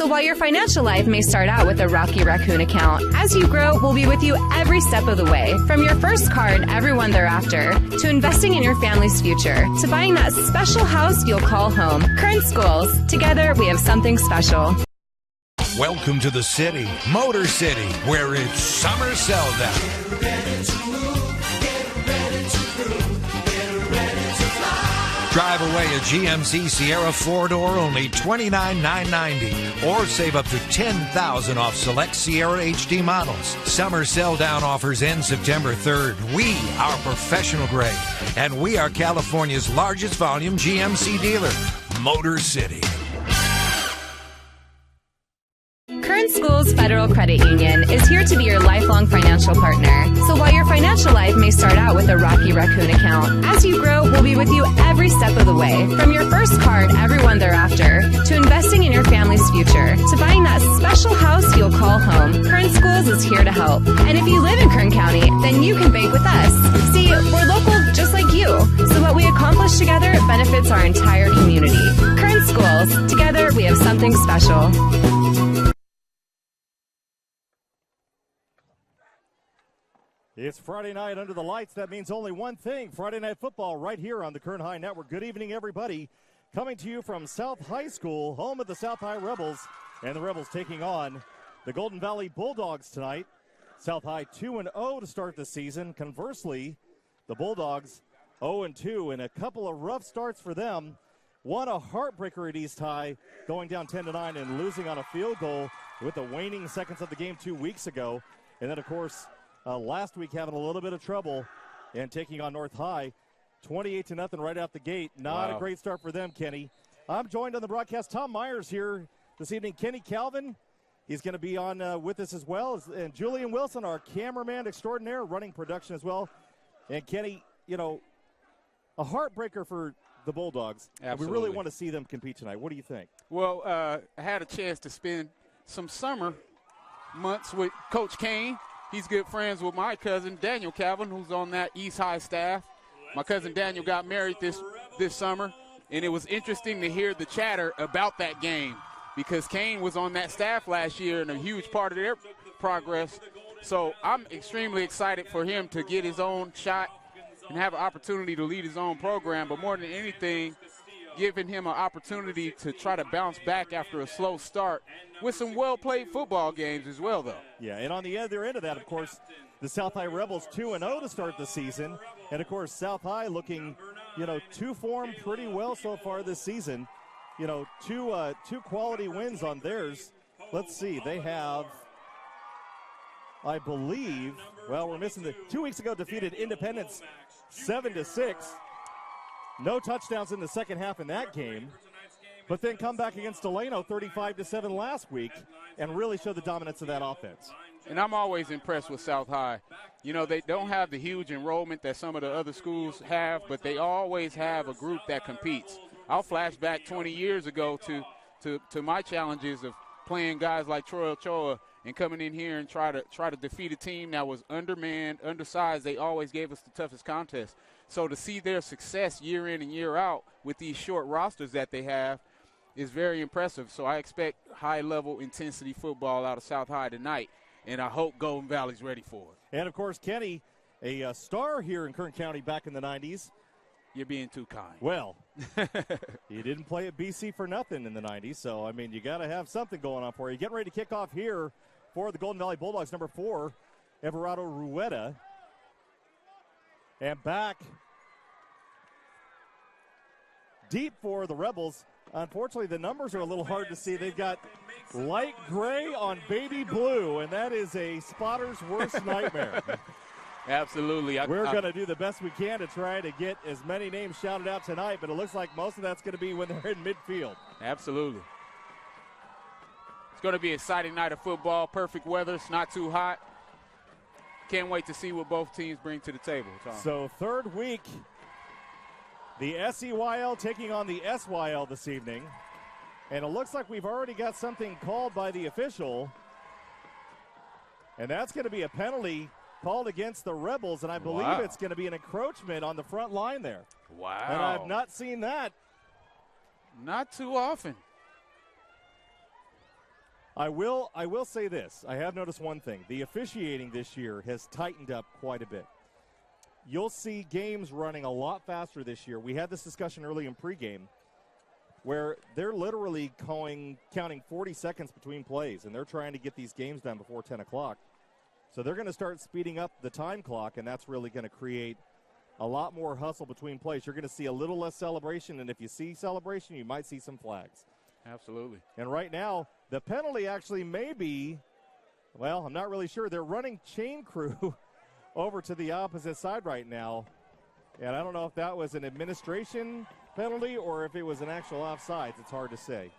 while your financial life may start out with a Rocky Raccoon account, as you grow, we'll be with you every step of the way. From your first car and everyone thereafter, to investing in your family's future, to buying that special house you'll call home. Kern Schools. Together, we have something special. Welcome to the city, Motor City, where it's summer sell-down. Get ready to move, get ready to groove, get ready to fly. Drive away a GMC Sierra 4-door, only $29,990, or save up to $10,000 off select Sierra HD models. Summer sell-down offers end September 3rd. We are professional grade, and we are California's largest volume GMC dealer, Motor City. Kern Schools Federal Credit Union is here to be your lifelong financial partner. So while your financial life may start out with a Rocky Raccoon account, as you grow, we'll be with you every step of the way. From your first car and everyone thereafter, to investing in your family's future, to buying that special house you'll call home. Kern Schools is here to help. And if you live in Kern County, then you can bank with us. See, we're local just like you. So what we accomplish together benefits our entire community. Kern Schools. Together, we have something special. It's Friday night under the lights. That means only one thing, Friday Night Football right here on the Kern High Network. Good evening, everybody. Coming to you from South High School, home of the South High Rebels. And the Rebels taking on the Golden Valley Bulldogs tonight. South High 2-0 to start the season. Conversely, the Bulldogs 0-2, and a couple of rough starts for them. One a heartbreaker at East High, going down 10-9 and losing on a field goal with the waning seconds of the game 2 weeks ago. And then, of course, last week having a little bit of trouble and taking on North High 28-0 right out the gate. Not a great start for them, Kenny. I'm joined on the broadcast. Tom Myers here this evening. Kenny Calvin, he's going to be on with us as well. And Julian Wilson, our cameraman extraordinaire, running production as well. And Kenny, you know, a heartbreaker for the Bulldogs. Absolutely. We really want to see them compete tonight. What do you think? Well, I had a chance to spend some summer months with Coach Kane. He's good friends with my cousin, Daniel Calvin, who's on that East High staff. My cousin Daniel got married this summer, and it was interesting to hear the chatter about that game because Kane was on that staff last year and a huge part of their progress. So I'm extremely excited for him to get his own shot and have an opportunity to lead his own program, but more than anything, giving him an opportunity to try to bounce back after a slow start with some well-played football games as well, though. Yeah, and on the other end of that, of course, the South High Rebels 2-0 to start the season. And, of course, South High looking, you know, to form pretty well so far this season. You know, two quality wins on theirs. Let's see, they have, I believe, well, we're missing 2 weeks ago defeated Independence 7-6. No touchdowns in the second half in that game, but then come back against Delano 35-7 last week and really show the dominance of that offense. And I'm always impressed with South High. You know, they don't have the huge enrollment that some of the other schools have, but they always have a group that competes. I'll flash back 20 years ago to my challenges of playing guys like Troy Ochoa and coming in here and try to defeat a team that was undermanned, undersized. They always gave us the toughest contest. So to see their success year in and year out with these short rosters that they have is very impressive. So I expect high-level intensity football out of South High tonight, and I hope Golden Valley's ready for it. And, of course, Kenny, a star here in Kern County back in the 90s. You're being too kind. Well, you didn't play at BC for nothing in the 90s, so, I mean, you got to have something going on for you. Getting ready to kick off here for the Golden Valley Bulldogs, number 4, Everardo Rueda. And back deep for the Rebels. Unfortunately, the numbers are a little hard to see. They've got light gray on baby blue, and that is a spotter's worst nightmare. Absolutely. We're going to do the best we can to try to get as many names shouted out tonight, but it looks like most of that's going to be when they're in midfield. Absolutely. It's going to be an exciting night of football. Perfect weather. It's not too hot. Can't wait to see what both teams bring to the table, Tom. So third week, the SEYL taking on the SYL this evening. And it looks like we've already got something called by the official. And that's going to be a penalty called against the Rebels, and I believe it's going to be an encroachment on the front line there. Wow. And I've not seen that. Not too often. I will say this. I have noticed one thing. The officiating this year has tightened up quite a bit. You'll see games running a lot faster this year. We had this discussion early in pregame where they're literally counting 40 seconds between plays, and they're trying to get these games done before 10 o'clock. So they're going to start speeding up the time clock, and that's really going to create a lot more hustle between plays. You're going to see a little less celebration, and if you see celebration, you might see some flags. Absolutely. And right now, the penalty actually may be, well, I'm not really sure. They're running chain crew over to the opposite side right now. And I don't know if that was an administration penalty or if it was an actual offsides. It's hard to say.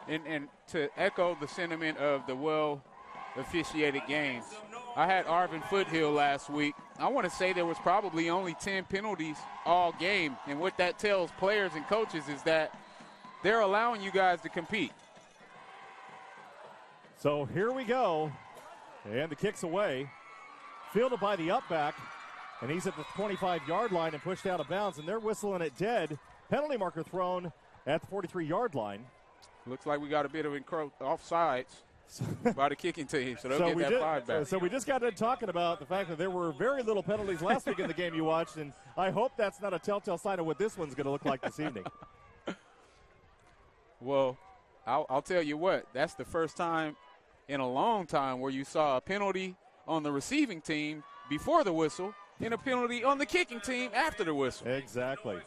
And to echo the sentiment of the well-officiated games, I had Arvin Foothill last week. I want to say there was probably only 10 penalties all game. And what that tells players and coaches is that they're allowing you guys to compete. So here we go. And the kick's away. Fielded by the up-back. And he's at the 25-yard line and pushed out of bounds. And they're whistling it dead. Penalty marker thrown at the 43-yard line. Looks like we got a bit of offsides by the kicking team. So they'll get that 5 back. So we just got done talking about the fact that there were very little penalties last week in the game you watched. And I hope that's not a telltale sign of what this one's going to look like this evening. Well, I'll tell you what. That's the first time in a long time where you saw a penalty on the receiving team before the whistle and a penalty on the kicking team after the whistle. Exactly.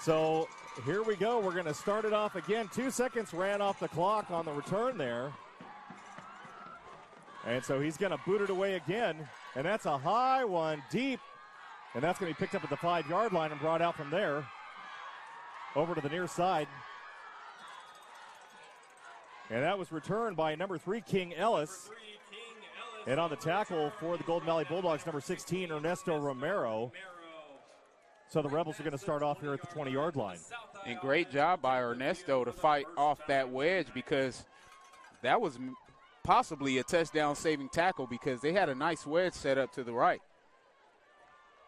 So here we go. We're going to start it off again. 2 seconds ran off the clock on the return there. And so he's going to boot it away again. And that's a high one, deep. And that's going to be picked up at the 5-yard line and brought out from there over to the near side. And that was returned by number 3, King Ellis. And on the tackle for the Golden Valley Bulldogs, number 16, Ernesto Romero. So the Rebels are going to start off here at the 20-yard line. And great job by Ernesto to fight off that wedge, because that was possibly a touchdown-saving tackle because they had a nice wedge set up to the right.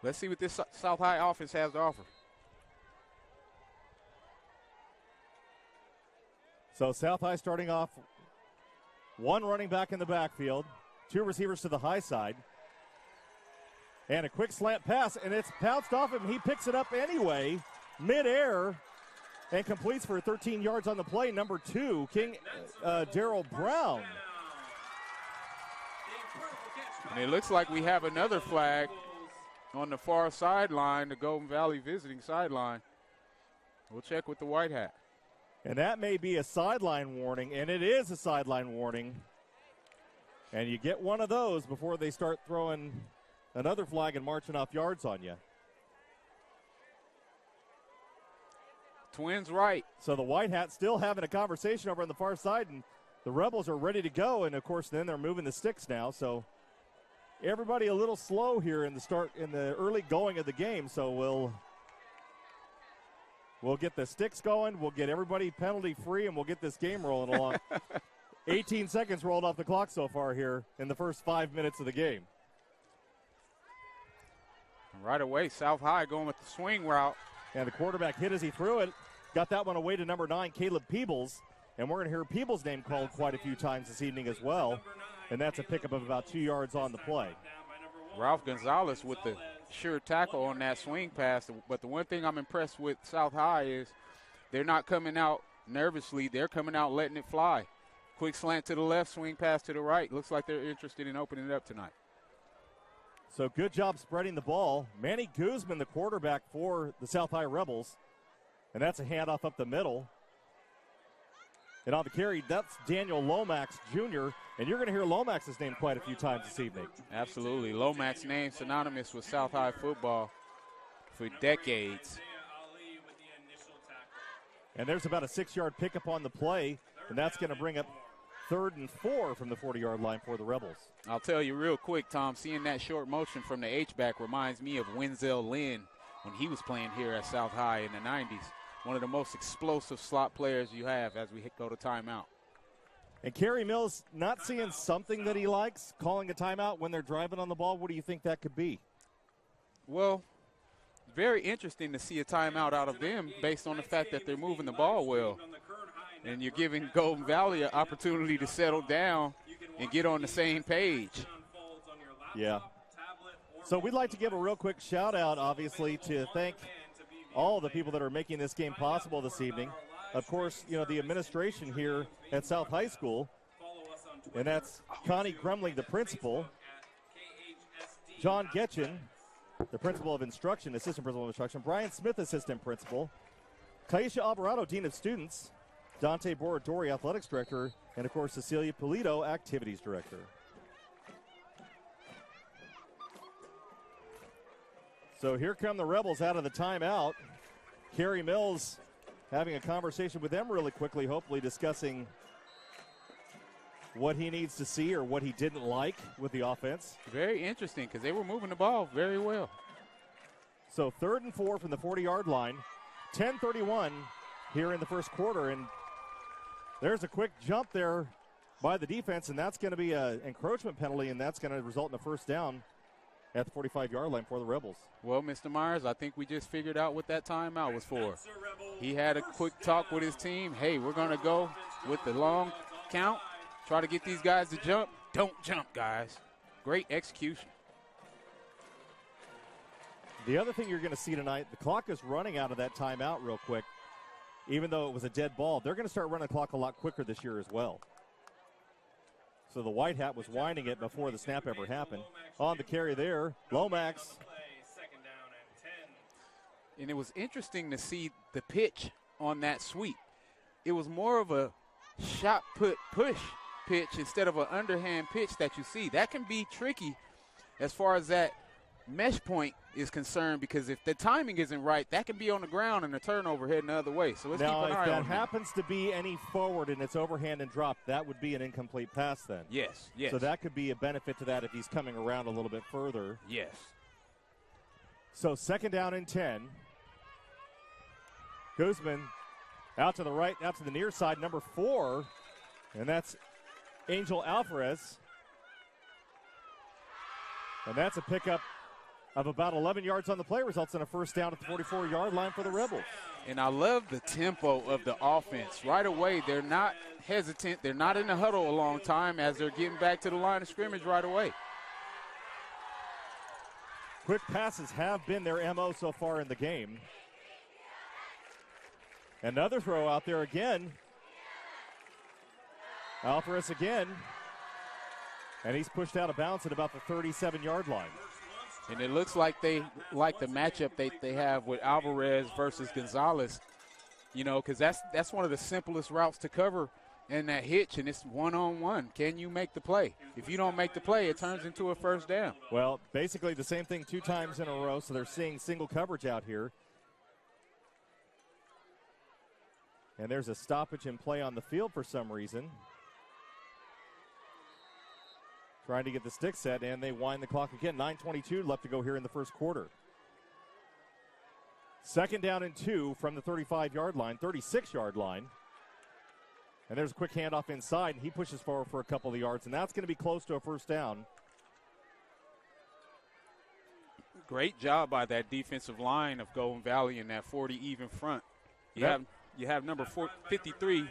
Let's see what this South High offense has to offer. So South High starting off, 1 running back in the backfield, 2 receivers to the high side, and a quick slant pass, and it's pounced off him. He picks it up anyway, midair, and completes for 13 yards on the play. Number 2, Darrell Brown. And it looks like we have another flag on the far sideline, the Golden Valley visiting sideline. We'll check with the white hat. And that may be a sideline warning, and it is a sideline warning. And you get one of those before they start throwing another flag and marching off yards on you. Twins right. So the white hat's still having a conversation over on the far side, and the Rebels are ready to go. And, of course, then they're moving the sticks now. So everybody a little slow here in the early going of the game. So we'll get the sticks going. We'll get everybody penalty free, and we'll get this game rolling along. 18 seconds rolled off the clock so far here in the first 5 minutes of the game. Right away, South High going with the swing route. And the quarterback hit as he threw it. Got that one away to number 9, Caleb Peebles. And we're going to hear Peebles' name called quite a few times this evening as well. And that's a pickup of about 2 yards on the play. Ralph Gonzalez with the sure tackle on that swing pass. But the one thing I'm impressed with South High is they're not coming out nervously. They're coming out letting it fly. Quick slant to the left, swing pass to the right. Looks like they're interested in opening it up tonight. So good job spreading the ball. Manny Guzman, the quarterback for the South High Rebels. And that's a handoff up the middle. And on the carry, that's Daniel Lomax Jr. And you're going to hear Lomax's name quite a few times this evening. Absolutely. Lomax name synonymous with South High football for decades. And there's about a 6-yard pickup on the play. And that's going to bring up 3rd and 4 from the 40-yard line for the Rebels. I'll tell you real quick, Tom, seeing that short motion from the H-back reminds me of Wenzel Lynn when he was playing here at South High in the 90s. One of the most explosive slot players you have as we go to timeout. And Kerry Mills not seeing something that he likes, calling a timeout when they're driving on the ball. What do you think that could be? Well, very interesting to see a timeout out of them based on the fact that they're moving the ball well. And you're giving Golden Valley an opportunity to settle down and get on the same page. Yeah. So we'd like to give a real quick shout out, obviously, to thank all the people that are making this game possible this evening. Of course, you know, the administration here at South High School, and that's Connie Grumling, the principal, John Getchin, the principal of instruction, assistant principal of instruction, Brian Smith, assistant principal, Taisha Alvarado, dean of students, Dante Boradori, athletics director, and of course Cecilia Polito, activities director. So here come the Rebels out of the timeout. Kerry Mills having a conversation with them really quickly, hopefully discussing what he needs to see or what he didn't like with the offense. Very interesting because they were moving the ball very well. So 3rd and 4 from the 40-yard line. 10:31 here in the first quarter, and there's a quick jump there by the defense, and that's going to be an encroachment penalty, and that's going to result in a first down at the 45-yard line for the Rebels. Well, Mr. Myers, I think we just figured out what that timeout was for. He had a quick talk with his team. Hey, we're going to go with the long count, try to get these guys to jump. Don't jump, guys. Great execution. The other thing you're going to see tonight, the clock is running out of that timeout real quick. Even though it was a dead ball, they're going to start running the clock a lot quicker this year as well. So the White Hat was winding it before the snap ever happened. On the carry there, Lomax. And it was interesting to see the pitch on that sweep. It was more of a shot put push pitch instead of an underhand pitch that you see. That can be tricky as far as that mesh point is concerned, because if the timing isn't right, that can be on the ground and the turnover heading the other way. So let's keep an eye on Now, if that it. happens to be any forward and it's overhand and drop, that would be an incomplete pass then. Yes, yes. So that could be a benefit to that if he's coming around a little bit further. Yes. So 2nd down and 10. Guzman out to the right, out to the near side, number 4, and that's Angel Alvarez. And that's a pickup of about 11 yards on the play, results in a first down at the 44-yard line for the Rebels. And I love the tempo of the offense. Right away, they're not hesitant. They're not in the huddle a long time as they're getting back to the line of scrimmage right away. Quick passes have been their MO so far in the game. Another throw out there again. Alvarez again. And he's pushed out of bounds at about the 37-yard line. And it looks like they like the matchup they have with Alvarez versus Gonzalez, you know, because that's one of the simplest routes to cover in that hitch, and it's one-on-one. Can you make the play? If you don't make the play, it turns into a first down. Well, basically the same thing 2 times in a row, so they're seeing single coverage out here. And there's a stoppage in play on the field for some reason. Trying to get the stick set, and they wind the clock again. 9:22 left to go here in the first quarter. 2nd down and 2 from the 35-yard line, 36-yard line. And there's a quick handoff inside, and he pushes forward for a couple of yards, and that's going to be close to a first down. Great job by that defensive line of Golden Valley in that 40 even front. You have number 53,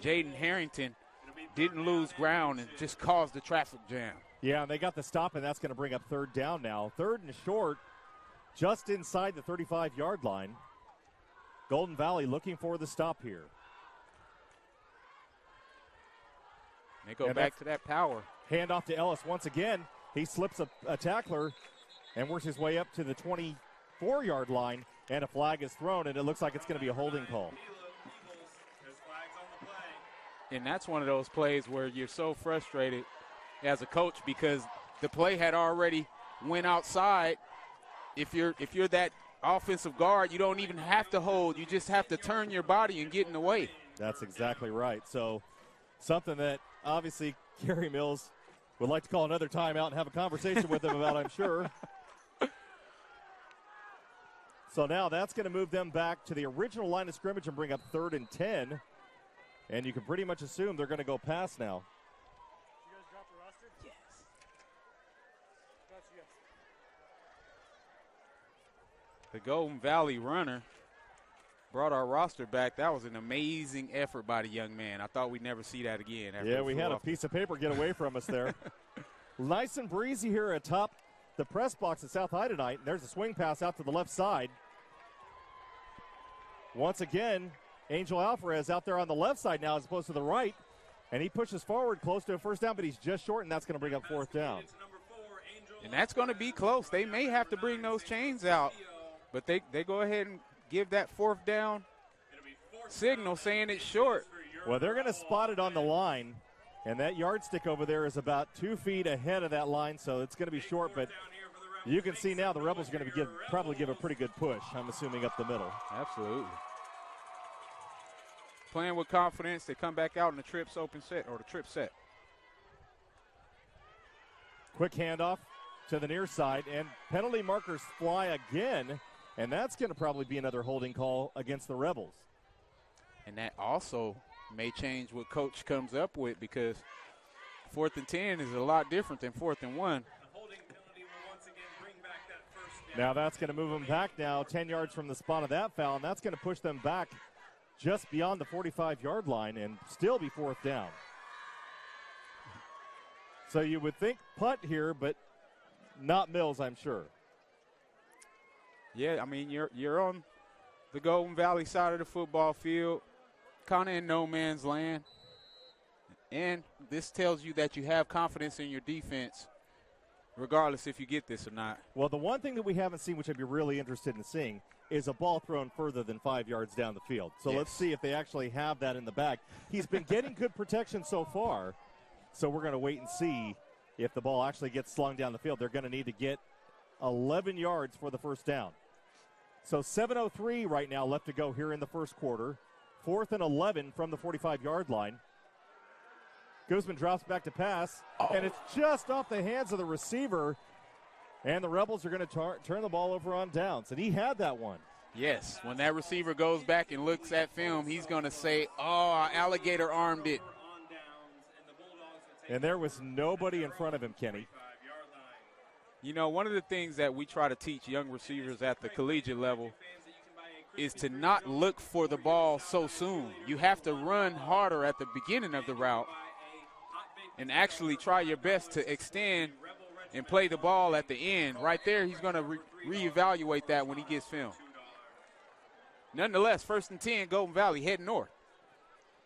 Jaden Harrington, didn't lose ground and just caused the traffic jam. Yeah, and they got the stop, and that's going to bring up 3rd down now. 3rd and short, just inside the 35-yard line. Golden Valley looking for the stop here. They go back to that power. Handoff to Ellis once again. He slips a tackler and works his way up to the 24-yard line, and a flag is thrown, and it looks like it's going to be a holding call. And that's one of those plays where you're so frustrated as a coach because the play had already went outside. If you're that offensive guard, you don't even have to hold. You just have to turn your body and get in the way. That's exactly right. So something that obviously Kerry Mills would like to call another timeout and have a conversation with them about, I'm sure. So now that's going to move them back to the original line of scrimmage and bring up 3rd and 10. And you can pretty much assume they're going to go pass now. You guys drop the roster? Yes. Got you guys. the Golden Valley runner brought our roster back. That was an amazing effort by the young man. I thought we'd never see that again. Yeah, we had a piece of paper get away from us there. Nice and breezy here atop the press box at South High tonight. And there's a swing pass out to the left side. Once again, Angel Alvarez out there on the left side now as opposed to the right. And he pushes forward close to a first down, but he's just short, and that's going to bring up fourth down. And that's going to be close. They may have to bring those chains out, but they go ahead and give that fourth down signal saying it's short. Well, they're going to spot it on the line, and that yardstick over there is about 2 feet ahead of that line, so it's going to be short, but you can see now the Rebels are going to probably give a pretty good push, I'm assuming, up the middle. Absolutely. Playing with confidence, they come back out in the trips open set, or the trip set. Quick handoff to the near side, and penalty markers fly again, and that's going to probably be another holding call against the Rebels. And that also may change what coach comes up with, because 4th and 10 is a lot different than 4th and 1. Now that's going to move them back now 10 yards from the spot of that foul, and that's going to push them back just beyond the 45-yard line and still be fourth down. So you would think punt here, but not Mills, I'm sure. Yeah, I mean, you're on the Golden Valley side of the football field, kind of in no man's land. And this tells you that you have confidence in your defense, regardless if you get this or not. Well, the one thing that we haven't seen, which I'd be really interested in seeing, is a ball thrown further than 5 yards down the field. So Yes. Let's see if they actually have that in the bag. He's been getting good protection so far, so we're going to wait and see if the ball actually gets slung down the field. They're going to need to get 11 yards for the first down. So 7:03 right now left to go here in the first quarter. 4th and 11 from the 45-yard line. Guzman drops back to pass, and it's just off the hands of the receiver. And the Rebels are going to turn the ball over on downs. And he had that one. Yes, when that receiver goes back and looks at film, he's going to say, oh, alligator armed it. And there was nobody in front of him, Kenny. You know, one of the things that we try to teach young receivers at the collegiate level is to not look for the ball so soon. You have to run harder at the beginning of the route and actually try your best to extend and play the ball at the end. Right there, he's going to reevaluate that when he gets film. Nonetheless, 1st and 10, Golden Valley heading north.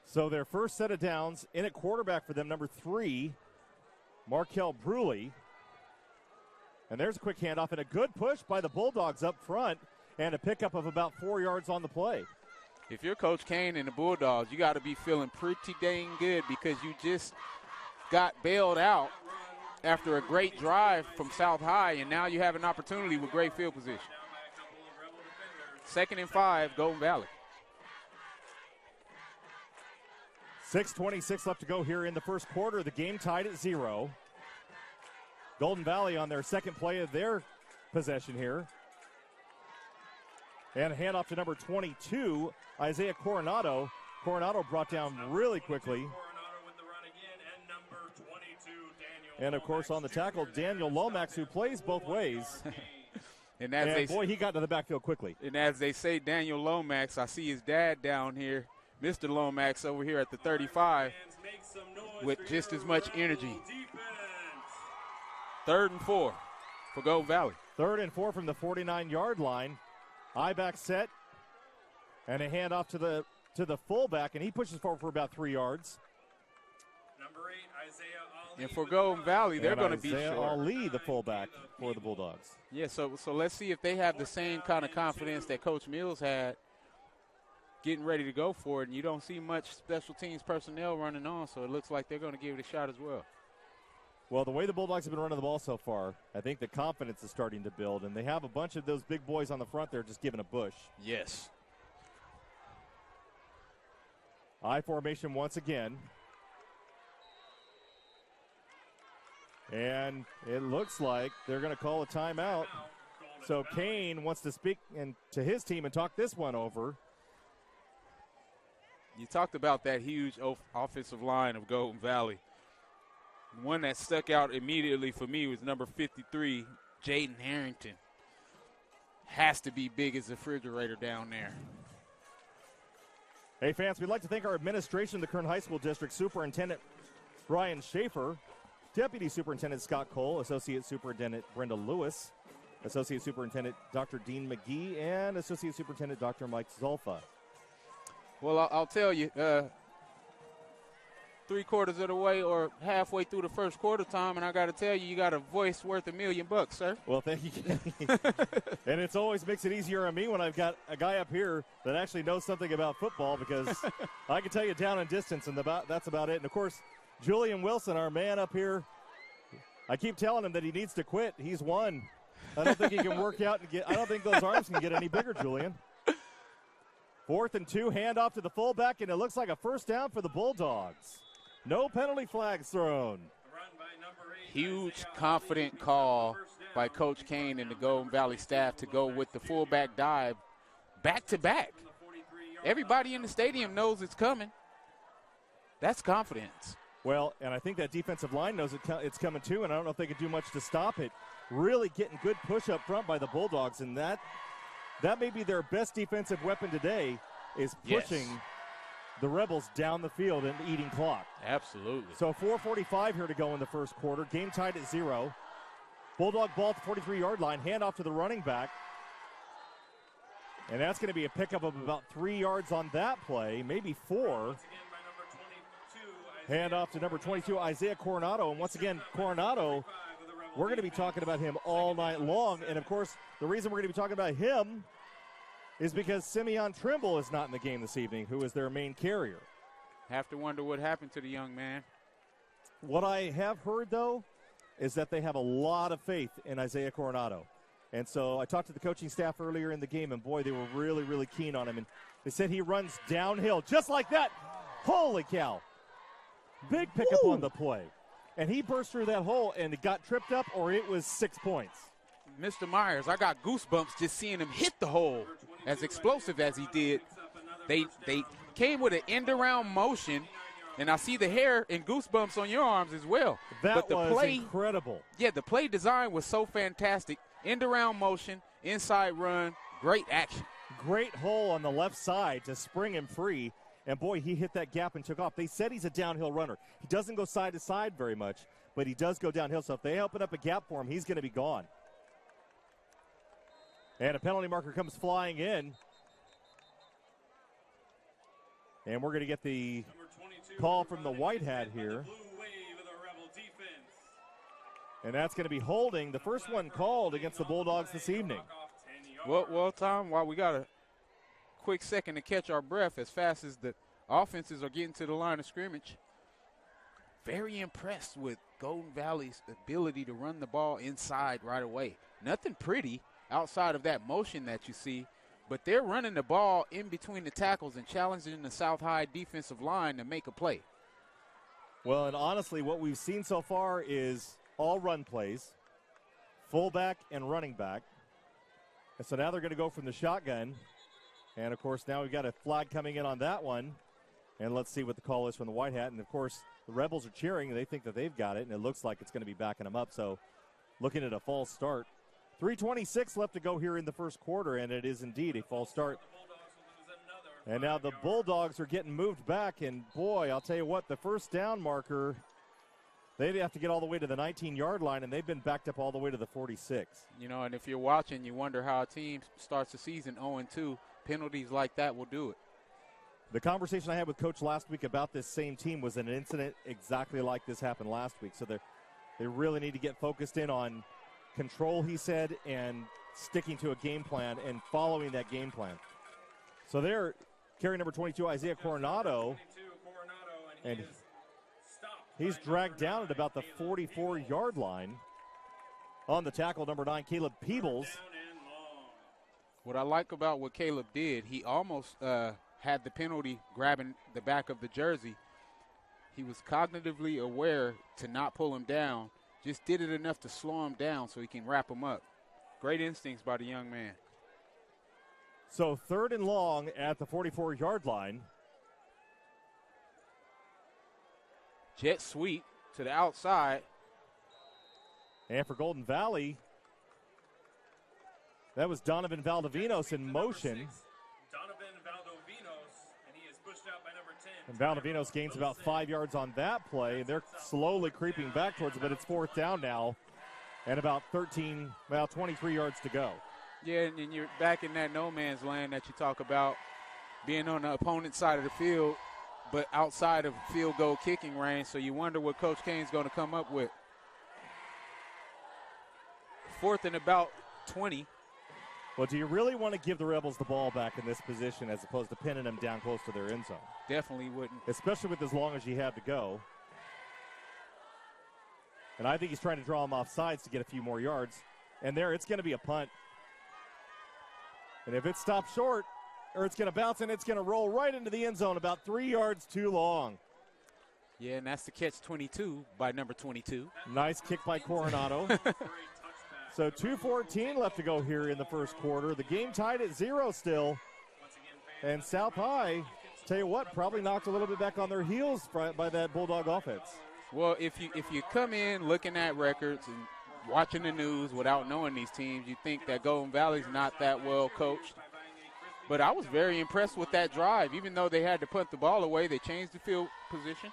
So their first set of downs in at quarterback for them, number 3, Markel Bruley. And there's a quick handoff and a good push by the Bulldogs up front and a pickup of about 4 yards on the play. If you're Coach Kane and the Bulldogs, you got to be feeling pretty dang good because you just got bailed out after a great drive from South High, and now you have an opportunity with great field position. 2nd and 5, Golden Valley. 6:26 left to go here in the first quarter. The game tied at 0. Golden Valley on their second play of their possession here. And a handoff to number 22, Isiah Coronado. Coronado brought down really quickly. And, of course, on the tackle, Daniel Lomax, who plays both ways. And boy, he got to the backfield quickly. And as they say, Daniel Lomax, I see his dad down here, Mr. Lomax over here at the 35 with just as much energy. 3rd and 4 for Golden Valley. 3rd and 4 from the 49-yard line. I-back set. And a handoff to the fullback, and he pushes forward for about 3 yards. Number 8, Isiah Ali. And for Golden Valley, they're going to be Isiah short. Ali, the fullback for the Bulldogs. Yeah, so let's see if they have the same kind of confidence that Coach Mills had getting ready to go for it. And you don't see much special teams personnel running on, so it looks like they're going to give it a shot as well. Well, the way the Bulldogs have been running the ball so far, I think the confidence is starting to build, and they have a bunch of those big boys on the front there just giving a push. Yes. I formation once again. And it looks like they're going to call a timeout. So Kane wants to speak to his team and talk this one over. You talked about that huge offensive line of Golden Valley. One that stuck out immediately for me was number 53, Jaden Harrington. has to be big as a refrigerator down there. Hey, fans, we'd like to thank our administration of the Kern High School District, Superintendent Brian Schaefer, Deputy Superintendent Scott Cole, Associate Superintendent Brenda Lewis, Associate Superintendent Dr. Dean McGee, and Associate Superintendent Dr. Mike Zolfa. Well, I'll tell you, 3/4 of the way or halfway through the first quarter time, and I got to tell you, you got a voice worth $1 million, sir. Well, thank you, Kenny. And it's always makes it easier on me when I've got a guy up here that actually knows something about football, because I can tell you down and distance, and that's about it. And, of course, Julian Wilson, our man up here, I keep telling him that he needs to quit. He's won. I don't think he can work out and I don't think those arms can get any bigger, Julian. 4th and 2, handoff to the fullback, and it looks like a first down for the Bulldogs. No penalty flags thrown. Huge, confident call by Coach Kane and the Golden Valley staff to go with the fullback dive back-to-back. Everybody in the stadium knows it's coming. That's confidence. Well, and I think that defensive line knows it's coming too, and I don't know if they can do much to stop it. Really getting good push up front by the Bulldogs, and that may be their best defensive weapon today, is pushing the Rebels down the field and eating clock. Absolutely. So 4:45 here to go in the first quarter. Game tied at 0. Bulldog ball at the 43-yard line. Handoff to the running back. And that's going to be a pickup of about 3 yards on that play, maybe 4. Handoff to number 22, Isiah Coronado. And once again, Coronado, we're going to be talking about him all night long. And, of course, the reason we're going to be talking about him is because Simeon Trimble is not in the game this evening, who is their main carrier. Have to wonder what happened to the young man. What I have heard, though, is that they have a lot of faith in Isiah Coronado. And so I talked to the coaching staff earlier in the game, and, boy, they were really, really keen on him. And they said he runs downhill just like that. Holy cow. Big pickup on the play. And he burst through that hole and it got tripped up, or it was 6 points. Mr. Myers, I got goosebumps just seeing him hit the hole. As explosive as he did, they came with an end-around motion, and I see the hair and goosebumps on your arms as well. That was incredible. Yeah, the play design was so fantastic. End-around motion, inside run, great action. Great hole on the left side to spring him free, and, boy, he hit that gap and took off. They said he's a downhill runner. He doesn't go side to side very much, but he does go downhill. So if they open up a gap for him, he's going to be gone. And a penalty marker comes flying in. And we're going to get the call from the white hat here. And that's going to be holding. The first one called against the Bulldogs this evening. Well, Tom, while we got a quick second to catch our breath as fast as the offenses are getting to the line of scrimmage, very impressed with Golden Valley's ability to run the ball inside right away. Nothing pretty outside of that motion that you see, but they're running the ball in between the tackles and challenging the South High defensive line to make a play. Well, and honestly, what we've seen so far is all run plays, fullback and running back. And so now they're going to go from the shotgun. And, of course, now we've got a flag coming in on that one. And let's see what the call is from the white hat. And, of course, the Rebels are cheering. They think that they've got it, and it looks like it's going to be backing them up. So looking at a false start. 3:26 left to go here in the first quarter, and it is indeed a false start. And now the Bulldogs are getting moved back, and, boy, I'll tell you what, the first down marker, they'd have to get all the way to the 19-yard line, and they've been backed up all the way to the 46. You know, and if you're watching, you wonder how a team starts the season 0-2. Penalties like that will do it. The conversation I had with Coach last week about this same team was an incident exactly like this happened last week. So they really need to get focused in on control, he said, and sticking to a game plan and following that game plan. So they're carry number 22, Isiah Coronado, and he's dragged down at about the 44-yard line. On the tackle, number 9, Caleb Peebles. What I like about what Caleb did, he almost had the penalty grabbing the back of the jersey. He was cognitively aware to not pull him down, just did it enough to slow him down so he can wrap him up. Great instincts by the young man. So 3rd and long at the 44-yard line. Jet sweep to the outside. And for Golden Valley, That was Donovan Valdovinos in motion. Donovan Valdovinos, and he is pushed out by number 10. And Valdovinos gains about 5 yards on that play. They're slowly creeping back towards it, but it's fourth down now. And about 23 yards to go. Yeah, and you're back in that no man's land that you talk about, being on the opponent's side of the field, but outside of field goal kicking range. So you wonder what Coach Kane's going to come up with. Fourth and about 20. Well, do you really want to give the Rebels the ball back in this position as opposed to pinning them down close to their end zone? Definitely wouldn't. Especially with as long as you have to go. And I think he's trying to draw them off sides to get a few more yards. And there, it's going to be a punt. And if it stops short, or it's going to bounce and it's going to roll right into the end zone about 3 yards too long. Yeah, and that's the catch 22 by number 22. Nice kick by Coronado. So 2:14 left to go here in the first quarter. The game tied at 0 still. And South High, tell you what, probably knocked a little bit back on their heels by that Bulldog offense. Well, if you come in looking at records and watching the news without knowing these teams, you think that Golden Valley's not that well coached. But I was very impressed with that drive. Even though they had to punt the ball away, they changed the field position.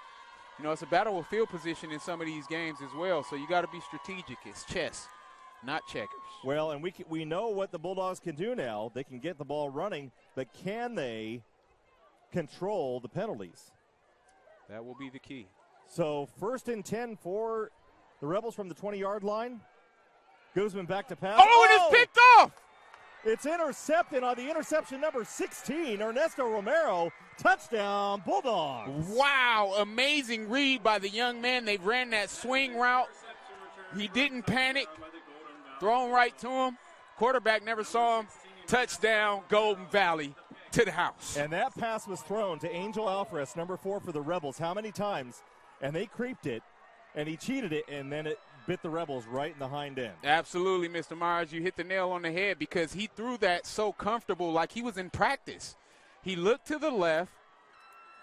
You know, it's a battle of field position in some of these games as well, so you got to be strategic. It's chess, not checkers. Well, and we know what the Bulldogs can do now. They can get the ball running, but can they control the penalties? That will be the key. So 1st and 10 for the Rebels from the 20-yard line. Guzman back to pass. Oh, and it's picked off! It's intercepted on the interception number 16, Ernesto Romero. Touchdown, Bulldogs. Wow, amazing read by the young man. They ran that swing route. He didn't panic. Thrown right to him. Quarterback never saw him. Touchdown, Golden Valley to the house. And that pass was thrown to Angel Alvarez, number 4 for the Rebels. How many times? And they creeped it, and he cheated it, and then it bit the Rebels right in the hind end. Absolutely, Mr. Myers. You hit the nail on the head because he threw that so comfortable like he was in practice. He looked to the left,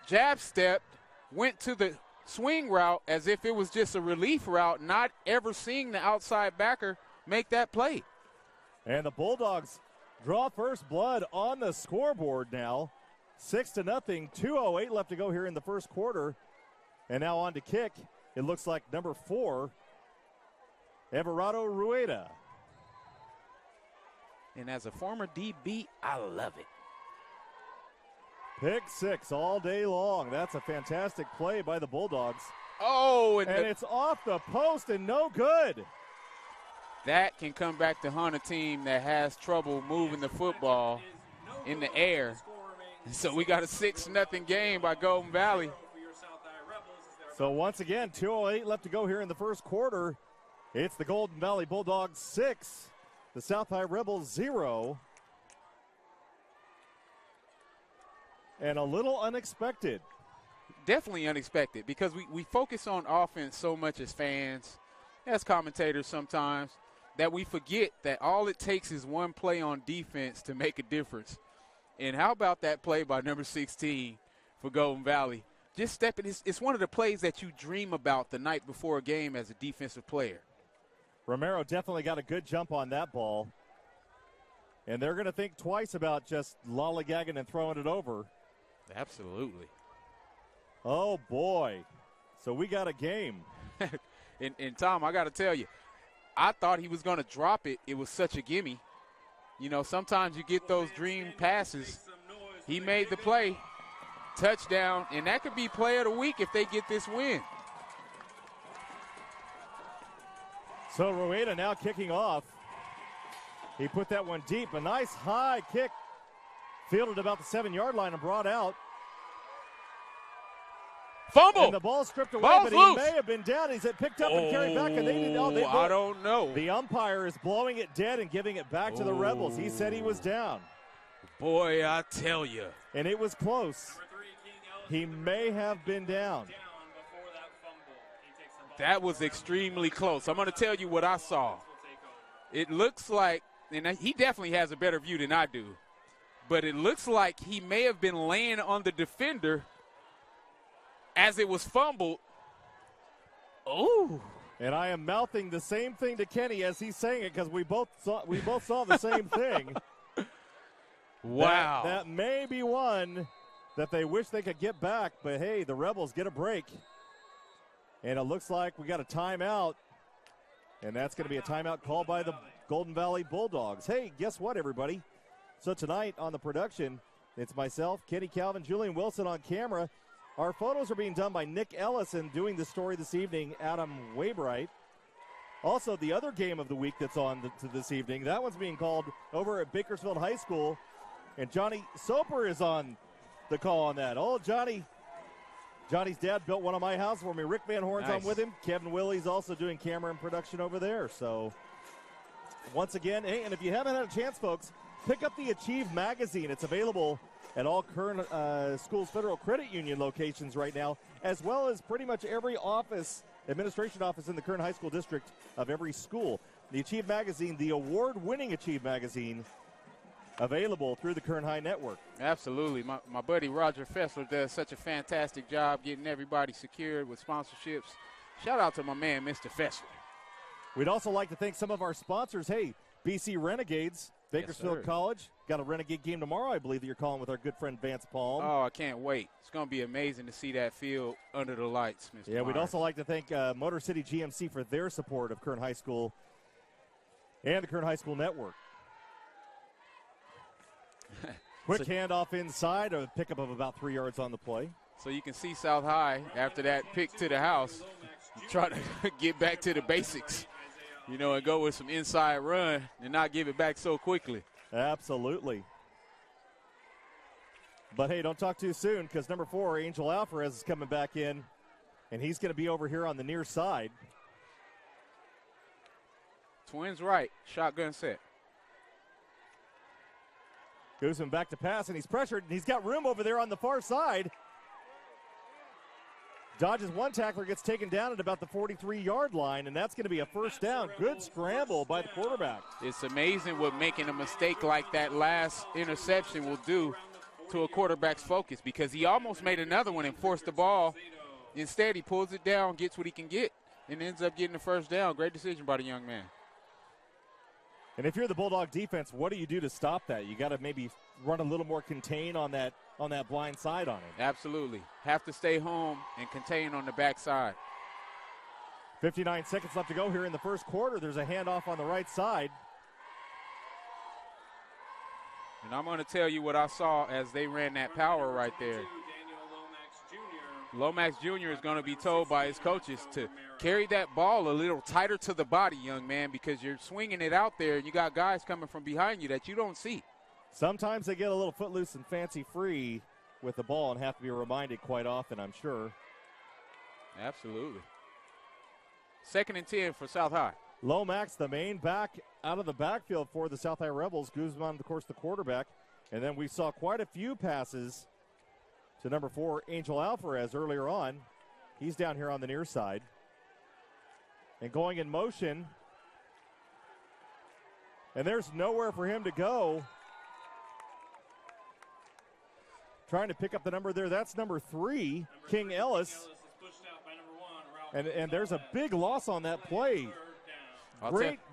jab stepped, went to the swing route as if it was just a relief route, not ever seeing the outside backer make that play. And the Bulldogs draw first blood on the scoreboard now. 6-0, 2:08 left to go here in the first quarter. And now on to kick. It looks like number 4, Everardo Rueda. And as a former DB, I love it. Pick 6 all day long. That's a fantastic play by the Bulldogs. Oh, and it's off the post and no good. That can come back to hunt a team that has trouble moving the football in the air. So we got a 6-0 game by Golden Valley. So once again, 2:08 left to go here in the first quarter. It's the Golden Valley Bulldogs 6, the South High Rebels 0. And a little unexpected. Definitely unexpected because we focus on offense so much as fans, as commentators sometimes, that we forget that all it takes is one play on defense to make a difference. And how about that play by number 16 for Golden Valley? Just stepping, it's one of the plays that you dream about the night before a game as a defensive player. Romero definitely got a good jump on that ball. And they're going to think twice about just lollygagging and throwing it over. Absolutely. Oh, boy. So we got a game. and Tom, I got to tell you, I thought he was going to drop it. It was such a gimme. You know, sometimes you get those dream passes. He made the play. Touchdown, and that could be play of the week if they get this win. So Rueda now kicking off. He put that one deep. A nice high kick. Fielded about the 7-yard line and brought out. Fumble. And the ball stripped away, Ball's but loose. He may have been down. He's picked up and carried back, and they didn't. I don't know. The umpire is blowing it dead and giving it back to the Rebels. He said he was down. Boy, I tell you. And it was close. He may have been down. That was extremely close. I'm going to tell you what I saw. It looks like, and he definitely has a better view than I do, but it looks like he may have been laying on the defender as it was fumbled. Oh. And I am mouthing the same thing to Kenny as he's saying it because we both saw the same thing. Wow. That may be one that they wish they could get back, but hey, the Rebels get a break. And it looks like we got a timeout, and that's going to be a timeout called by the Golden Valley Bulldogs. Hey, guess what, everybody? So tonight on the production, it's myself, Kenny Calvin, Julian Wilson on camera. Our photos are being done by Nick Ellis, and doing the story this evening, Adam Waybright. Also, the other game of the week that's on this evening, that one's being called over at Bakersfield High School, and Johnny Soper is on the call on that. Oh, Johnny's dad built one of my houses for me. Rick Van Horn's on with him. Kevin Willie's also doing camera and production over there. So, once again, hey, and if you haven't had a chance, folks, pick up the Achieve magazine. It's available at all Kern Schools Federal Credit Union locations right now, as well as pretty much every administration office in the Kern High School district of every school. The Achieve magazine, the award-winning Achieve magazine, available through the Kern High Network. Absolutely. My buddy Roger Fessler does such a fantastic job getting everybody secured with sponsorships. Shout out to my man, Mr. Fessler. We'd also like to thank some of our sponsors. Hey, BC Renegades, Bakersfield College. Got a Renegade game tomorrow, I believe, that you're calling with our good friend Vance Palm. Oh, I can't wait. It's going to be amazing to see that field under the lights, Mr. Yeah, we'd Myers. also like to thank Motor City GMC for their support of Kern High School and the Kern High School Network. Quick handoff inside, a pickup of about 3 yards on the play. So you can see South High, after that pick to the house, try to get back to the basics, and go with some inside run and not give it back so quickly. Absolutely. But, hey, don't talk too soon because number 4, Angel Alvarez, is coming back in, and he's going to be over here on the near side. Twins right, shotgun set. Guzman back to pass, and he's pressured, and he's got room over there on the far side. Dodges one tackler, gets taken down at about the 43-yard line, and that's going to be a first down. Good scramble by the quarterback. It's amazing what making a mistake like that last interception will do to a quarterback's focus, because he almost made another one and forced the ball. Instead, he pulls it down, gets what he can get, and ends up getting the first down. Great decision by the young man. And if you're the Bulldog defense, what do you do to stop that? You got to maybe run a little more contain on that blind side on him. Absolutely. Have to stay home and contain on the backside. 59 seconds left to go here in the first quarter. There's a handoff on the right side. And I'm going to tell you what I saw as they ran that power right there. Lomax Jr. is going to be told by his coaches to carry that ball a little tighter to the body, young man, because you're swinging it out there and you got guys coming from behind you that you don't see. Sometimes they get a little footloose and fancy free with the ball and have to be reminded quite often, I'm sure. Absolutely. 2nd and 10 for South High. Lomax, the main back out of the backfield for the South High Rebels. Guzman, of course, the quarterback. And then we saw quite a few passes to number 4, Angel Alvarez, earlier on. He's down here on the near side. And going in motion. And there's nowhere for him to go. Trying to pick up the number there. That's number 3, King Ellis. And there's a big loss on that play.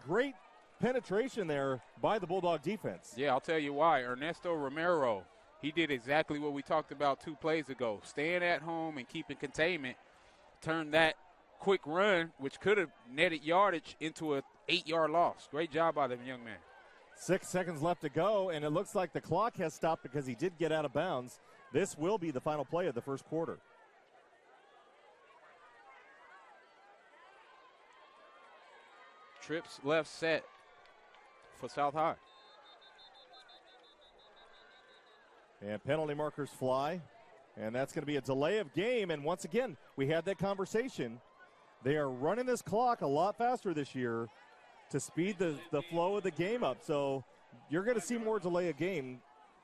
Great penetration there by the Bulldog defense. Yeah, I'll tell you why. Ernesto Romero, he did exactly what we talked about 2 plays ago. Staying at home and keeping containment. Turned that quick run, which could have netted yardage, into an 8-yard loss. Great job by the young man. 6 seconds left to go, and it looks like the clock has stopped because he did get out of bounds. This will be the final play of the first quarter. Trips left set for South High. And penalty markers fly, and that's going to be a delay of game. And once again, we had that conversation. They are running this clock a lot faster this year to speed the flow of the game up. So you're going to see more delay of game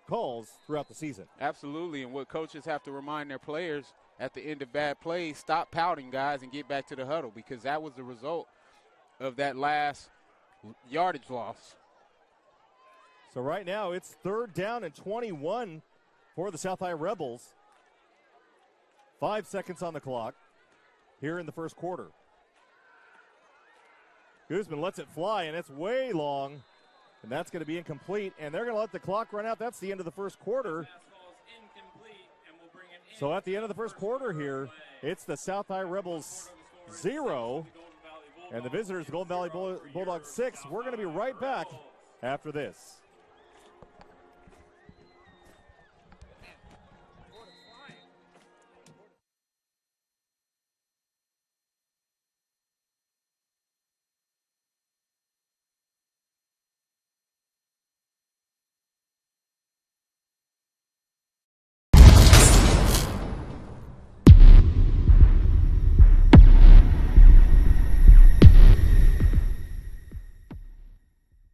calls throughout the season. Absolutely, and what coaches have to remind their players at the end of bad plays, stop pouting, guys, and get back to the huddle, because that was the result of that last yardage loss. So right now it's 3rd down and 21 for the South High Rebels. 5 seconds on the clock here in the first quarter. Guzman lets it fly, and it's way long, and that's going to be incomplete, and they're going to let the clock run out. That's the end of the first quarter. So at the end of the first quarter here, it's the South High Rebels 0, and the visitors, the Golden Valley Bulldogs 6. We're going to be right back after this.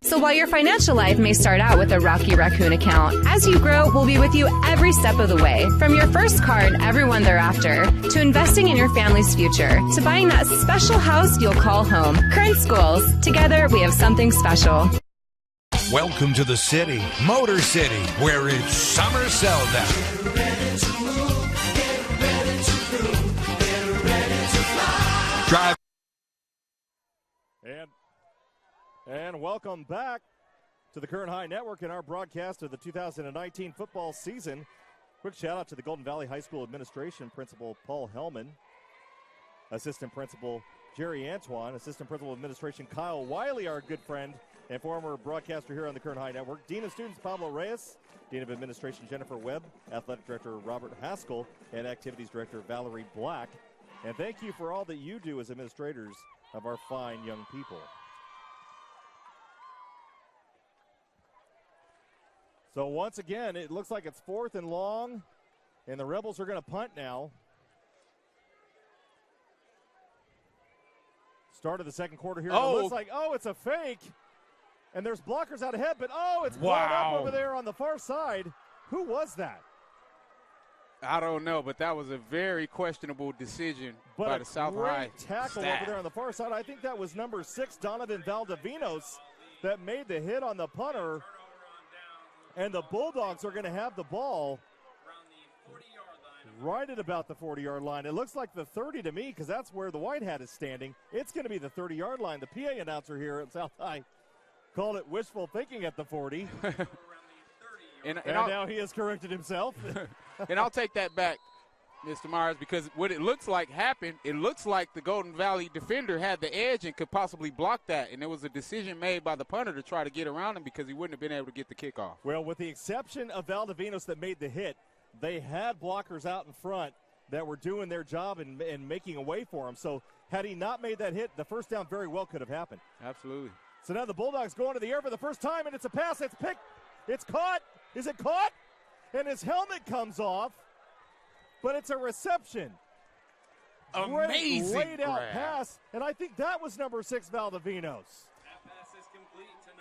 So while your financial life may start out with a Rocky Raccoon account, as you grow, we'll be with you every step of the way. From your first car and everyone thereafter, to investing in your family's future, to buying that special house you'll call home. Kern Schools. Together, we have something special. Welcome to the city, Motor City, where it's summer sell down. Get ready to move, get ready to groove, get ready to fly. Drive. And welcome back to the Kern High Network and our broadcast of the 2019 football season. Quick shout out to the Golden Valley High School Administration, Principal Paul Hellman, Assistant Principal Jerry Antoine, Assistant Principal Administration Kyle Wiley, our good friend and former broadcaster here on the Kern High Network, Dean of Students Pablo Reyes, Dean of Administration Jennifer Webb, Athletic Director Robert Haskell, and Activities Director Valerie Black. And thank you for all that you do as administrators of our fine young people. So once again, it looks like it's 4th and long, and the Rebels are going to punt now. Start of the second quarter here. Oh. It looks like, it's a fake. And there's blockers out ahead, but it's blown up over there on the far side. Who was that? I don't know, but that was a very questionable decision by the South High tackle staff. over there on the far side. I think that was number 6, Donovan Valdivinos, that made the hit on the punter. And the Bulldogs are going to have the ball right at about the 40-yard line. It looks like the 30 to me because that's where the white hat is standing. It's going to be the 30-yard line. The PA announcer here at South High called it wishful thinking at the 40. and now he has corrected himself. And I'll take that back, Mr. Myers, because what it looks like happened, it looks like the Golden Valley defender had the edge and could possibly block that, and there was a decision made by the punter to try to get around him because he wouldn't have been able to get the kickoff. Well, with the exception of Valdivinos that made the hit, they had blockers out in front that were doing their job and making a way for him. So had he not made that hit, the first down very well could have happened. Absolutely. So now the Bulldogs go into the air for the first time, and it's a pass. It's picked. It's caught. Is it caught? And his helmet comes off. But it's a reception. Amazing laid out grab. pass, and I think that was number 6, Valdivinos.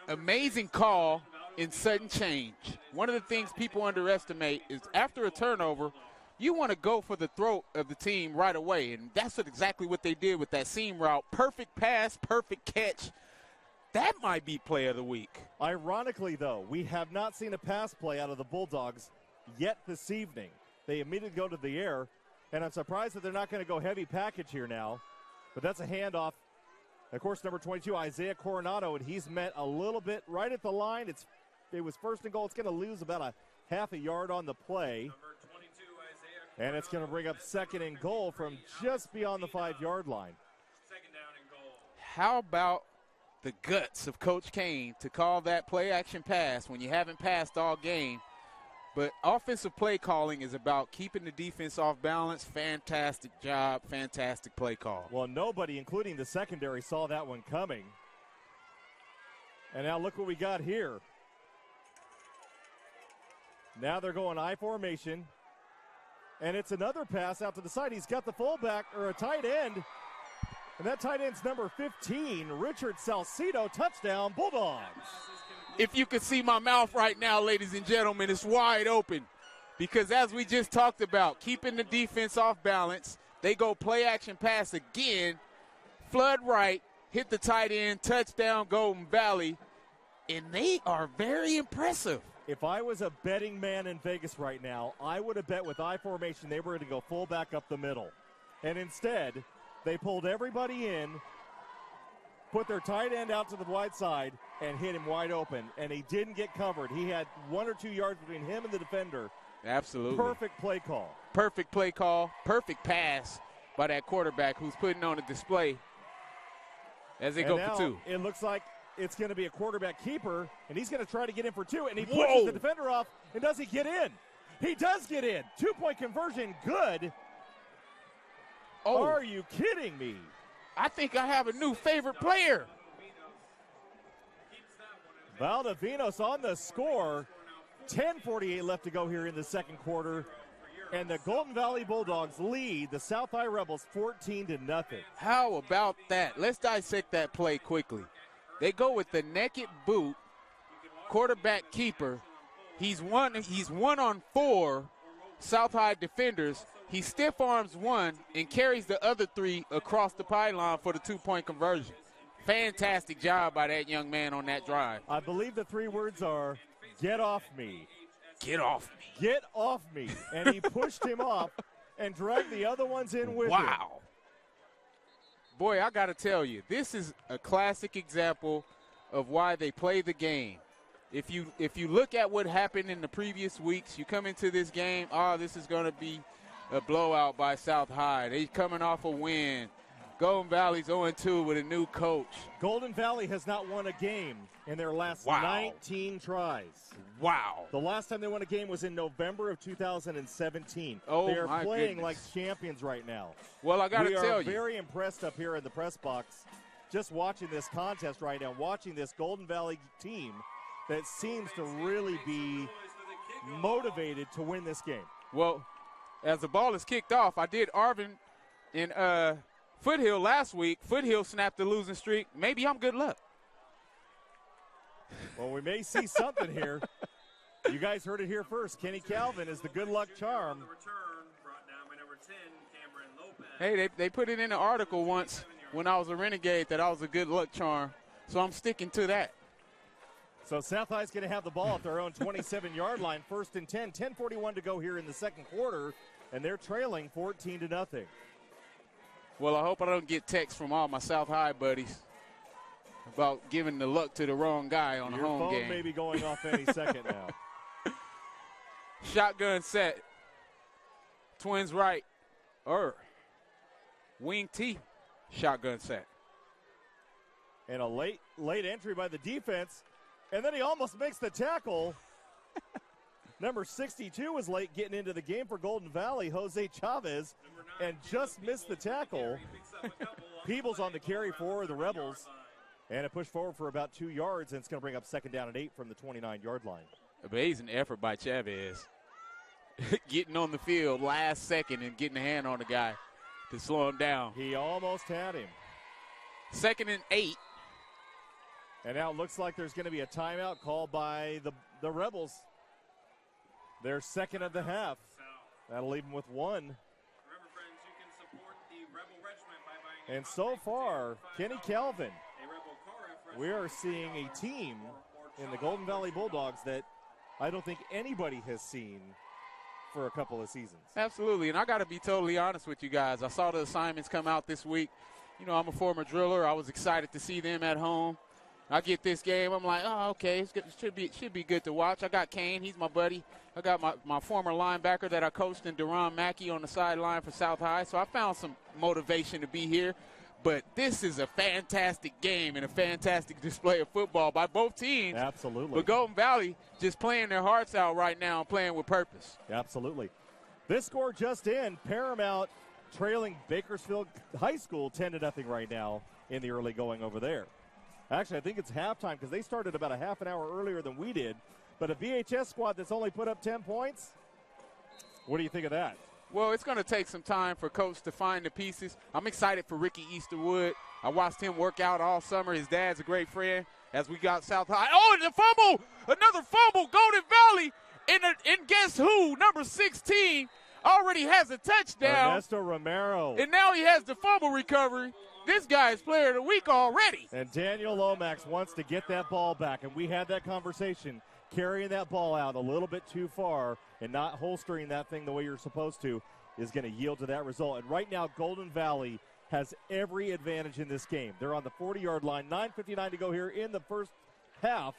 Amazing call in sudden change. One of the things people underestimate is after a turnover, you want to go for the throat of the team right away, and that's exactly what they did with that seam route. Perfect pass, perfect catch. That might be play of the week. Ironically, though, we have not seen a pass play out of the Bulldogs yet this evening. They immediately go to the air, and I'm surprised that they're not going to go heavy package here now. But that's a handoff. Of course, number 22, Isiah Coronado, and he's met a little bit right at the line. It was 1st and goal. It's going to lose about a half a yard on the play. Number 22, Isiah Coronado. And it's going to bring up 2nd and goal from just beyond the 5-yard line. 2nd down and goal. How about the guts of Coach Kane to call that play-action pass when you haven't passed all game? But offensive play calling is about keeping the defense off balance. Fantastic job, fantastic play call. Well, nobody, including the secondary, saw that one coming. And now look what we got here. Now they're going I formation. And it's another pass out to the side. He's got the fullback, or a tight end. And that tight end's number 15, Richard Salcido. Touchdown, Bulldogs. If you could see my mouth right now, ladies and gentlemen, it's wide open. Because as we just talked about, keeping the defense off balance, they go play-action pass again, flood right, hit the tight end, touchdown, Golden Valley, and they are very impressive. If I was a betting man in Vegas right now, I would have bet with I formation they were going to go fullback up the middle. And instead, they pulled everybody in, put their tight end out to the wide side and hit him wide open, and he didn't get covered. He had 1 or 2 yards between him and the defender. Absolutely. Perfect play call. Perfect play call. Perfect pass by that quarterback who's putting on a display as they go now for 2. It looks like it's going to be a quarterback keeper, and he's going to try to get in for 2, and he Whoa. pushes the defender off, and does he get in? He does get in. 2-point conversion, good. Oh, Are you kidding me? I think I have a new favorite player. Valdovinos on the score. 10:48 left to go here in the second quarter. And the Golden Valley Bulldogs lead the South High Rebels 14-0. How about that? Let's dissect that play quickly. They go with the naked boot, quarterback keeper. He's one on 4 South High defenders. He stiff arms 1 and carries the other 3 across the pylon for the 2-point conversion. Fantastic job by that young man on that drive. I believe the 3 words are, get off me. Get off me. Get off me. And he pushed him off and dragged the other ones in with him. Wow. Boy, I got to tell you, this is a classic example of why they play the game. If you look at what happened in the previous weeks, you come into this game, this is going to be a blowout by South High. They're coming off a win. Golden Valley's 0-2 with a new coach. Golden Valley has not won a game in their last 19 tries. Wow. The last time they won a game was in November of 2017. Oh, they are my playing goodness. like champions right now. Well, I got to tell We are you. very impressed up here in the press box just watching this contest right now, watching this Golden Valley team that seems to really be motivated to win this game. Well, as the ball is kicked off, I did Arvin in Foothill last week. Foothill snapped the losing streak. Maybe I'm good luck. Well, we may see something here. You guys heard it here first. Kenny Calvin is the good luck charm. Return brought down by number 10, Cameron Lopez. Hey, they put it in an article once when I was a Renegade that I was a good luck charm, so I'm sticking to that. So South High's going to have the ball at their own 27-yard line. 1st and 10. 10:41 to go here in the second quarter, and they're trailing 14-0. Well, I hope I don't get texts from all my South High buddies about giving the luck to the wrong guy on Your a home phone game. may be going off any second now. Shotgun set. Twins right. Wing T. Shotgun set. And a late entry by the defense. And then he almost makes the tackle. Number 62 was late getting into the game for Golden Valley, Jose Chavez, and just missed the tackle. Peebles on the carry for the Rebels. And it pushed forward for about 2 yards, and it's going to bring up 2nd down and 8 from the 29-yard line. Amazing effort by Chavez. Getting on the field last second and getting a hand on the guy to slow him down. He almost had him. 2nd and 8. And now it looks like there's going to be a timeout called by the Rebels. Their second of the half. That'll leave them with 1. Remember, friends, you can support the Rebel Regiment by buying And so far, Kenny Calvin, a Rebel car we are seeing a team in the Golden Valley Bulldogs that I don't think anybody has seen for a couple of seasons. Absolutely, and I got to be totally honest with you guys. I saw the assignments come out this week. You know, I'm a former driller. I was excited to see them at home. I get this game. I'm like, oh, okay, it's good. It should be good to watch. I got Kane. He's my buddy. I got my former linebacker that I coached in Duran Mackey on the sideline for South High. So I found some motivation to be here. But this is a fantastic game and a fantastic display of football by both teams. Absolutely. But Golden Valley just playing their hearts out right now and playing with purpose. Absolutely. This score just in, Paramount trailing Bakersfield High School 10-0 right now in the early going over there. Actually, I think it's halftime because they started about a half an hour earlier than we did. But a VHS squad that's only put up 10 points, what do you think of that? Well, it's going to take some time for Coach to find the pieces. I'm excited for Ricky Easterwood. I watched him work out all summer. His dad's a great friend as we got South High. Oh, and the fumble! Another fumble, Golden Valley. And guess who? Number 16 already has a touchdown. Ernesto Romero. And now he has the fumble recovery. This guy is player of the week already. And Daniel Lomax wants to get that ball back. And we had that conversation. Carrying that ball out a little bit too far and not holstering that thing the way you're supposed to is going to yield to that result. And right now, Golden Valley has every advantage in this game. They're on the 40-yard line, 9:59 to go here in the first half.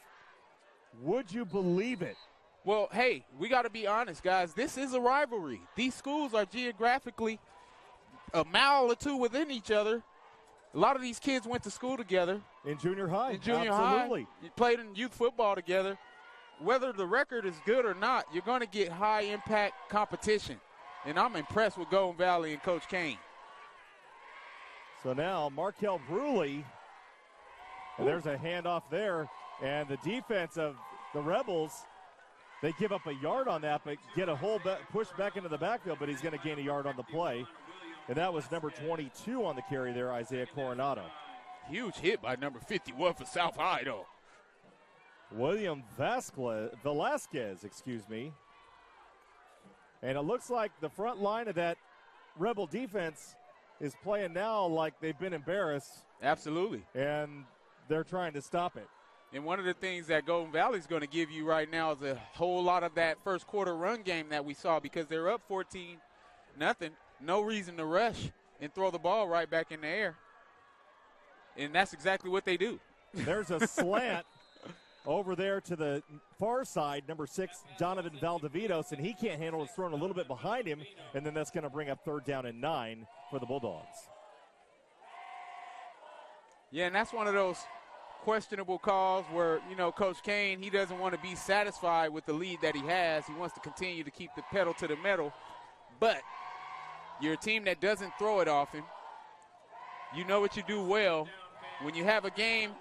Would you believe it? Well, hey, we got to be honest, guys. This is a rivalry. These schools are geographically a mile or two within each other. A lot of these kids went to school together. In junior high. Absolutely. You played in youth football together. Whether the record is good or not, you're going to get high-impact competition. And I'm impressed with Golden Valley and Coach Kane. So now Markel Bruley, and there's a handoff there. And the defense of the Rebels, they give up a yard on that, but get a whole push back into the backfield, but he's going to gain a yard on the play. And that was number 22 on the carry there, Isiah Coronado. Huge hit by number 51 for South High, though. William Velasquez, excuse me. And it looks like the front line of that Rebel defense is playing now like they've been embarrassed. Absolutely. And they're trying to stop it. And one of the things that Golden Valley is going to give you right now is a whole lot of that first quarter run game that we saw because they're up 14-0. No reason to rush and throw the ball right back in the air. And that's exactly what they do. There's a slant over there to the far side, number 6, Donovan Valdivinos, and he can't handle it. It's thrown a little bit behind him, and then that's going to bring up 3rd down and 9 for the Bulldogs. Yeah, and that's one of those questionable calls where, you know, Coach Kane, he doesn't want to be satisfied with the lead that he has. He wants to continue to keep the pedal to the metal. But you're a team that doesn't throw it often. You know what you do well. When you have a game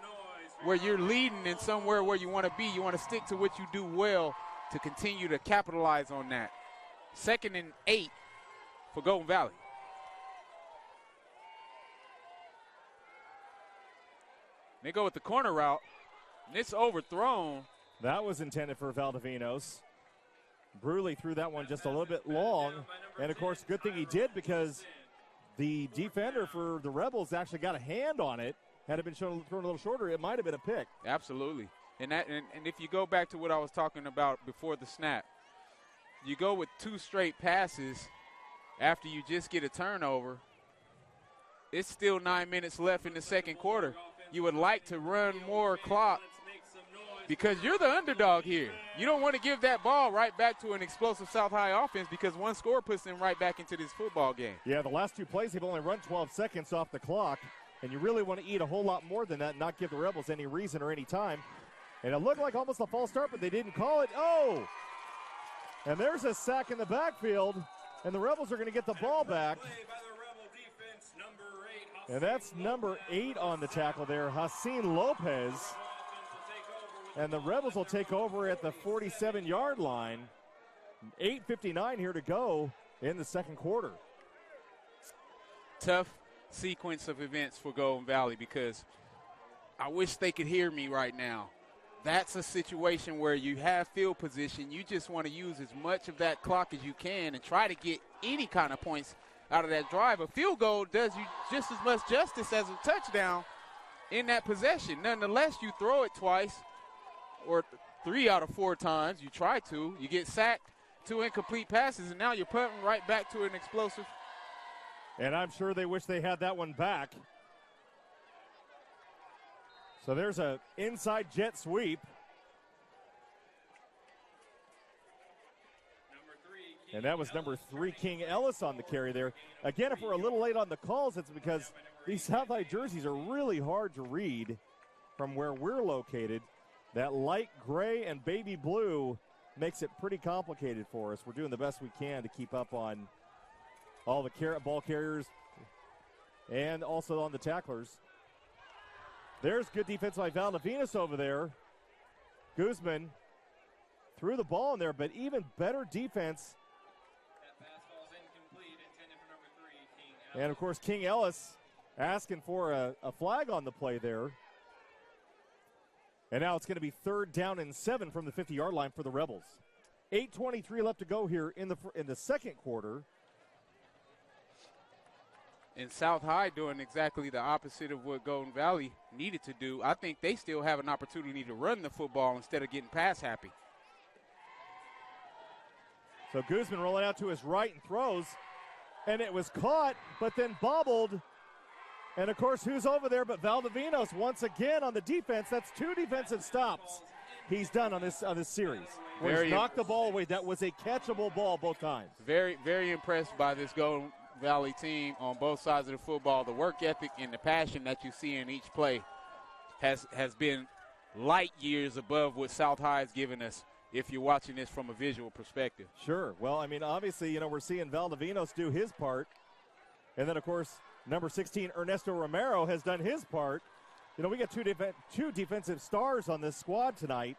where you're leading in somewhere where you want to be, you want to stick to what you do well to continue to capitalize on that. 2nd and 8 for Golden Valley. They go with the corner route, and it's overthrown. That was intended for Valdivinos. Bruley threw that one just a little bit long, and, of course, good thing he did because the defender for the Rebels actually got a hand on it. Had it been thrown a little shorter, it might have been a pick. Absolutely. And if you go back to what I was talking about before the snap, you go with 2 straight passes after you just get a turnover. It's still 9 minutes left in the second quarter. You would like to run more clock because you're the underdog here. You don't want to give that ball right back to an explosive South High offense because one score puts them right back into this football game. Yeah, the last 2 plays, they've only run 12 seconds off the clock, and you really want to eat a whole lot more than that and not give the Rebels any reason or any time. And it looked like almost a false start, but they didn't call it. Oh! And there's a sack in the backfield, and the Rebels are going to get the ball back. And that's number 8 on the tackle there, Hassan Lopez. And the Rebels will take over at the 47-yard line. 8:59 here to go in the second quarter. Tough sequence of events for Golden Valley because I wish they could hear me right now. That's a situation where you have field position. You just want to use as much of that clock as you can and try to get any kind of points out of that drive. A field goal does you just as much justice as a touchdown in that possession. Nonetheless, you throw it twice or 3 out of 4 times. You try to. You get sacked, 2 incomplete passes, and now you're punting right back to an explosive. And I'm sure they wish they had that one back. So there's a inside jet sweep. And that was number 3, King Ellis, on the carry there. Again, if we're a little late on the calls, it's because these South High jerseys are really hard to read from where we're located. That light gray and baby blue makes it pretty complicated for us. We're doing the best we can to keep up on all the ball carriers and also on the tacklers. There's good defense by Valdivinos over there. Guzman threw the ball in there, but even better defense. And, of course, King Ellis asking for a flag on the play there. And now it's going to be 3rd down and 7 from the 50-yard line for the Rebels. 8:23 left to go here in the second quarter. And South High doing exactly the opposite of what Golden Valley needed to do. I think they still have an opportunity to run the football instead of getting pass happy. So Guzman rolling out to his right and throws. And it was caught, but then bobbled And, of course, who's over there but Valdivinos once again on the defense. That's 2 defensive stops he's done on this series. Where he's knocked the ball away. That was a catchable ball both times. Very, very impressed by this Golden Valley team on both sides of the football. The work ethic and the passion that you see in each play has been light years above what South High has given us if you're watching this from a visual perspective. Sure. Well, I mean, obviously, we're seeing Valdivinos do his part. And then, of course, number 16, Ernesto Romero, has done his part. We got two defensive stars on this squad tonight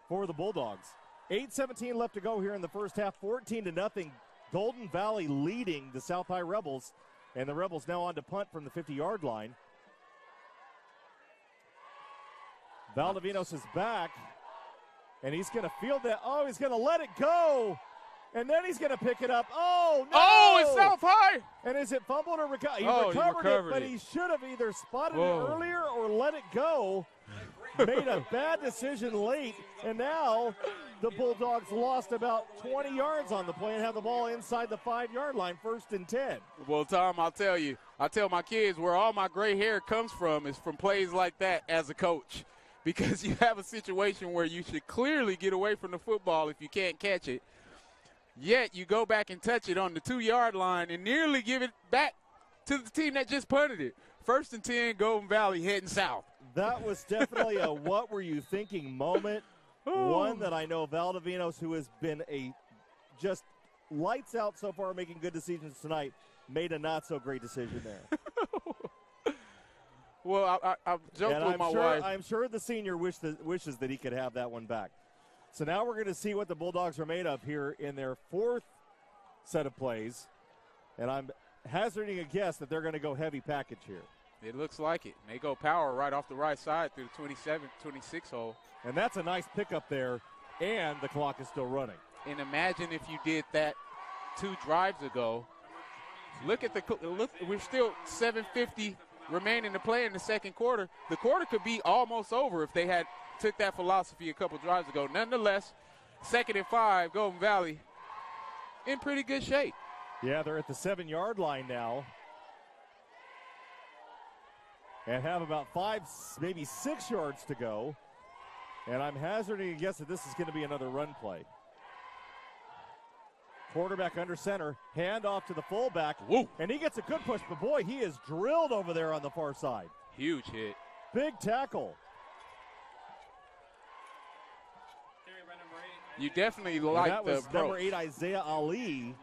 for the Bulldogs. 8:17 left to go here in the first half, 14-0. Golden Valley leading the South High Rebels. And the Rebels now on to punt from the 50-yard line. Valdivinos is back. And he's going to field that. Oh, he's going to let it go. And then he's going to pick it up. Oh, no. Oh, it's South High. And is it fumbled or recovered? He recovered it, but he should have either spotted it earlier or let it go. Made a bad decision late. And now the Bulldogs lost about 20 yards on the play and have the ball inside the 5-yard line, 1st and 10. Well, Tom, I'll tell you. I tell my kids where all my gray hair comes from is from plays like that as a coach. Because you have a situation where you should clearly get away from the football if you can't catch it. Yet you go back and touch it on the 2-yard line and nearly give it back to the team that just punted it. 1st and 10, Golden Valley heading south. That was definitely a what were you thinking moment. One that I know Valdivinos, who has been just lights out so far, making good decisions tonight, made a not-so-great decision there. Well, I joked with my wife. I'm sure the senior wishes that he could have that one back. So now we're going to see what the Bulldogs are made of here in their 4th set of plays. And I'm hazarding a guess that they're going to go heavy package here. It looks like it. They go power right off the right side through the 26 hole. And that's a nice pickup there, and the clock is still running. And imagine if you did that 2 drives ago. Look, we're still 7:50 remaining to play in the second quarter. The quarter could be almost over if they had took that philosophy a couple drives ago. Nonetheless, 2nd and 5, Golden Valley in pretty good shape. Yeah, they're at the 7-yard line now. And have about 5, maybe 6 yards to go. And I'm hazarding a guess that this is going to be another run play. Quarterback under center, hand off to the fullback. Woo. And he gets a good push, but boy, he is drilled over there on the far side. Huge hit. Big tackle. You definitely like that the was approach. Number 8, Isiah Ali.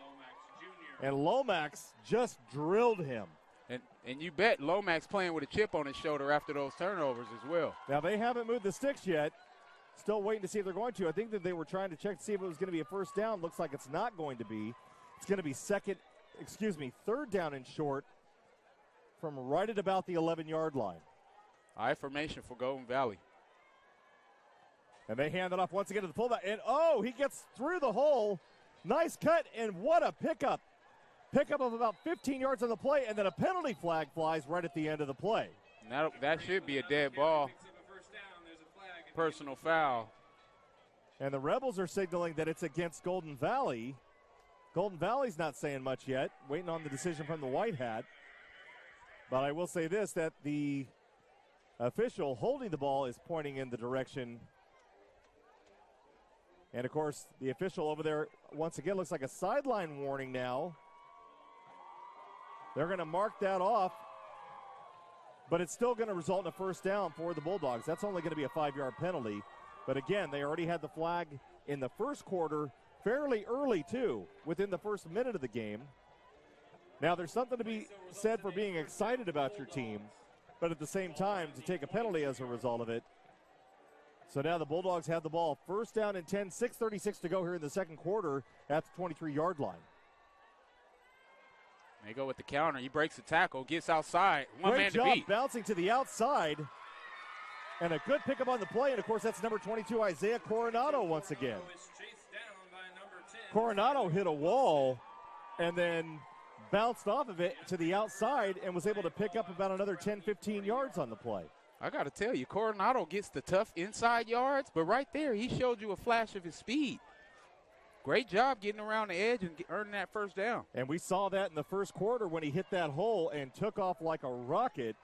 And Lomax just drilled him. And you bet Lomax playing with a chip on his shoulder after those turnovers as well. Now, they haven't moved the sticks yet. Still waiting to see if they're going to. I think that they were trying to check to see if it was going to be a first down. Looks like it's not going to be. It's going to be 3rd down and short from right at about the 11-yard line. High formation for Golden Valley. And they hand it off once again to the fullback. And, he gets through the hole. Nice cut, and what a pickup. Pickup of about 15 yards on the play, and then a penalty flag flies right at the end of the play. That should be a dead ball. Personal foul. And the Rebels are signaling that it's against Golden Valley. Golden Valley's not saying much yet, waiting on the decision from the White Hat. But I will say this, that the official holding the ball is pointing in the direction. And, of course, the official over there, once again, looks like a sideline warning now. They're going to mark that off. But it's still going to result in a first down for the Bulldogs. That's only going to be a 5-yard penalty. But again, they already had the flag in the first quarter fairly early, too, within the first minute of the game. Now, there's something to be said for being excited about your team, but at the same time, to take a penalty as a result of it. So now the Bulldogs have the ball. First down and 10, 6:36 to go here in the second quarter at the 23-yard line. They go with the counter. He breaks the tackle, gets outside. Great job man to beat. Bouncing to the outside. And a good pickup on the play. And, of course, that's number 22, Isiah Coronado once again. Coronado hit a wall and then bounced off of it to the outside and was able to pick up about another 10, 15 yards on the play. I got to tell you, Coronado gets the tough inside yards, but right there he showed you a flash of his speed. Great job getting around the edge and earning that first down. And we saw that in the first quarter when he hit that hole and took off like a rocket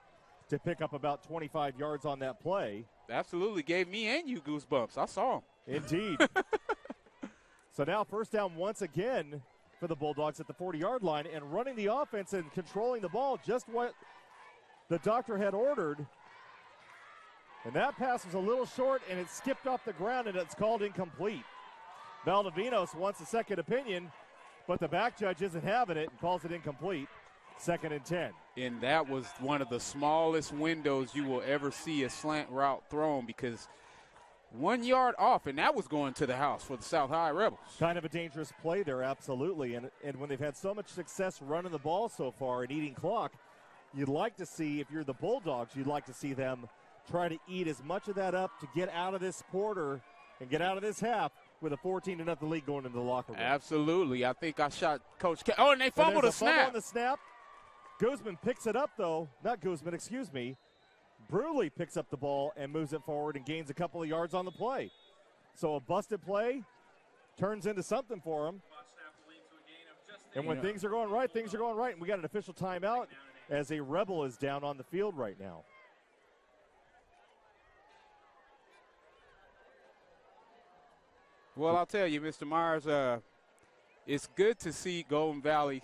to pick up about 25 yards on that play. Absolutely gave me and you goosebumps. I saw him. Indeed. So now first down once again for the Bulldogs at the 40-yard line, and running the offense and controlling the ball, just what the doctor had ordered. And that pass was a little short, and it skipped off the ground, and it's called incomplete. Valdovinos wants a second opinion, but the back judge isn't having it and calls it incomplete. 2nd and 10. And that was one of the smallest windows you will ever see a slant route thrown, because 1 yard off, and that was going to the house for the South High Rebels. Kind of a dangerous play there, absolutely. And when they've had so much success running the ball so far and eating clock, you'd like to see, if you're the Bulldogs, you'd like to see them try to eat as much of that up to get out of this quarter and get out of this half with a 14-0 lead going into the locker room. Absolutely. I think I shot Coach K. Oh, and they fumbled a snap. Fumble on the snap. Guzman picks it up, though. Not Guzman, excuse me. Bruley picks up the ball and moves it forward and gains a couple of yards on the play. So a busted play turns into something for him. And when things are going right, things are going right. And we got an official timeout as a Rebel is down on the field right now. Well, I'll tell you, Mr. Myers, it's good to see Golden Valley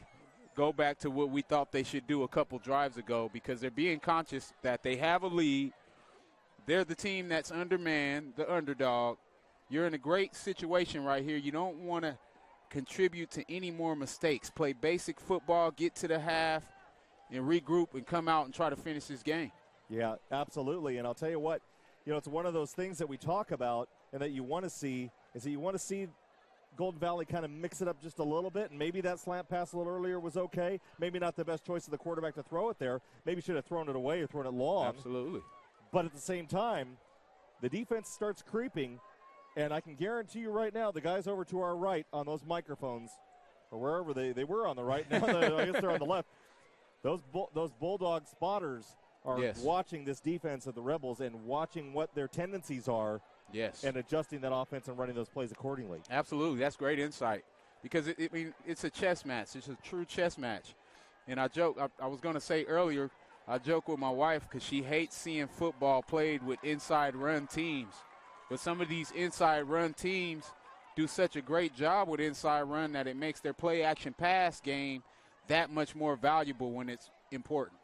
go back to what we thought they should do a couple drives ago, because they're being conscious that they have a lead. They're the team that's undermanned, the underdog. You're in a great situation right here. You don't want to contribute to any more mistakes. Play basic football, get to the half, and regroup and come out and try to finish this game. Yeah, absolutely. And I'll tell you what, it's one of those things that we talk about and that you want to see is that you want to see Golden Valley kind of mix it up just a little bit, and maybe that slant pass a little earlier was okay. Maybe not the best choice of the quarterback to throw it there. Maybe should have thrown it away or thrown it long. Absolutely. But at the same time, the defense starts creeping, and I can guarantee you right now the guys over to our right on those microphones, or wherever they were on the right, now I guess they're on the left, those Bulldog spotters are watching this defense of the Rebels and watching what their tendencies are. Yes. And adjusting that offense and running those plays accordingly. Absolutely. That's great insight, because it's a chess match. It's a true chess match. And I was going to say earlier, I joke with my wife because she hates seeing football played with inside run teams. But some of these inside run teams do such a great job with inside run that it makes their play action pass game that much more valuable when it's important.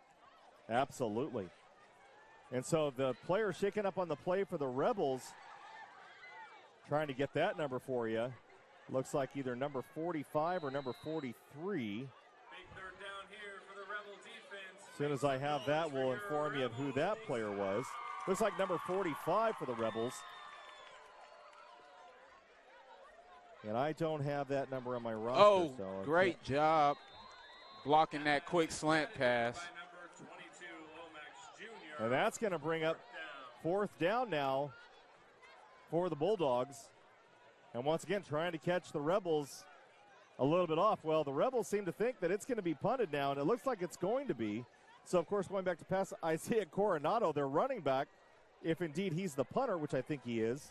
Absolutely. And so the player shaking up on the play for the Rebels, trying to get that number for you. Looks like either number 45 or number 43. Big third down here for the Rebel defense. As soon as I have that, we'll inform you of who that player was. Looks like number 45 for the Rebels. And I don't have that number on my roster. Oh, great job blocking that quick slant pass. And that's going to bring up 4th down now for the Bulldogs. And once again, trying to catch the Rebels a little bit off. Well, the Rebels seem to think that it's going to be punted now, and it looks like it's going to be. So, of course, going back to pass Isiah Coronado, their running back, if indeed he's the punter, which I think he is.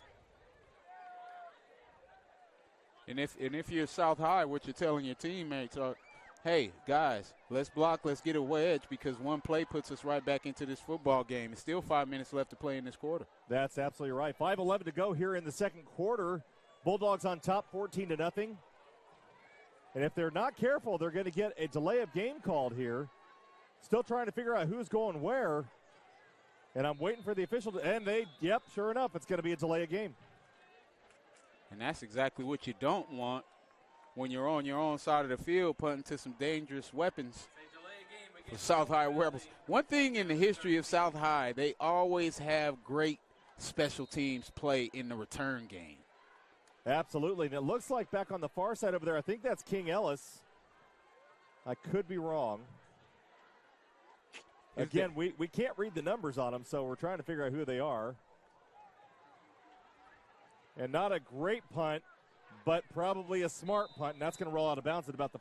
And if you're South High, what you're telling your teammates are, hey, guys, let's block, let's get a wedge, because one play puts us right back into this football game. It's still 5 minutes left to play in this quarter. That's absolutely right. 5:11 to go here in the second quarter. Bulldogs on top, 14-0. And if they're not careful, they're going to get a delay of game called here. Still trying to figure out who's going where. And I'm waiting for the official to, and sure enough, it's going to be a delay of game. And that's exactly what you don't want when you're on your own side of the field, punting to some dangerous weapons for South High Rebels. One thing in the history of South High, they always have great special teams play in the return game. Absolutely. And it looks like back on the far side over there, I think that's King Ellis. I could be wrong. Again, we can't read the numbers on them, so we're trying to figure out who they are. And not a great punt, but probably a smart punt, and that's going to roll out of bounds at about the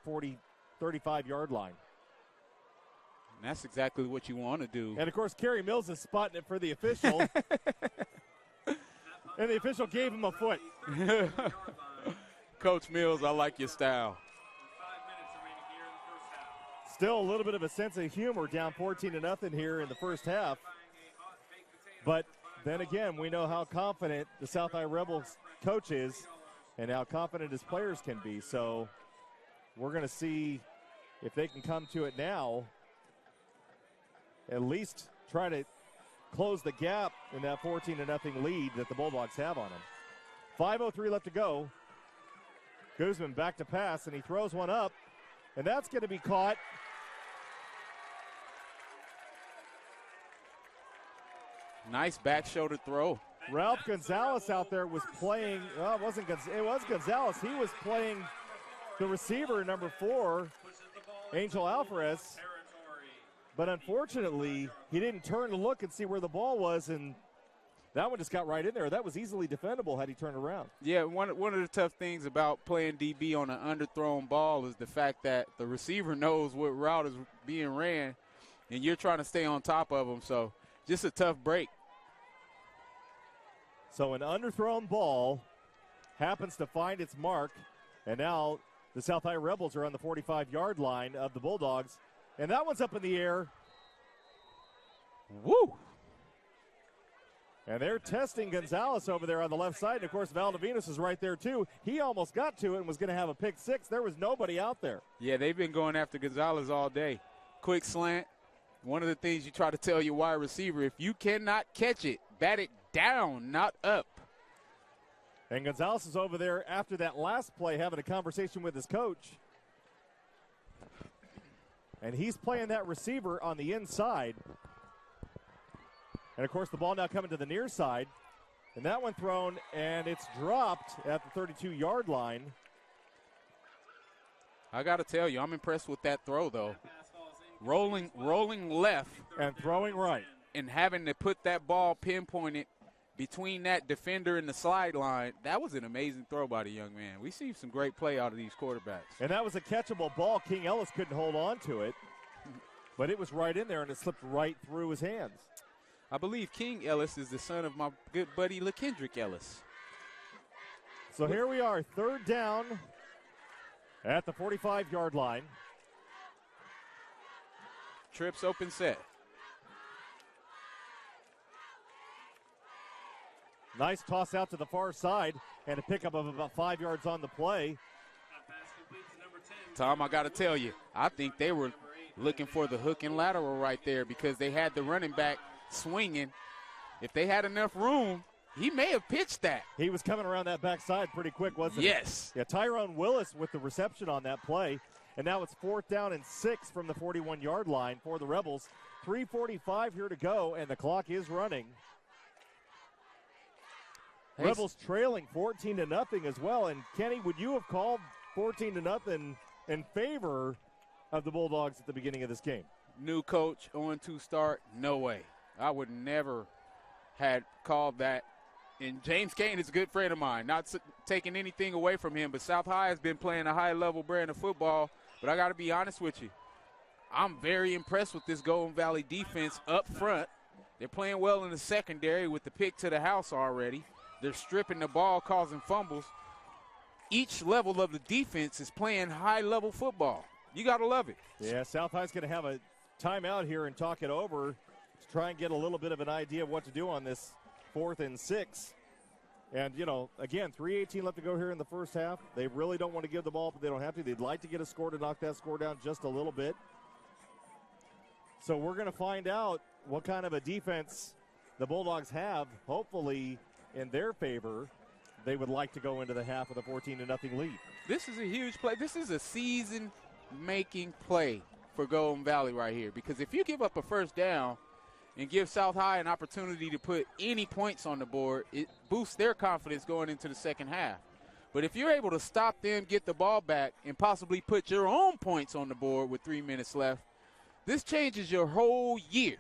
35-yard line. And that's exactly what you want to do. And, of course, Kerry Mills is spotting it for the official. And the official gave him a foot. Coach Mills, I like your style. 5 minutes remaining here in the first half. Still a little bit of a sense of humor, down 14-0 here in the first half. But then again, we know how confident the South High Rebels coach is and how confident his players can be. So we're going to see if they can come to it now, at least try to close the gap in that 14-0 lead that the Bulldogs have on them. 5:03 left to go. Guzman back to pass, and he throws one up, and that's going to be caught. Nice back shoulder throw. Ralph Gonzalez out there was playing, well, it was Gonzalez. He was playing the receiver, number 4, Angel Alvarez. But unfortunately, he didn't turn to look and see where the ball was, and that one just got right in there. That was easily defendable had he turned around. Yeah, one of the tough things about playing DB on an underthrown ball is the fact that the receiver knows what route is being ran, and you're trying to stay on top of him. So just a tough break. So an underthrown ball happens to find its mark, and now the South High Rebels are on the 45-yard line of the Bulldogs, and that one's up in the air. Woo! And they're testing Gonzalez over there on the left side. And, of course, Valdivinos is right there, too. He almost got to it and was going to have a pick six. There was nobody out there. Yeah, they've been going after Gonzalez all day. Quick slant. One of the things you try to tell your wide receiver, if you cannot catch it, bat it down, not up. And Gonzalez is over there after that last play having a conversation with his coach. And he's playing that receiver on the inside. And, of course, the ball now coming to the near side. And that one thrown, and it's dropped at the 32-yard line. I got to tell you, I'm impressed with that throw, though. Rolling left. And throwing right. And having to put that ball pinpointed between that defender and the slide line, that was an amazing throw by the young man. We see some great play out of these quarterbacks. And that was a catchable ball. King Ellis couldn't hold on to it. But it was right in there, and it slipped right through his hands. I believe King Ellis is the son of my good buddy LaKendrick Ellis. So here we are, third down at the 45-yard line. Trips open set. Nice toss out to the far side and a pickup of about 5 yards on the play. Tom, I got to tell you, I think they were looking for the hook and lateral right there because they had the running back swinging. If they had enough room, he may have pitched that. He was coming around that backside pretty quick, wasn't he? Yes. Yeah, Tyrone Willis with the reception on that play. And now it's 4th down and 6 from the 41-yard line for the Rebels. 3:45 here to go, and the clock is running. Hey, Rebels trailing 14-0 as well. And, Kenny, would you have called 14-0 in favor of the Bulldogs at the beginning of this game? New coach, 0-2 start, no way. I would never had called that. And James Kane is a good friend of mine, not taking anything away from him, but South High has been playing a high-level brand of football. But I got to be honest with you, I'm very impressed with this Golden Valley defense up front. They're playing well in the secondary with the pick to the house already. They're stripping the ball, causing fumbles. Each level of the defense is playing high-level football. You got to love it. Yeah, South High's going to have a timeout here and talk it over to try and get a little bit of an idea of what to do on this 4th and 6. And, you know, again, 3:18 left to go here in the first half. They really don't want to give the ball, but they don't have to. They'd like to get a score to knock that score down just a little bit. So we're going to find out what kind of a defense the Bulldogs have, hopefully in their favor. They would like to go into the half with a 14-0 lead. This is a huge play. This is a season-making play for Golden Valley right here, because if you give up a first down and give South High an opportunity to put any points on the board, it boosts their confidence going into the second half. But if you're able to stop them, get the ball back, and possibly put your own points on the board with 3 minutes left, this changes your whole year.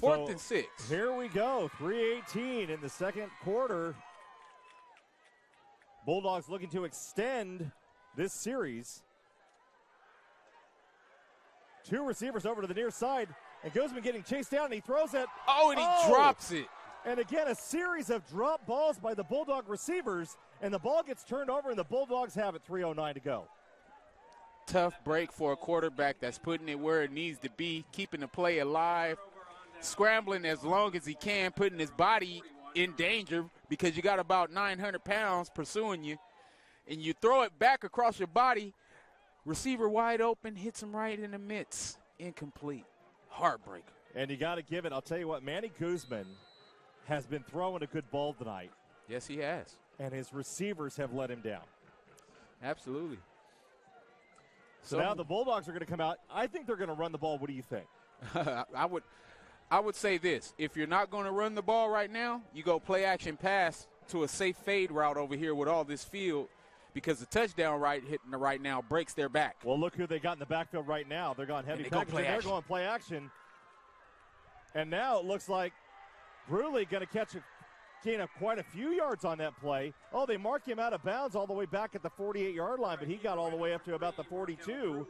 4th and 6. Here we go, 3:18 in the second quarter. Bulldogs looking to extend this series. 2 receivers over to the near side, and Guzman getting chased down, and he throws it. Oh, and he drops it. And again, a series of drop balls by the Bulldog receivers, and the ball gets turned over, and the Bulldogs have it. 3:09 to go. Tough break for a quarterback that's putting it where it needs to be, keeping the play alive, scrambling as long as he can, putting his body in danger because you got about 900 pounds pursuing you, and you throw it back across your body, receiver wide open, hits him right in the midst. Incomplete. Heartbreaker. And you got to give it. I'll tell you what, Manny Guzman has been throwing a good ball tonight, Yes, he has. and his receivers have let him down. Absolutely. So now the Bulldogs are going to come out. I think they're going to run the ball. What do you think? I would say this. If you're not going to run the ball right now, you go play action pass to a safe fade route over here with all this field, because the touchdown hitting right now breaks their back. Well, look who they got in the backfield right now. They're going heavy package, and they're going play action. And now it looks like Bruley going to gain up quite a few yards on that play. Oh, they mark him out of bounds all the way back at the 48-yard line, but he got all the way up to about the 42.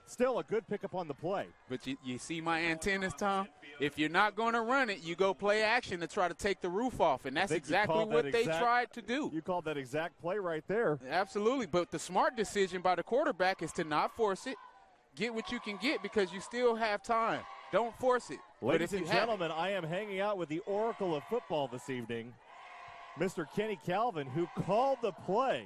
Still a good pickup on the play. But you see my antennas, Tom? If you're not going to run it, you go play action to try to take the roof off, and that's exactly what they tried to do. You called that exact play right there. Absolutely, but the smart decision by the quarterback is to not force it. Get what you can get because you still have time. Don't force it. Ladies and gentlemen, I am hanging out with the oracle of football this evening, Mr. Kenny Calvin, who called the play.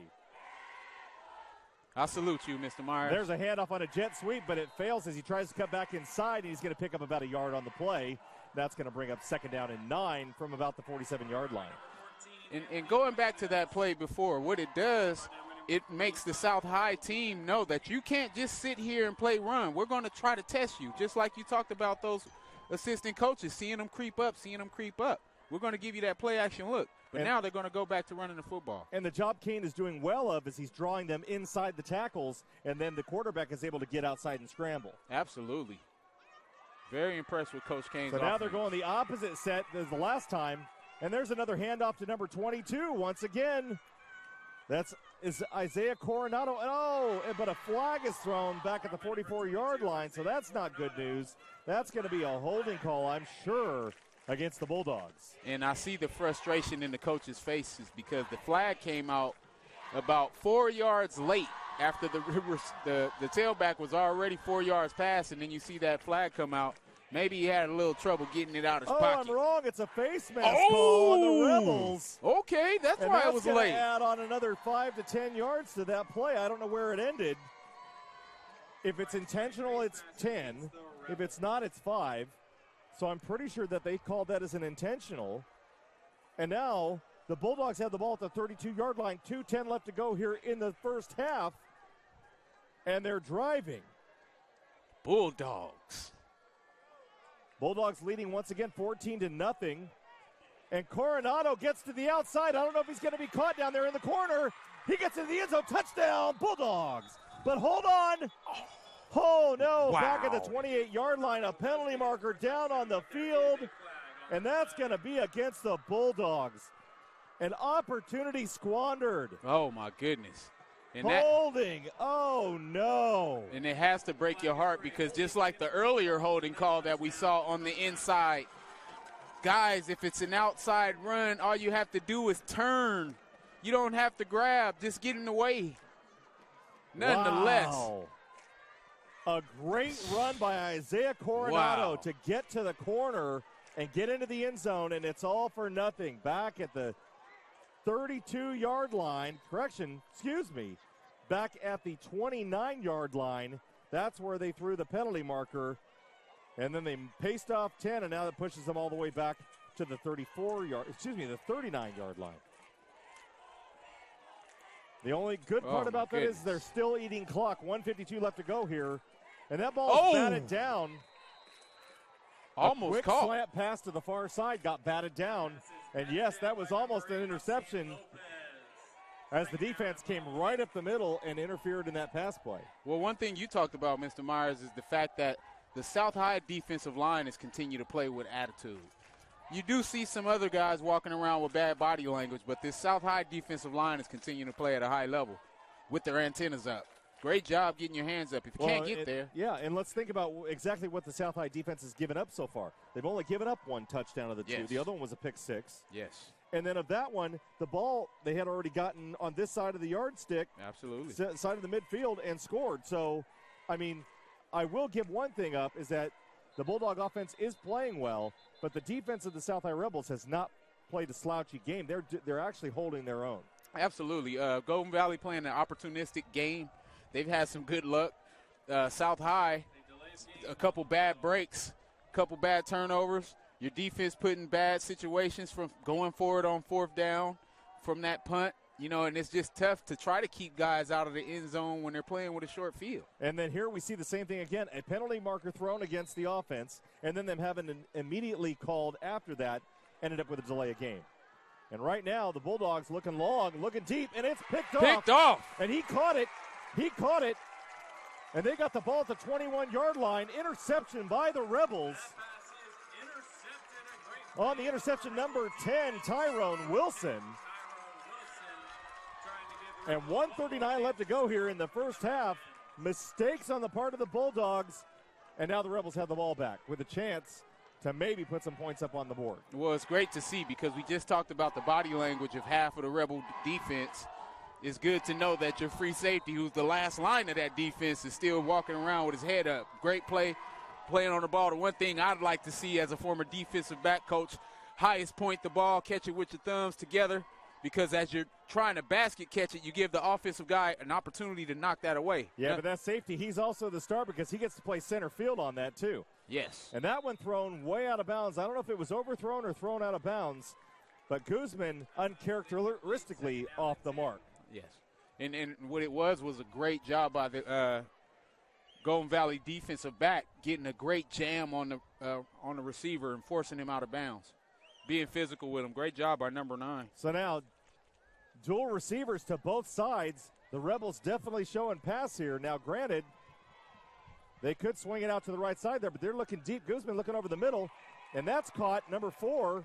I salute you, Mr. Myers. There's a handoff on a jet sweep, but it fails as he tries to cut back inside, and he's going to pick up about a yard on the play. That's going to bring up 2nd down and 9 from about the 47-yard line. And going back to that play before, what it does, it makes the South High team know that you can't just sit here and play run. We're going to try to test you, just like you talked about those assistant coaches, seeing them creep up. We're going to give you that play action look. But now they're going to go back to running the football. And the job Kane is doing well of is he's drawing them inside the tackles, and then the quarterback is able to get outside and scramble. Absolutely. Very impressed with Coach Kane's So now offense. they're going the opposite set as the last time. And there's another handoff to number 22 once again. That's Isiah Coronado. But a flag is thrown back at the 44-yard line, so that's not good news. That's going to be a holding call, I'm sure, against the Bulldogs. And I see the frustration in the coaches' faces because the flag came out about 4 yards late after the tailback was already 4 yards past, and then you see that flag come out. Maybe he had a little trouble getting it out of his pocket. I'm wrong. It's a face mask call on the Rebels. Okay, that's why it was late. And add on another 5 to 10 yards to that play. I don't know where it ended. If it's intentional, it's 10. If it's not, it's 5. So I'm pretty sure that they called that as an intentional. And now the Bulldogs have the ball at the 32-yard line. 2:10 left to go here in the first half. And they're driving. Bulldogs leading once again 14-0. And Coronado gets to the outside. I don't know if he's going to be caught down there in the corner. He gets into the end zone. Touchdown, Bulldogs. But hold on. Oh, no. Wow. Back at the 28-yard line. A penalty marker down on the field. And that's going to be against the Bulldogs. An opportunity squandered. Oh, my goodness. And holding. Oh, no. And it has to break your heart because just like the earlier holding call that we saw on the inside, guys, if it's an outside run, all you have to do is turn. You don't have to grab. Just get in the way. Nonetheless. Wow. A great run by Isiah Coronado to get to the corner and get into the end zone, and it's all for nothing. Back at the 32-yard line. Back at the 29-yard line. That's where they threw the penalty marker. And then they paced off 10, and now that pushes them all the way back to the 39-yard line. The only good part about that is they're still eating clock. 1:52 left to go here. And that ball is batted down. Almost quick caught. Slant pass to the far side got batted down. And yes, that was almost an interception as the defense came right up the middle and interfered in that pass play. Well, one thing you talked about, Mr. Myers, is the fact that the South High defensive line has continued to play with attitude. You do see some other guys walking around with bad body language, but this South High defensive line is continuing to play at a high level with their antennas up. Great job getting your hands up. If you can't get there. Yeah, and let's think about exactly what the South High defense has given up so far. They've only given up one touchdown of the two. Yes. The other one was a pick six. Yes. And then of that one, the ball they had already gotten on this side of the yardstick. Absolutely. Side of the midfield and scored. So, I mean, I will give one thing up is that the Bulldog offense is playing well, but the defense of the South High Rebels has not played a slouchy game. They're actually holding their own. Absolutely. Golden Valley playing an opportunistic game. They've had some good luck. South High, a couple bad breaks, a couple bad turnovers. Your defense put in bad situations from going forward on fourth down from that punt. You know, and it's just tough to try to keep guys out of the end zone when they're playing with a short field. And then here we see the same thing again, a penalty marker thrown against the offense, and then them having an immediately called after that, ended up with a delay of game. And right now, the Bulldogs looking long, looking deep, and it's picked off. And he caught it. And they got the ball at the 21-yard line. Interception by the Rebels. On the interception, number 10, Tyrone Wilson. And 1:39 left to go here in the first half. Mistakes on the part of the Bulldogs. And now the Rebels have the ball back with a chance to maybe put some points up on the board. Well, it's great to see because we just talked about the body language of half of the Rebel defense. It's good to know that your free safety, who's the last line of that defense, is still walking around with his head up. Great play, playing on the ball. The one thing I'd like to see as a former defensive back coach, highest point the ball, catch it with your thumbs together, because as you're trying to basket catch it, you give the offensive guy an opportunity to knock that away. Yeah, but that safety, he's also the star because he gets to play center field on that too. Yes. And that one thrown way out of bounds. I don't know if it was overthrown or thrown out of bounds, but Guzman uncharacteristically off the mark. Yes. And what it was a great job by the Golden Valley defensive back getting a great jam on the receiver and forcing him out of bounds. Being physical with him. Great job by number 9. So now dual receivers to both sides. The Rebels definitely showing pass here. Now, granted, they could swing it out to the right side there, but they're looking deep. Guzman looking over the middle, and that's caught number 4,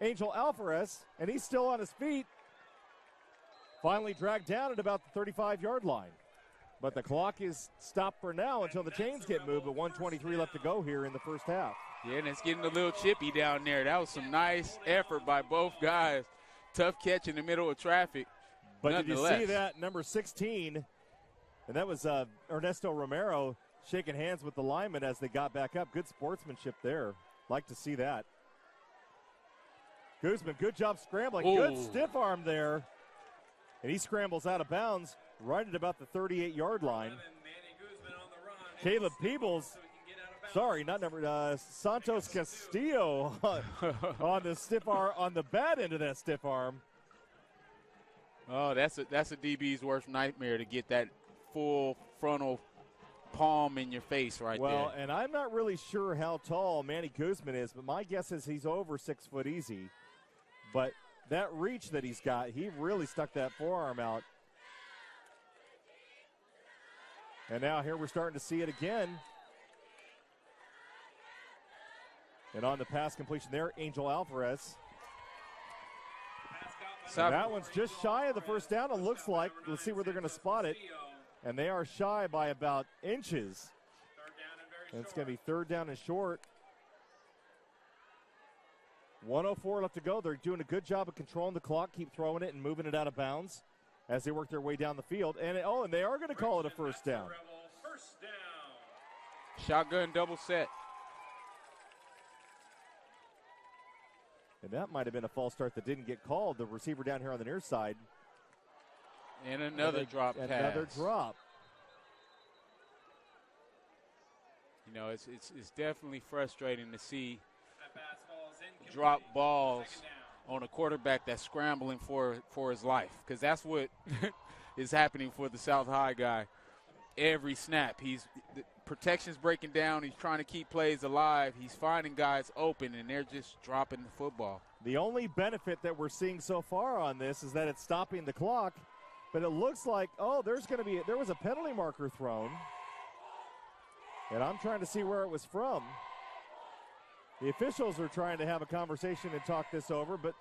Angel Alvarez, and he's still on his feet. Finally dragged down at about the 35-yard line. But the clock is stopped for now until the chains get moved, but 1:23 left to go here in the first half. Yeah, and it's getting a little chippy down there. That was some nice effort by both guys. Tough catch in the middle of traffic. But did you see that, number 16, and that was Ernesto Romero shaking hands with the lineman as they got back up. Good sportsmanship there. Like to see that. Guzman, good job scrambling. Ooh. Good stiff arm there. And he scrambles out of bounds right at about the 38-yard line. Caleb Peebles, Santos Castillo on the stiff arm, on the bad end of that stiff arm. Oh, that's a DB's worst nightmare to get that full frontal palm in your face right there. Well, and I'm not really sure how tall Manny Guzman is, but my guess is he's over 6 foot easy. But that reach that he's got, he really stuck that forearm out. And now here we're starting to see it again. And on the pass completion there, Angel Alvarez. And that one's just shy of the first down, it looks like. Let's see where they're going to spot it. And they are shy by about inches. And it's going to be third down and short. 1:04 left to go. They're doing a good job of controlling the clock, keep throwing it and moving it out of bounds as they work their way down the field. And they are going to call it a first down. Shotgun double set. And that might have been a false start that didn't get called. The receiver down here on the near side. And another drop pass. Another drop. You know, it's definitely frustrating to see drop balls on a quarterback that's scrambling for his life, because that's what is happening for the South High guy. Every snap, the protection's breaking down. He's trying to keep plays alive. He's finding guys open, and they're just dropping the football. The only benefit that we're seeing so far on this is that it's stopping the clock, but it looks like, there was a penalty marker thrown, and I'm trying to see where it was from. The officials are trying to have a conversation and talk this over, but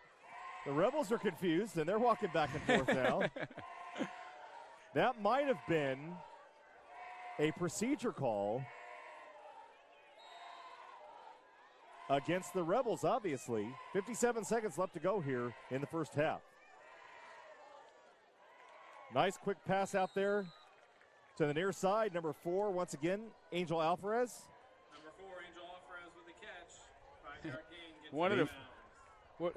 the Rebels are confused, and they're walking back and forth now. That might have been a procedure call against the Rebels, obviously. 57 seconds left to go here in the first half. Nice quick pass out there to the near side. Number 4, once again, Angel Alvarez. Number 4, Angel Alvarez with the catch. 5-yard gain gets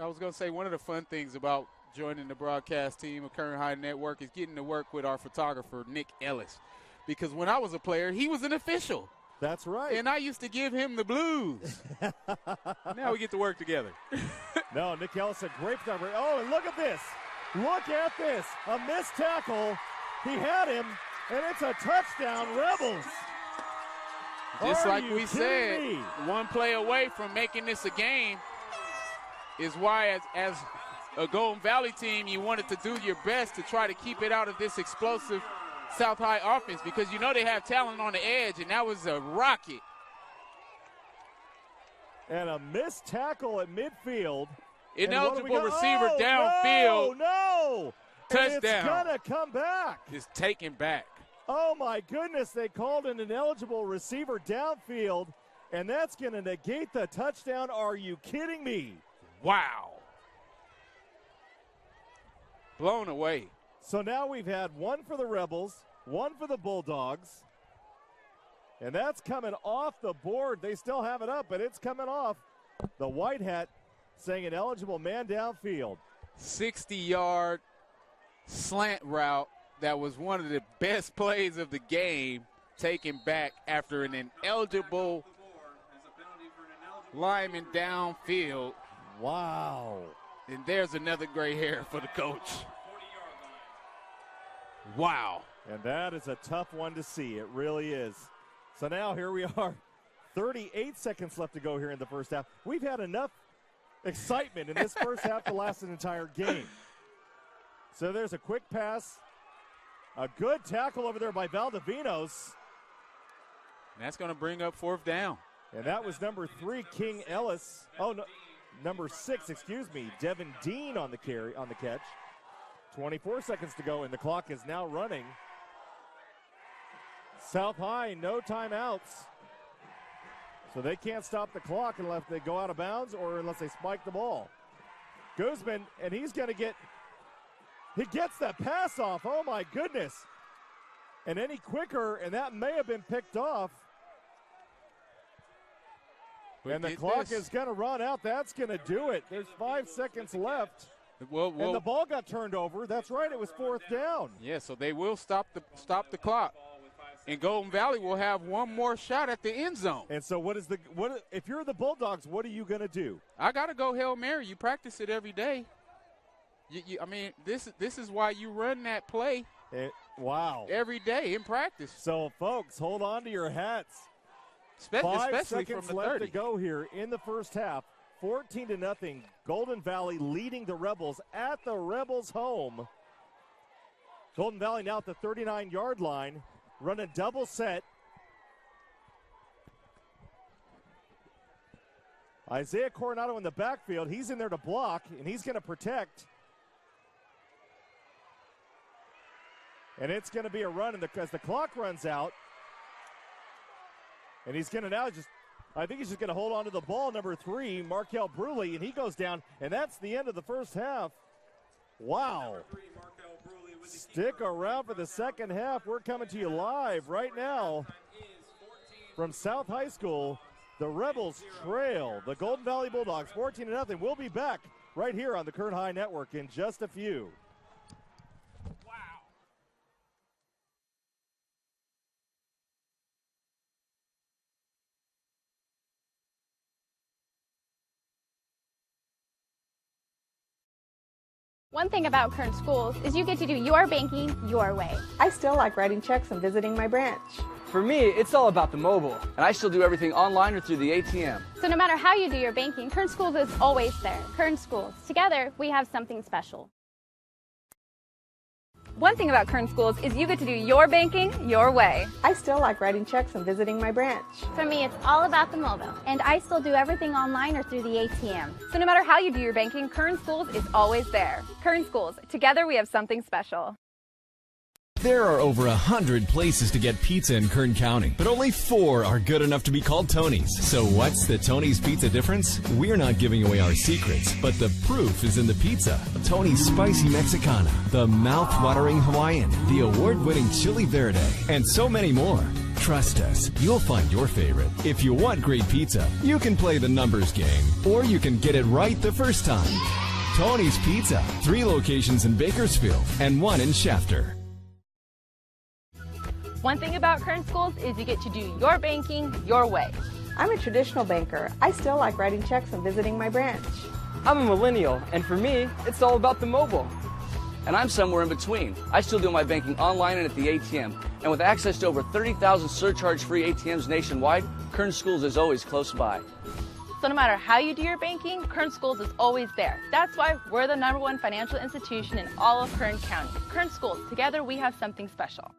I was going to say, one of the fun things about joining the broadcast team of Kern High Network is getting to work with our photographer, Nick Ellis. Because when I was a player, he was an official. That's right. And I used to give him the blues. Now we get to work together. No, Nick Ellis, a great photographer. Oh, and look at this. Look at this. A missed tackle. He had him, and it's a touchdown, Rebels. Just Are like you we kidding said, me? one play away from making this a game is why, as a Golden Valley team, you wanted to do your best to try to keep it out of this explosive South High offense, because you know they have talent on the edge, and that was a rocket. And a missed tackle at midfield. Ineligible receiver downfield. No! Touchdown. And it's going to come back. It's taken back. Oh, my goodness. They called an ineligible receiver downfield, and that's going to negate the touchdown. Are you kidding me? Wow. Blown away. So now we've had one for the Rebels, one for the Bulldogs, and that's coming off the board. They still have it up, but it's coming off. The white hat saying an eligible man downfield. 60-yard slant route that was one of the best plays of the game, taken back after an ineligible lineman downfield. Wow. And there's another gray hair for the coach. Wow. And that is a tough one to see. It really is. So now here we are. 38 seconds left to go here in the first half. We've had enough excitement in this first half to last an entire game. So there's a quick pass. A good tackle over there by Valdivinos. And that's going to bring up 4th down. And that was number 3, King Ellis. Oh, no, number 6, excuse me, Devin Dean on the catch. 24 seconds to go, and the clock is now running. South High, no timeouts. So they can't stop the clock unless they go out of bounds or unless they spike the ball. Guzman, and he's going to he gets that pass off. Oh, my goodness. And any quicker, and that may have been picked off. And the clock is going to run out. That's going to do it. There's 5 seconds left. And the ball got turned over. That's right. It was 4th down. Yeah, so they will stop the clock. And Golden Valley will have one more shot at the end zone. And so if you're the Bulldogs, what are you going to do? I got to go Hail Mary. You practice it every day. I mean, this is why you run that play. Wow. Every day in practice. So, folks, hold on to your hats. 5 seconds left to go here in the first half. 14-0. Golden Valley leading the Rebels at the Rebels' home. Golden Valley now at the 39-yard line. Run a double set. Isiah Coronado in the backfield. He's in there to block, and he's going to protect. And it's going to be a run as the clock runs out. And he's going to I think he's just going to hold on to the ball, number 3, Markel Bruley, and he goes down. And that's the end of the first half. Wow. Stick around for the second half. We're coming to you live right now from South High School. The Rebels trail the Golden Valley Bulldogs 14-0. We'll be back right here on the Kern High Network in just a few. One thing about Kern Schools is you get to do your banking your way. I still like writing checks and visiting my branch. For me, it's all about the mobile, and I still do everything online or through the ATM. So no matter how you do your banking, Kern Schools is always there. Kern Schools. Together, we have something special. One thing about Kern Schools is you get to do your banking your way. I still like writing checks and visiting my branch. For me, it's all about the mobile, and I still do everything online or through the ATM. So no matter how you do your banking, Kern Schools is always there. Kern Schools. Together, we have something special. There are over 100 places to get pizza in Kern County, but only 4 are good enough to be called Tony's. So what's the Tony's Pizza difference? We're not giving away our secrets, but the proof is in the pizza. Tony's Spicy Mexicana, the mouth-watering Hawaiian, the award-winning Chili Verde, and so many more. Trust us, you'll find your favorite. If you want great pizza, you can play the numbers game, or you can get it right the first time. Tony's Pizza, 3 locations in Bakersfield and 1 in Shafter. One thing about Kern Schools is you get to do your banking your way. I'm a traditional banker. I still like writing checks and visiting my branch. I'm a millennial, and for me, it's all about the mobile. And I'm somewhere in between. I still do my banking online and at the ATM. And with access to over 30,000 surcharge-free ATMs nationwide, Kern Schools is always close by. So no matter how you do your banking, Kern Schools is always there. That's why we're the #1 financial institution in all of Kern County. Kern Schools, together we have something special.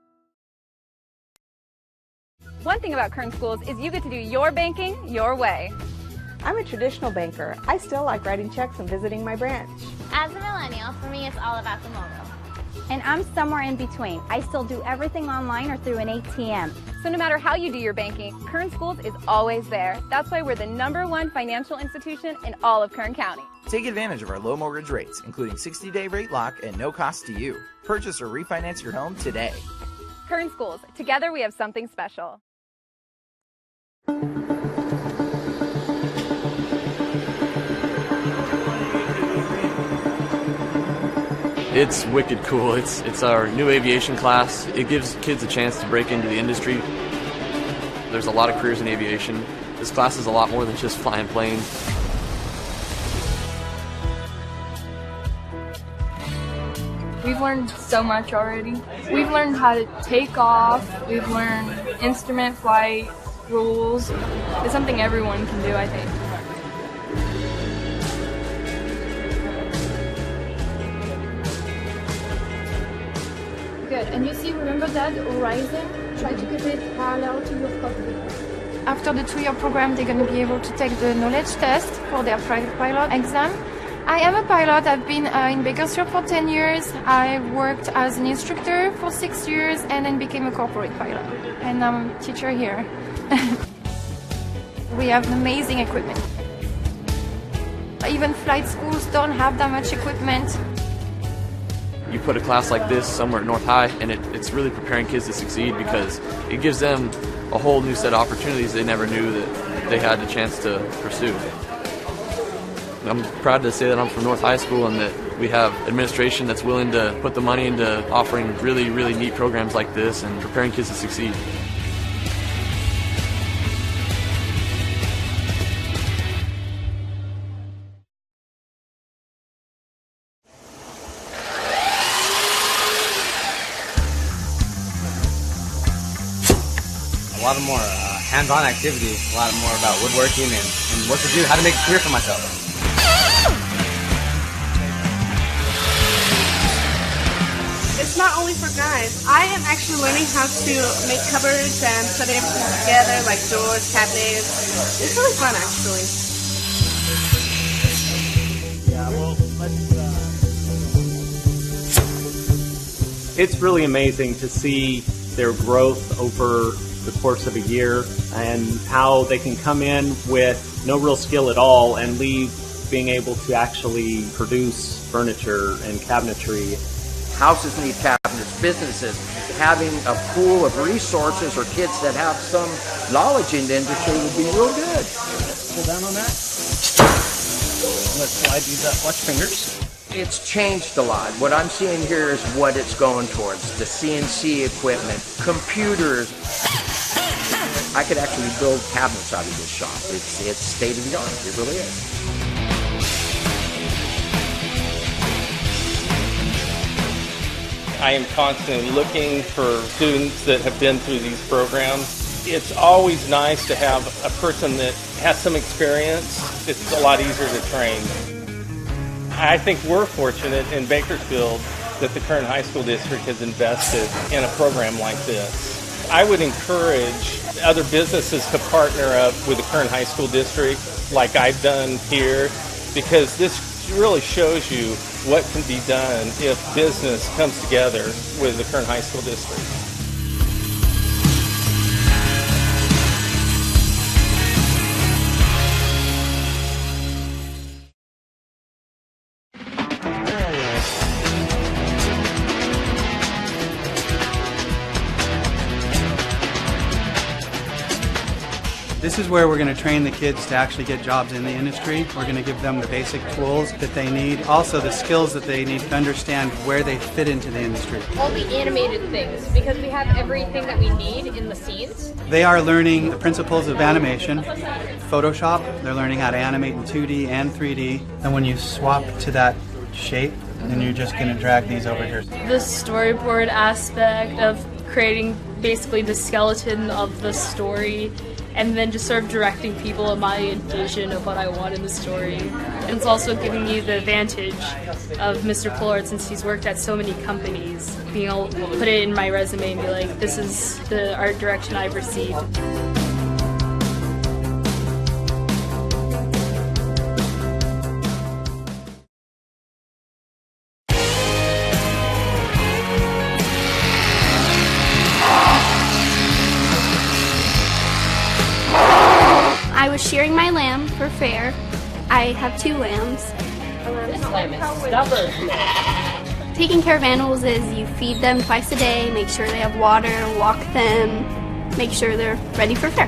One thing about Kern Schools is you get to do your banking your way. I'm a traditional banker. I still like writing checks and visiting my branch. As a millennial, for me it's all about the mobile. And I'm somewhere in between. I still do everything online or through an ATM. So no matter how you do your banking, Kern Schools is always there. That's why we're the #1 financial institution in all of Kern County. Take advantage of our low mortgage rates, including 60-day rate lock and no cost to you. Purchase or refinance your home today. Kern Schools, together we have something special. It's wicked cool. It's our new aviation class. It gives kids a chance to break into the industry. There's a lot of careers in aviation. This class is a lot more than just flying planes. We've learned so much already. We've learned how to take off. We've learned instrument flight rules. It's something everyone can do, I think. Good. And you see, remember that horizon? Try to keep it parallel to your cockpit. After the 2-year program, they're going to be able to take the knowledge test for their private pilot exam. I am a pilot. I've been in Bakersfield for 10 years. I worked as an instructor for 6 years and then became a corporate pilot. And I'm a teacher here. We have amazing equipment. Even flight schools don't have that much equipment. You put a class like this somewhere at North High, and it's really preparing kids to succeed because it gives them a whole new set of opportunities they never knew that they had the chance to pursue. I'm proud to say that I'm from North High School and that we have administration that's willing to put the money into offering really, really neat programs like this and preparing kids to succeed. A lot of more hands-on activities, a lot more about woodworking and what to do, how to make a career for myself. It's not only for guys. I am actually learning how to make cupboards and put everything together, like doors, cabinets. It's really fun, actually. Yeah, well, it's really amazing to see their growth over the course of a year and how they can come in with no real skill at all and leave being able to actually produce furniture and cabinetry. Houses need cabinets, businesses having a pool of resources or kids that have some knowledge in the industry would be real good. Pull down on that. Let's slide these up. Watch fingers. It's changed a lot. What I'm seeing here is what it's going towards. The CNC equipment, computers. I could actually build cabinets out of this shop. It's state of the art. It really is. I am constantly looking for students that have been through these programs. It's always nice to have a person that has some experience. It's a lot easier to train. I think we're fortunate in Bakersfield that the Kern High School District has invested in a program like this. I would encourage other businesses to partner up with the Kern High School District like I've done here, because this really shows you what can be done if business comes together with the Kern High School District. This is where we're going to train the kids to actually get jobs in the industry. We're going to give them the basic tools that they need, also the skills that they need to understand where they fit into the industry. All the animated things, because we have everything that we need in the scenes. They are learning the principles of animation, Photoshop. They're learning how to animate in 2D and 3D. And when you swap to that shape, then you're just going to drag these over here. The storyboard aspect of creating basically the skeleton of the story, and then just sort of directing people in my vision of what I want in the story. And it's also giving me the advantage of Mr. Pollard, since he's worked at so many companies, being able to put it in my resume and be like, this is the art direction I've received. I was shearing my lamb for fair. I have 2 lambs. This lamb is stubborn. Taking care of animals is you feed them twice a day, make sure they have water, walk them, make sure they're ready for fair.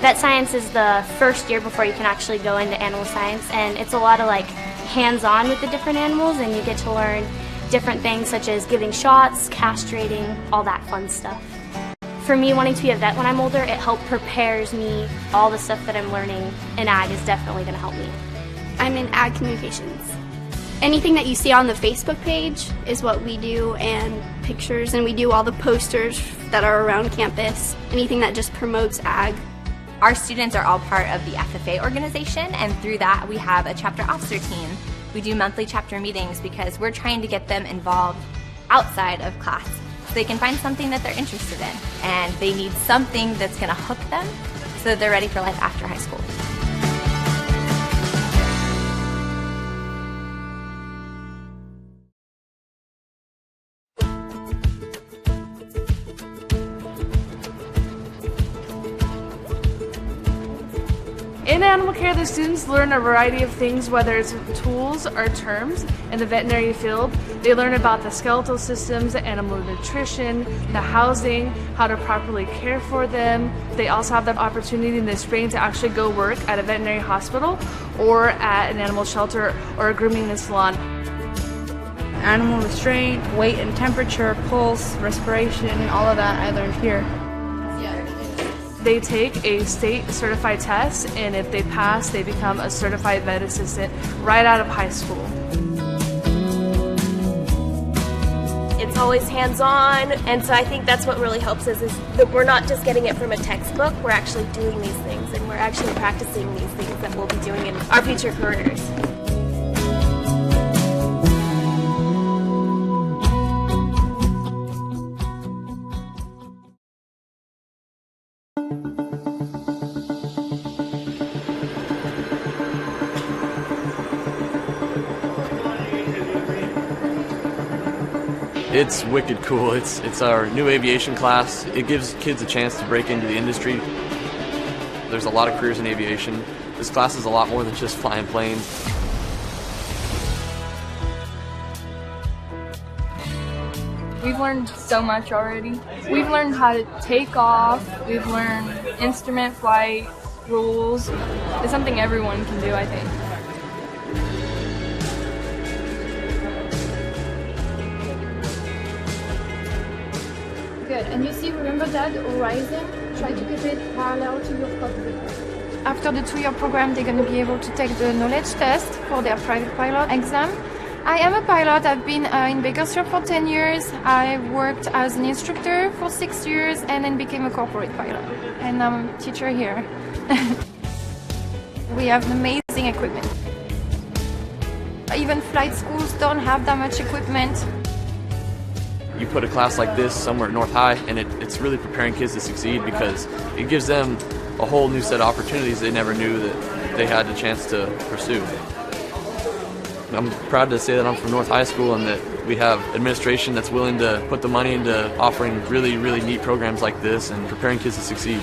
Vet science is the first year before you can actually go into animal science, and it's a lot of like hands-on with the different animals, and you get to learn different things such as giving shots, castrating, all that fun stuff. For me, wanting to be a vet when I'm older, it prepares me. All the stuff that I'm learning in ag is definitely going to help me. I'm in ag communications. Anything that you see on the Facebook page is what we do, and pictures, and we do all the posters that are around campus, anything that just promotes ag. Our students are all part of the FFA organization, and through that we have a chapter officer team. We do monthly chapter meetings because we're trying to get them involved outside of class. They can find something that they're interested in, and they need something that's going to hook them so that they're ready for life after high school. In animal care, the students learn a variety of things, whether it's tools or terms. In the veterinary field, they learn about the skeletal systems, the animal nutrition, the housing, how to properly care for them. They also have the opportunity in the spring to actually go work at a veterinary hospital or at an animal shelter or a grooming salon. Animal restraint, weight and temperature, pulse, respiration, all of that I learned here. They take a state certified test, and if they pass, they become a certified vet assistant right out of high school. It's always hands-on, and so I think that's what really helps us, is that we're not just getting it from a textbook, we're actually doing these things, and we're actually practicing these things that we'll be doing in our future careers. It's wicked cool. It's our new aviation class. It gives kids a chance to break into the industry. There's a lot of careers in aviation. This class is a lot more than just flying planes. We've learned so much already. We've learned how to take off. We've learned instrument flight rules. It's something everyone can do, I think. Good. And you see, remember that horizon? Try to keep it parallel to your cockpit. After the 2-year program, they're going to be able to take the knowledge test for their private pilot exam. I am a pilot. I've been in Bakersfield for 10 years. I worked as an instructor for 6 years and then became a corporate pilot. And I'm a teacher here. We have amazing equipment. Even flight schools don't have that much equipment. You put a class like this somewhere at North High, and it's really preparing kids to succeed because it gives them a whole new set of opportunities they never knew that they had the chance to pursue. I'm proud to say that I'm from North High School and that we have administration that's willing to put the money into offering really, really neat programs like this and preparing kids to succeed.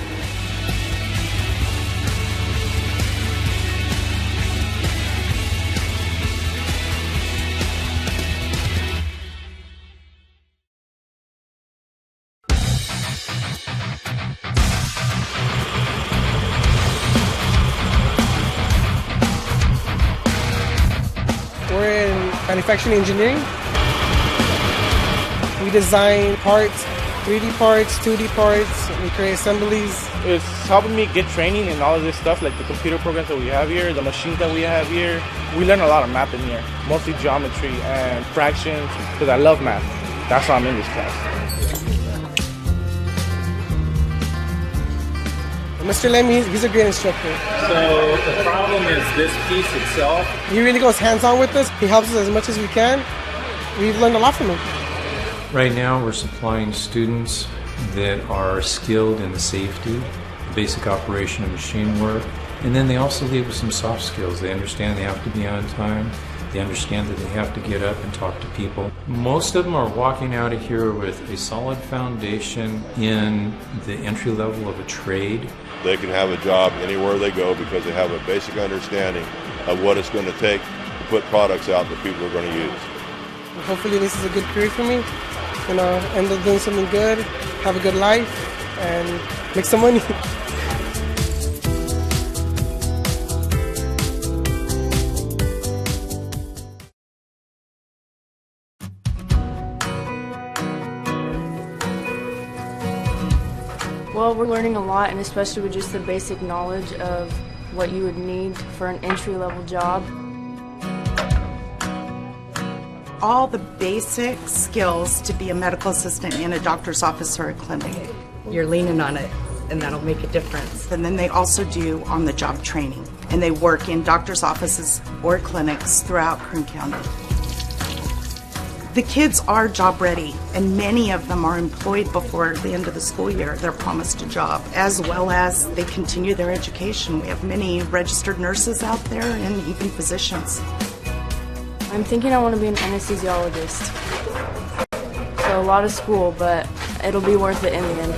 We're in manufacturing engineering. We design parts, 3D parts, 2D parts, we create assemblies. It's helping me get training in all of this stuff, like the computer programs that we have here, the machines that we have here. We learn a lot of math in here, mostly geometry and fractions, because I love math. That's why I'm in this class. Mr. Lemmy, he's a great instructor. So the problem is this piece itself. He really goes hands-on with us. He helps us as much as we can. We've learned a lot from him. Right now we're supplying students that are skilled in the safety, the basic operation of machine work, and then they also leave with some soft skills. They understand they have to be on time. They understand that they have to get up and talk to people. Most of them are walking out of here with a solid foundation in the entry level of a trade. They can have a job anywhere they go because they have a basic understanding of what it's going to take to put products out that people are going to use. Hopefully this is a good career for me. End up doing something good, have a good life, and make some money. Well, we're learning a lot, and especially with just the basic knowledge of what you would need for an entry-level job. All the basic skills to be a medical assistant in a doctor's office or a clinic. You're leaning on it, and that'll make a difference. And then they also do on-the-job training, and they work in doctor's offices or clinics throughout Kern County. The kids are job ready, and many of them are employed before the end of the school year. They're promised a job, as well as they continue their education. We have many registered nurses out there and even physicians. I'm thinking I want to be an anesthesiologist. So a lot of school, but it'll be worth it in the end.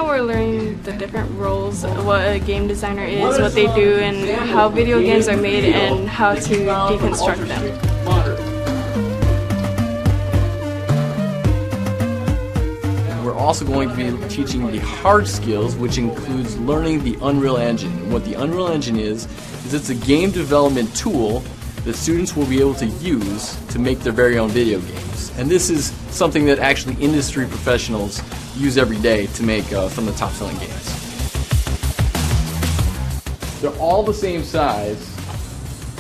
We're learning the different roles, what a game designer is, what they do, and how video games are made, and how to deconstruct them. We're also going to be teaching the hard skills, which includes learning the Unreal Engine. And what the Unreal Engine is it's a game development tool that students will be able to use to make their very own video games. And this is something that actually industry professionals use every day to make some of the top-selling games. They're all the same size.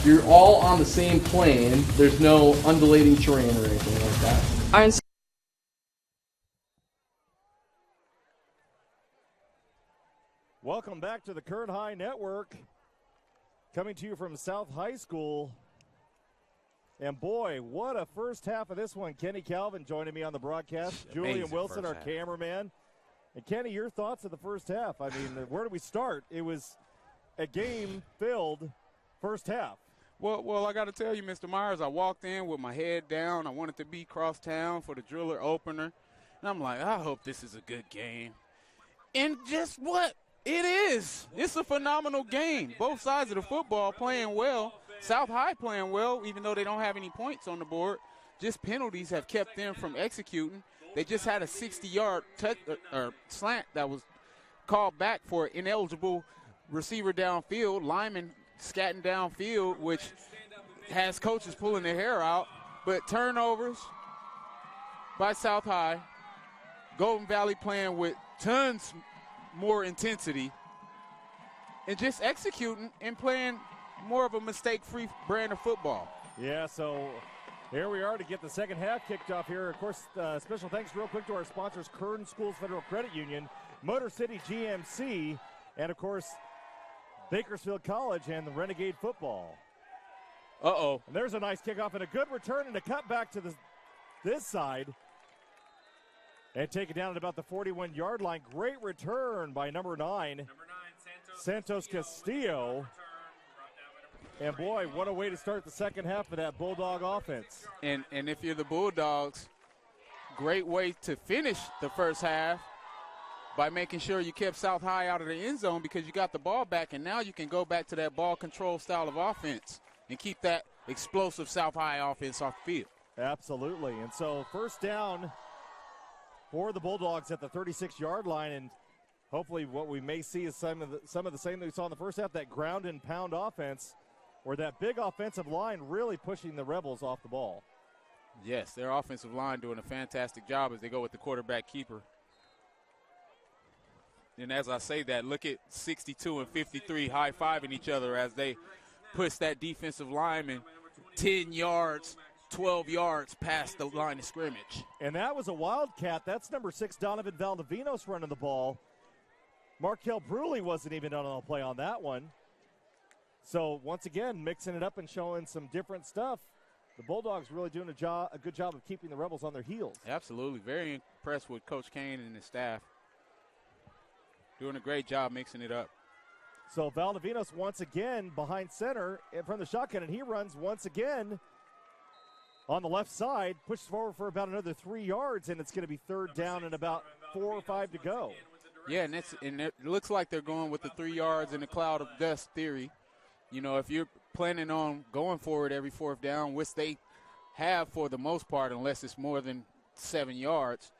You're all on the same plane. There's no undulating terrain or anything like that. Welcome back to the Kern High Network. Coming to you from South High School. And boy, what a first half of this one. Kenny Calvin joining me on the broadcast. Julian Wilson, our cameraman. And Kenny, your thoughts of the first half? I mean, where do we start? It was a game-filled first half. Well, I got to tell you, Mr. Myers, I walked in with my head down. I wanted to be crosstown for the Driller opener. And I'm like, I hope this is a good game. And just what? It is. It's a phenomenal game. Both sides of the football playing well. South High playing well, even though they don't have any points on the board. Just penalties have kept them from executing. They just had a 60-yard slant that was called back for an ineligible receiver downfield. Lyman scatting downfield, which has coaches pulling their hair out. But turnovers by South High. Golden Valley playing with tons more intensity and just executing and playing more of a mistake-free brand of football. Yeah, so Here we are to get the second half kicked off here. Of course, special thanks real quick to our sponsors, Kern Schools Federal Credit Union, Motor City GMC, and of course, Bakersfield College and the Renegade Football. Uh-oh. And there's a nice kickoff and a good return and a cut back to this side. And take it down at about the 41-yard line. Great return by number 9 Santos Castillo. And boy, what a way to start the second half of that Bulldog offense. And if you're the Bulldogs, great way to finish the first half by making sure you kept South High out of the end zone because you got the ball back, and now you can go back to that ball control style of offense and keep that explosive South High offense off the field. Absolutely. And so first down for the Bulldogs at the 36-yard line, and hopefully what we may see is some of the same that we saw in the first half, that ground and pound offense, where that big offensive line really pushing the Rebels off the ball. Yes, their offensive line doing a fantastic job as they go with the quarterback keeper. And as I say that, look at 62 and 53 high-fiving each other as they push that defensive lineman 10 yards, 12 yards past the line of scrimmage. And that was a Wildcat. That's number 6, Donovan Valdivinos, running the ball. Markel Bruley wasn't even on the play on that one. So once again, mixing it up and showing some different stuff. The Bulldogs really doing a good job of keeping the Rebels on their heels. Absolutely. Very impressed with Coach Kane and his staff. Doing a great job mixing it up. So Valdivinos once again behind center from the shotgun, and he runs once again on the left side, pushes forward for about another 3 yards, and it's going to be third down and about 4 or 5 to go. Yeah, and it looks like they're going with the 3 yards in the cloud of dust theory. You know, if you're planning on going forward every fourth down, which they have for the most part, unless it's more than 7 yards,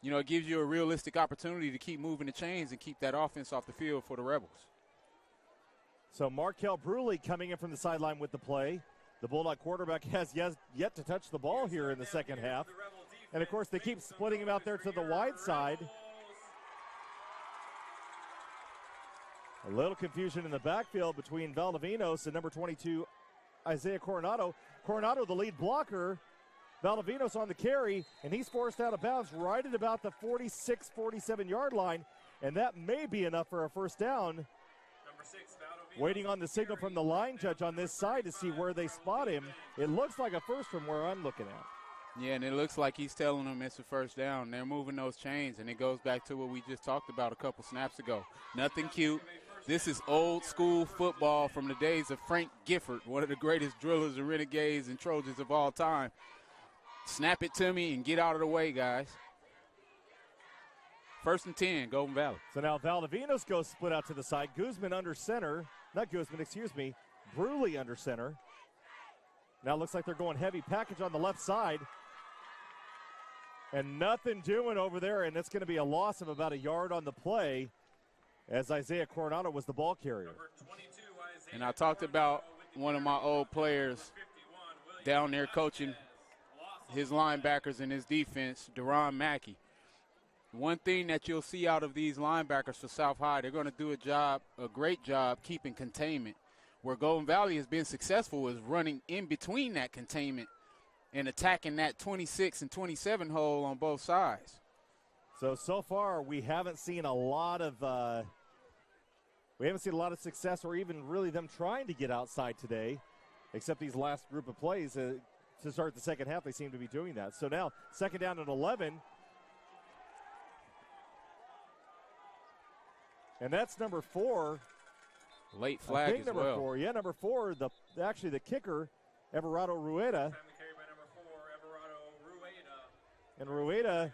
you know, it gives you a realistic opportunity to keep moving the chains and keep that offense off the field for the Rebels. So Markel Bruley coming in from the sideline with the play. The Bulldog quarterback has yet to touch the ball here in the second half. And, of course, they keep splitting him out there to the wide side. A little confusion in the backfield between Valdivinos and number 22, Isiah Coronado. Coronado, the lead blocker. Valdivinos on the carry, and he's forced out of bounds right at about the 46, 47-yard line, and that may be enough for a first down. Waiting on the signal from the line judge on this side to see where they spot him. It looks like a first from where I'm looking at. Yeah, and it looks like he's telling them it's a first down. They're moving those chains, and it goes back to what we just talked about a couple snaps ago. Nothing cute. This is old school football from the days of Frank Gifford, one of the greatest drillers and renegades and Trojans of all time. Snap it to me and get out of the way, guys. First and 10, Golden Valley. So now Valdivinos goes split out to the side. Guzman under center. Not Guzman, excuse me. Bruley under center. Now looks like they're going heavy package on the left side. And nothing doing over there, and it's going to be a loss of about a yard on the play as Isiah Coronado was the ball carrier. And I talked about one of my old players down there coaching his linebackers and his defense, Deron Mackey. One thing that you'll see out of these linebackers for South High, they're going to do a great job keeping containment. Where Golden Valley has been successful is running in between that containment and attacking that 26 and 27 hole on both sides. So far we haven't seen a lot of success or even really them trying to get outside today, except these last group of plays. To start the second half, they seem to be doing that. So now second down and 11. And that's number 4. Late flag as number well. 4. Yeah, number 4, the kicker, Everardo Rueda. And Rueda,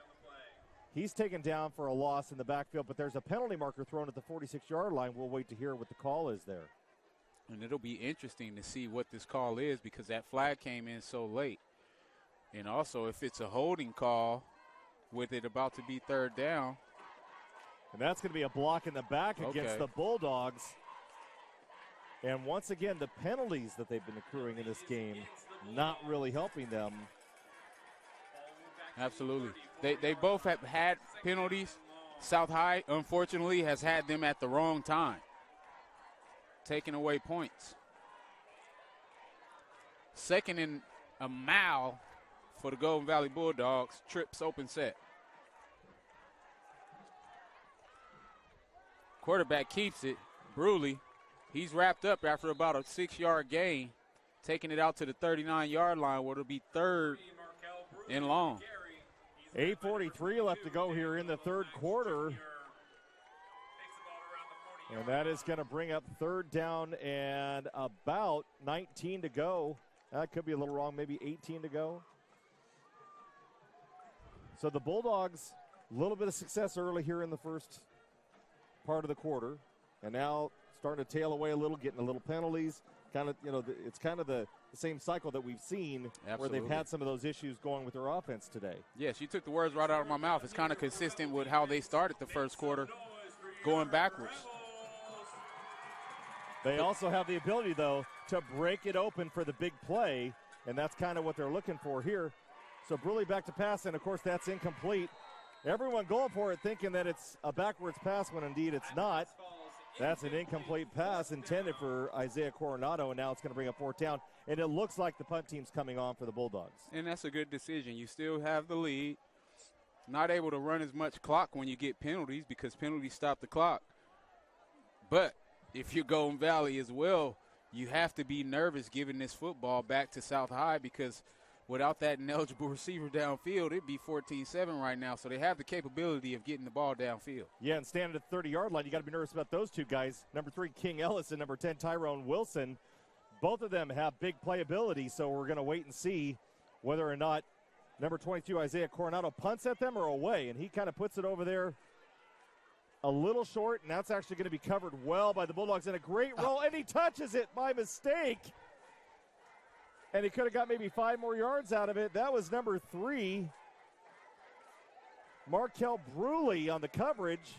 he's taken down for a loss in the backfield, but there's a penalty marker thrown at the 46-yard line. We'll wait to hear what the call is there. And it'll be interesting to see what this call is because that flag came in so late. And also if it's a holding call with it about to be third down. And that's going to be a block in the back against the Bulldogs. And once again, the penalties that they've been accruing in this game not really helping them. Absolutely. They both have had penalties. South High, unfortunately, has had them at the wrong time, taking away points. Second and a mile for the Golden Valley Bulldogs. Trips open set. Quarterback keeps it. Bruley, he's wrapped up after about a 6-yard gain, taking it out to the 39-yard line where it'll be third and long. 8:43 left to go here in the third quarter. And that is going to bring up third down and about 19 to go. That could be a little wrong, maybe 18 to go. So the Bulldogs, a little bit of success early here in the first part of the quarter. And now starting to tail away a little, getting a little penalties. Kind of, it's kind of the same cycle that we've seen. Absolutely. Where they've had some of those issues going with their offense today. Yes, you took the words right out of my mouth. It's kind of consistent with how they started the first quarter, going backwards. They also have the ability, though, to break it open for the big play, and that's kind of what they're looking for here. So Bruley back to pass, and, of course, that's incomplete. Everyone going for it thinking that it's a backwards pass when indeed it's not. That's an incomplete pass intended for Isiah Coronado, and now it's going to bring up fourth down. And it looks like the punt team's coming on for the Bulldogs. And that's a good decision. You still have the lead. Not able to run as much clock when you get penalties because penalties stop the clock. But if you're Golden Valley as well, you have to be nervous giving this football back to South High because without that ineligible receiver downfield, it'd be 14-7 right now. So they have the capability of getting the ball downfield. Yeah, and standing at the 30-yard line, you got to be nervous about those two guys. Number 3, King Ellis, and number 10, Tyrone Wilson. Both of them have big playability, so we're going to wait and see whether or not number 22, Isiah Coronado, punts at them or away. And he kind of puts it over there a little short, and that's actually going to be covered well by the Bulldogs. And a great roll, and he touches it by mistake. And he could have got maybe 5 more yards out of it. That was number 3, Markel Bruley on the coverage.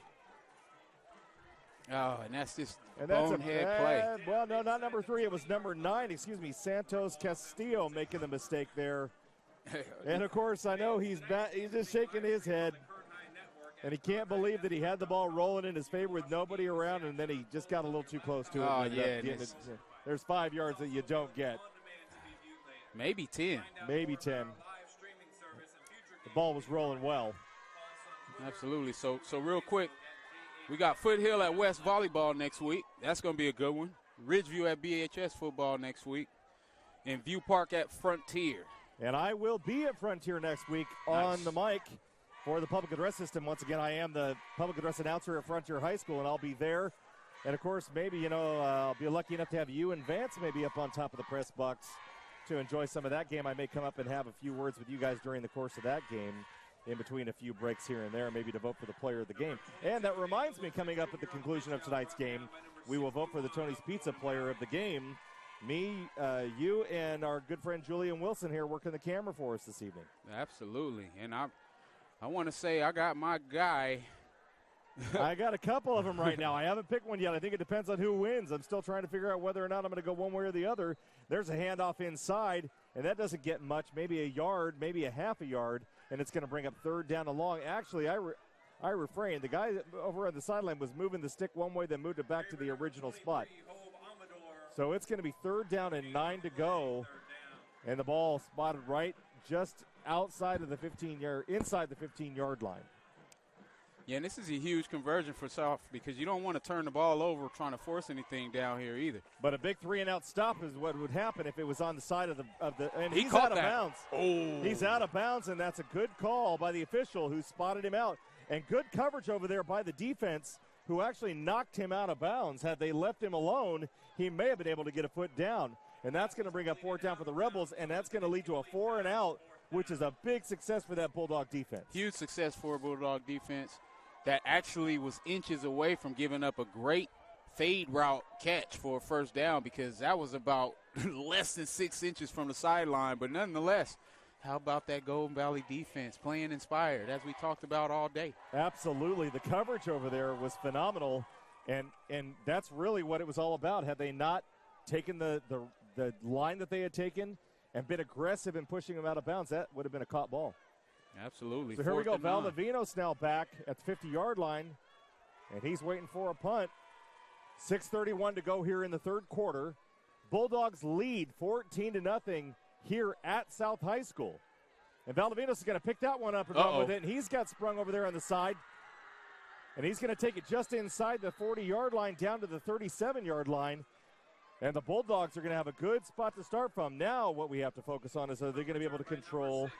Oh, and that's just bonehead play. Well, no, not number 3. It was number 9, Santos Castillo making the mistake there. And, of course, I know he's just shaking his head. And he can't believe that he had the ball rolling in his favor with nobody around, and then he just got a little too close to it. Oh, yeah. There's 5 yards that you don't get. Maybe 10. Maybe 10. The ball was rolling well. Absolutely. So real quick, we got Foothill at West Volleyball next week. That's going to be a good one. Ridgeview at BHS football next week. And View Park at Frontier. And I will be at Frontier next week on the mic for the public address system. Once again, I am the public address announcer at Frontier High School, and I'll be there. And, of course, maybe, I'll be lucky enough to have you and Vance maybe up on top of the press box to enjoy some of that game. I may come up and have a few words with you guys during the course of that game in between a few breaks here and there, maybe to vote for the player of the game. And that reminds me, coming up at the conclusion of tonight's game, we will vote for the Tony's Pizza player of the game. Me, you, and our good friend Julian Wilson here working the camera for us this evening. Absolutely. And I want to say I got my guy. I got a couple of them right now. I haven't picked one yet. I think it depends on who wins. I'm still trying to figure out whether or not I'm going to go one way or the other. There's a handoff inside, and that doesn't get much, maybe a yard, maybe a half a yard, and it's going to bring up third down and long. Actually, I refrained. The guy over on the sideline was moving the stick one way, then moved it back to the original spot. So it's going to be third down and 9 to go, and the ball spotted right just outside of the 15-yard, inside the 15-yard line. Yeah, and this is a huge conversion for South because you don't want to turn the ball over trying to force anything down here either. But a big 3-and-out stop is what would happen if it was on the side of the and he he's caught out of bounds. Oh. He's out of bounds, and that's a good call by the official who spotted him out. And good coverage over there by the defense who actually knocked him out of bounds. Had they left him alone, he may have been able to get a foot down. And that's going to bring up fourth down for the Rebels, and that's going to lead to a 4-and-out, which is a big success for that Bulldog defense. Huge success for a Bulldog defense that actually was inches away from giving up a great fade route catch for a first down because that was about less than 6 inches from the sideline. But nonetheless, how about that Golden Valley defense playing inspired, as we talked about all day? Absolutely. The coverage over there was phenomenal, and that's really what it was all about. Had they not taken the line that they had taken and been aggressive in pushing them out of bounds, that would have been a caught ball. Absolutely. So here we go. Valdivinos now back at the 50-yard line, and he's waiting for a punt. 6:31 to go here in the third quarter. Bulldogs lead 14-0 here at South High School. And Valdovinos is going to pick that one up and run with it, and he's got sprung over there on the side. And he's going to take it just inside the 40-yard line down to the 37-yard line. And the Bulldogs are going to have a good spot to start from. Now what we have to focus on is are they going to be able to control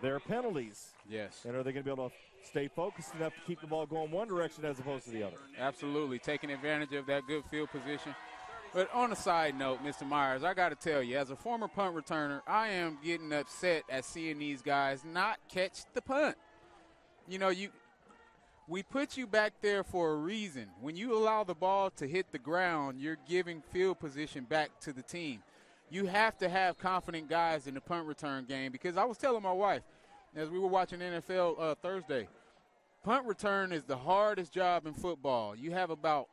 their penalties? Yes. And are they going to be able to stay focused enough to keep the ball going one direction as opposed to the other? Absolutely, taking advantage of that good field position. But on a side note, Mr. Myers, I got to tell you, as a former punt returner, I am getting upset at seeing these guys not catch the punt. You know, we put you back there for a reason. When you allow the ball to hit the ground, you're giving field position back to the team. You have to have confident guys in the punt return game, because I was telling my wife as we were watching NFL Thursday, punt return is the hardest job in football. You have about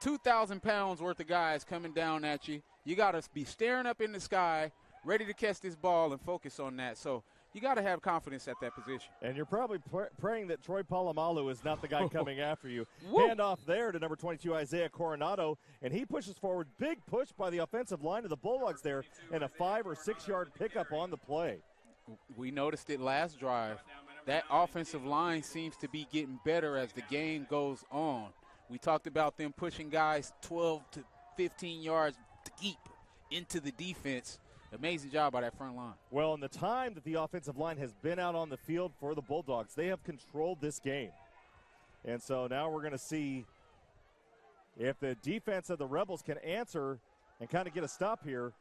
2,000 pounds worth of guys coming down at you. You got to be staring up in the sky, ready to catch this ball and focus on that. So you got to have confidence at that position. And you're probably praying that Troy Polamalu is not the guy coming after you. Hand off there to number 22, Isiah Coronado, and he pushes forward. Big push by the offensive line of the Bulldogs there, and a 5 or 6 yard pickup on the play. We noticed it last drive. That offensive line seems to be getting better as the game goes on. We talked about them pushing guys 12 to 15 yards deep into the defense. Amazing job by that front line. Well, in the time that the offensive line has been out on the field for the Bulldogs, they have controlled this game. And so now we're going to see if the defense of the Rebels can answer and kind of get a stop here.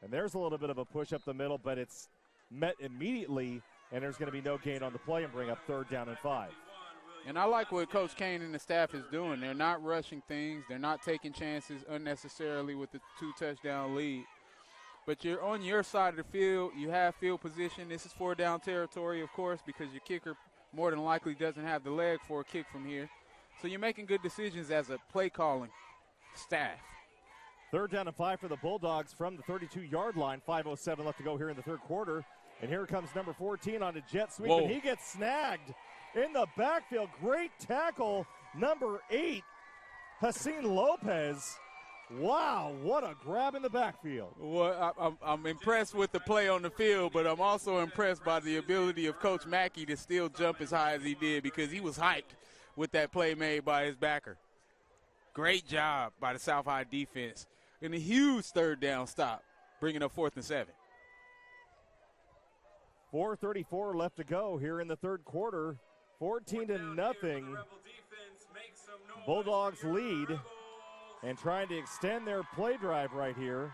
And there's a little bit of a push up the middle, but it's met immediately, and there's going to be no gain on the play and bring up 3rd down and 5. And I like what Coach Kane and the staff is doing. They're not rushing things. They're not taking chances unnecessarily with the 2-touchdown lead. But you're on your side of the field. You have field position. This is 4-down territory, of course, because your kicker more than likely doesn't have the leg for a kick from here. So you're making good decisions as a play-calling staff. 3rd down and 5 for the Bulldogs from the 32-yard line. 5:07 left to go here in the third quarter. And here comes number 14 on a jet sweep, and he gets snagged in the backfield. Great tackle, number 8, Hassan Lopez. Wow, what a grab in the backfield. Well, I'm impressed with the play on the field, but I'm also impressed by the ability of Coach Mackey to still jump as high as he did, because he was hyped with that play made by his backer. Great job by the South High defense. And a huge 3rd down stop, bringing up 4th and 7. 4:34 left to go here in the third quarter. 14-0. Bulldogs lead and trying to extend their play drive right here.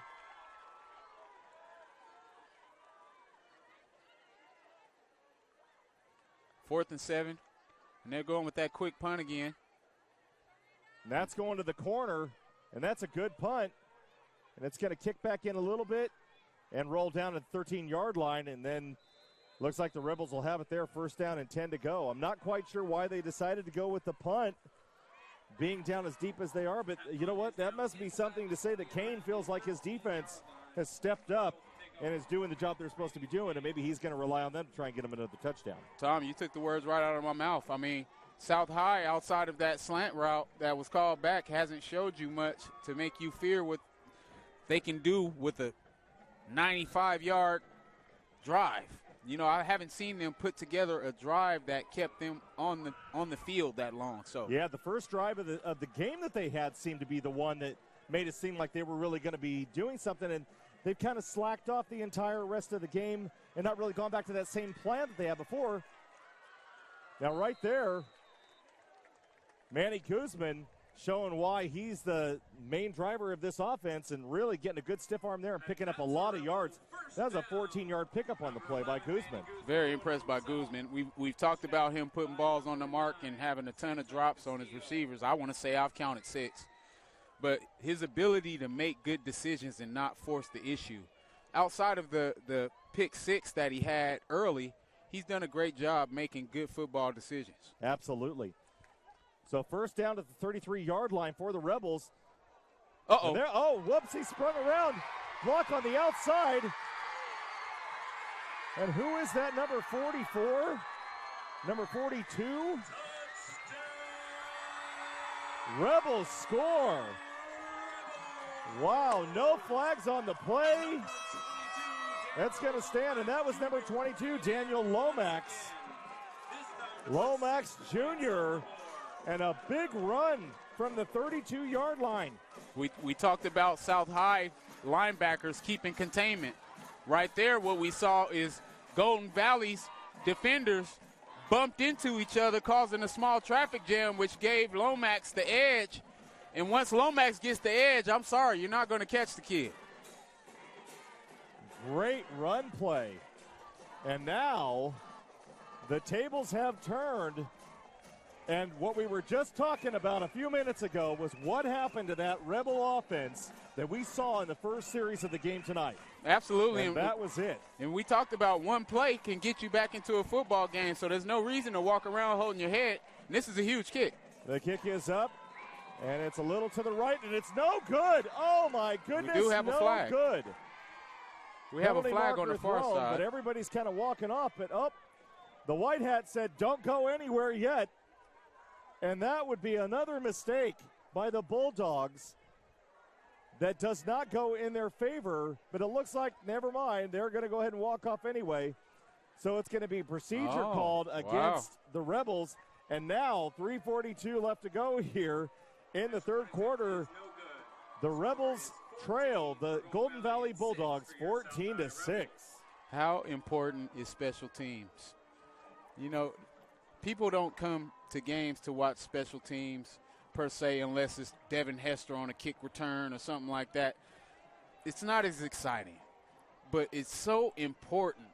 Fourth and 7, and they're going with that quick punt again. And that's going to the corner, and that's a good punt. And it's going to kick back in a little bit and roll down at the 13-yard line, and then looks like the Rebels will have it there, 1st down and 10 to go. I'm not quite sure why they decided to go with the punt, being down as deep as they are, but you know what? That must be something to say that Kane feels like his defense has stepped up and is doing the job they're supposed to be doing, and maybe he's going to rely on them to try and get him another touchdown. Tom, you took the words right out of my mouth. I mean, South High, outside of that slant route that was called back, hasn't showed you much to make you fear what they can do with a 95-yard drive. You know, I haven't seen them put together a drive that kept them on the field that long. So yeah, the first drive of the game that they had seemed to be the one that made it seem like they were really going to be doing something, and they've kind of slacked off the entire rest of the game and not really gone back to that same plan that they had before. Now right there, Manny Guzman showing why he's the main driver of this offense and really getting a good stiff arm there and picking up a lot of yards. That was a 14-yard pickup on the play by Guzman. Very impressed by Guzman. We've talked about him putting balls on the mark and having a ton of drops on his receivers. I want to say I've counted 6. But his ability to make good decisions and not force the issue. Outside of the pick 6 that he had early, he's done a great job making good football decisions. Absolutely. So 1st down at the 33-yard line for the Rebels. Uh-oh. Whoops, he sprung around. Block on the outside. And who is that, number 44? Number 42? Rebels score. Wow, no flags on the play. That's going to stand, and that was number 22, Daniel Lomax. Lomax Jr., and a big run from the 32-yard line. We talked about South High linebackers keeping containment. Right there, what we saw is Golden Valley's defenders bumped into each other, causing a small traffic jam, which gave Lomax the edge. And once Lomax gets the edge, I'm sorry, you're not going to catch the kid. Great run play. And now the tables have turned. And what we were just talking about a few minutes ago was what happened to that Rebel offense that we saw in the first series of the game tonight. Absolutely. And that was it. And we talked about one play can get you back into a football game, so there's no reason to walk around holding your head. And this is a huge kick. The kick is up, and it's a little to the right, and it's no good. Oh, my goodness, we do have a flag. Good. We have a flag on the far side. But everybody's kind of walking off. But, the white hat said don't go anywhere yet. And that would be another mistake by the Bulldogs that does not go in their favor. But it looks like, never mind, they're going to go ahead and walk off anyway. So it's going to be procedure called against the Rebels. And now 3:42 left to go here in the third quarter. The Rebels trail the Golden Valley Bulldogs 14-6. How important is special teams? You know, people don't come to games to watch special teams per se unless it's Devin Hester on a kick return or something like that. It's not as exciting, but it's so important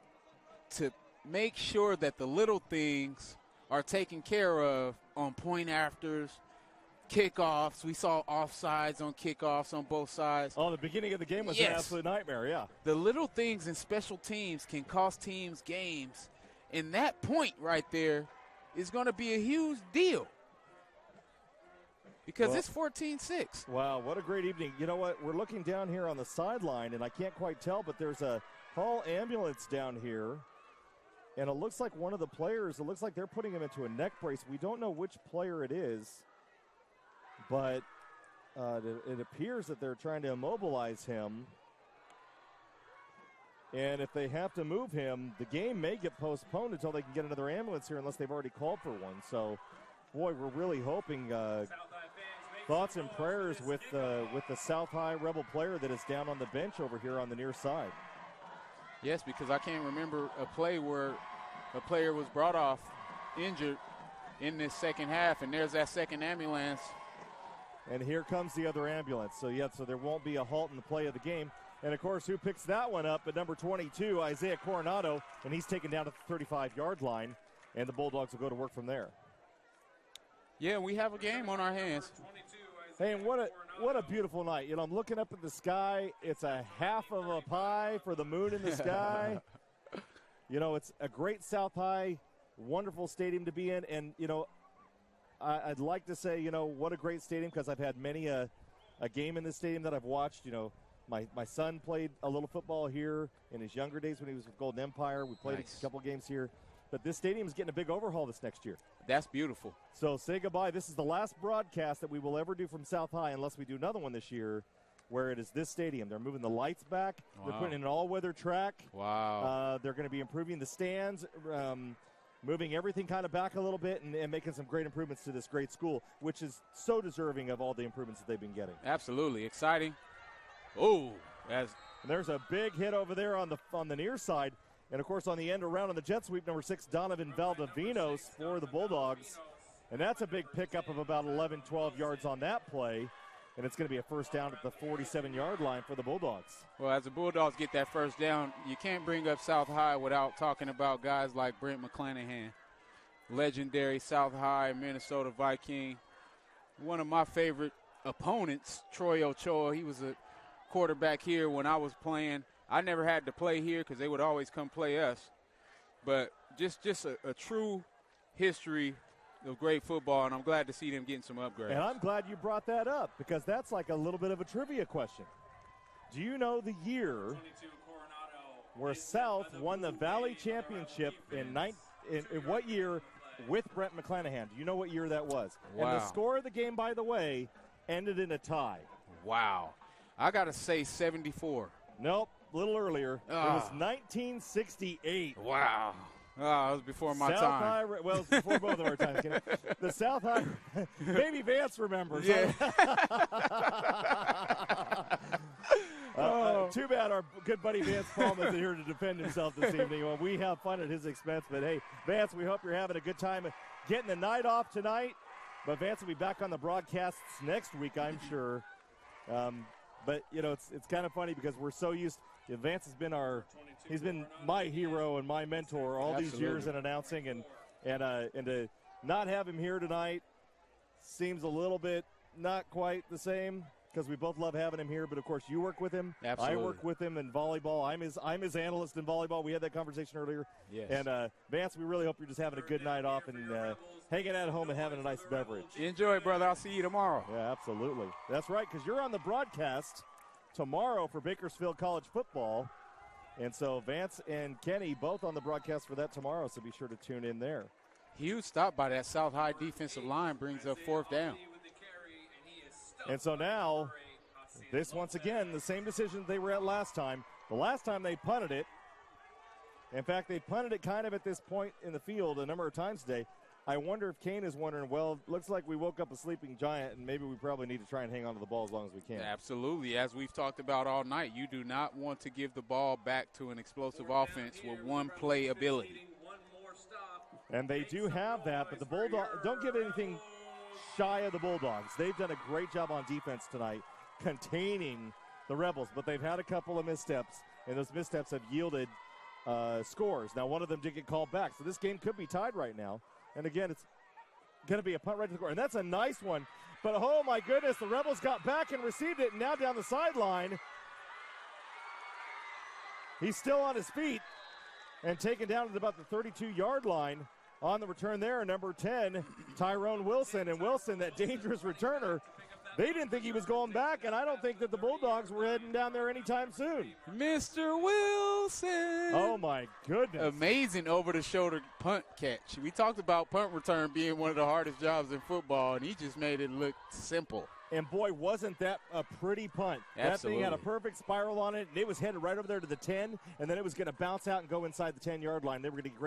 to make sure that the little things are taken care of on point afters, kickoffs. We saw offsides on kickoffs on both sides. Oh, the beginning of the game was an absolute nightmare, yeah. The little things in special teams can cost teams games, and that point right there is going to be a huge deal because it's 14-6. Wow, what a great evening. You know what? We're looking down here on the sideline, and I can't quite tell, but there's a hall ambulance down here, and it looks like one of the players, it looks like they're putting him into a neck brace. We don't know which player it is, but it appears that they're trying to immobilize him. And if they have to move him, the game may get postponed until they can get another ambulance here unless they've already called for one. So, boy, we're really hoping thoughts and prayers with the South High Rebel player that is down on the bench over here on the near side. Yes, because I can't remember a play where a player was brought off injured in this second half, and there's that second ambulance. And here comes the other ambulance. So there won't be a halt in the play of the game. And, of course, who picks that one up? At number 22, Isiah Coronado, and he's taken down to the 35-yard line, and the Bulldogs will go to work from there. Yeah, we have a game on our hands. Hey, and what a beautiful night. You know, I'm looking up at the sky. It's a half of a pie for the moon in the sky. You know, it's a great South High, wonderful stadium to be in. And, you know, I'd like to say, you know, what a great stadium because I've had many a game in this stadium that I've watched, you know. My son played a little football here in his younger days when he was with Golden Empire. We played a couple games here. But this stadium is getting a big overhaul this next year. That's beautiful. So say goodbye. This is the last broadcast that we will ever do from South High unless we do another one this year where it is this stadium. They're moving the lights back. Wow. They're putting in an all-weather track. Wow. They're going to be improving the stands, moving everything kind of back a little bit and making some great improvements to this great school, which is so deserving of all the improvements that they've been getting. Absolutely. Exciting. Oh, there's a big hit over there on the near side. And, of course, on the end around on the jet sweep, number 6, Donovan Valdivinos for the Bulldogs. And that's a big pickup of about 11, 12 yards on that play. And it's going to be a first down at the 47-yard line for the Bulldogs. Well, as the Bulldogs get that first down, you can't bring up South High without talking about guys like Brent McClanahan, legendary South High Minnesota Viking. One of my favorite opponents, Troy Ochoa, he was a quarterback here when I was playing. I never had to play here because they would always come play us. But just a true history of great football, and I'm glad to see them getting some upgrades. And I'm glad you brought that up because that's like a little bit of a trivia question. Do you know the year where South won the Valley Championship in what year with Brent McClanahan? Do you know what year that was? Wow. And the score of the game, by the way, ended in a tie. Wow. I got to say 74. Nope. a little earlier. It was 1968. Wow. Oh, it was before my South time. High, well, it was before both of our times. The South High, maybe Vance remembers. Yeah. Too bad our good buddy Vance Palm isn't here to defend himself this evening. Well, we have fun at his expense. But, hey, Vance, we hope you're having a good time getting the night off tonight. But Vance will be back on the broadcasts next week, I'm sure. But, you know, it's kind of funny because we're so used – Vance has been he's been my hero and my mentor all these years in announcing, and to not have him here tonight seems a little bit not quite the same because we both love having him here. But of course, you work with him. Absolutely. I work with him in volleyball. I'm his analyst in volleyball. We had that conversation earlier. Yes. And Vance, we really hope you're just having a good night off and hanging at home and having a nice beverage. Enjoy, brother. I'll see you tomorrow. Yeah, absolutely. That's right, because you're on the broadcast tomorrow for Bakersfield College football. And so Vance and Kenny both on the broadcast for that tomorrow, so be sure to tune in there. Huge stop by that South High defensive line brings up 4th down. And so now, this once again, the same decision they were at last time. The last time they punted it. In fact, they punted it kind of at this point in the field a number of times today. I wonder if Kane is wondering, well, looks like we woke up a sleeping giant, and maybe we probably need to try and hang on to the ball as long as we can. Absolutely. As we've talked about all night, you do not want to give the ball back to an explosive offense with one play ability. And they do have that, but the Bulldogs, don't give anything shy of the Bulldogs. They've done a great job on defense tonight, containing the Rebels, but they've had a couple of missteps, and those missteps have yielded scores. Now, one of them did get called back, so this game could be tied right now. And again, it's going to be a punt right to the score. And that's a nice one. But, oh, my goodness, the Rebels got back and received it, and now down the sideline. He's still on his feet and taken down at about the 32-yard line on the return there. Number 10, Tyrone Wilson. And Wilson, that dangerous returner, they didn't think he was going back, and I don't think that the Bulldogs were heading down there anytime soon. Mr. Wilson. Oh, my goodness. Amazing over-the-shoulder punt catch. We talked about punt return being one of the hardest jobs in football, and he just made it look simple. And, boy, wasn't that a pretty punt. Absolutely. That thing had a perfect spiral on it, and it was headed right over there to the 10, and then it was going to bounce out and go inside the 10-yard line. They were going to get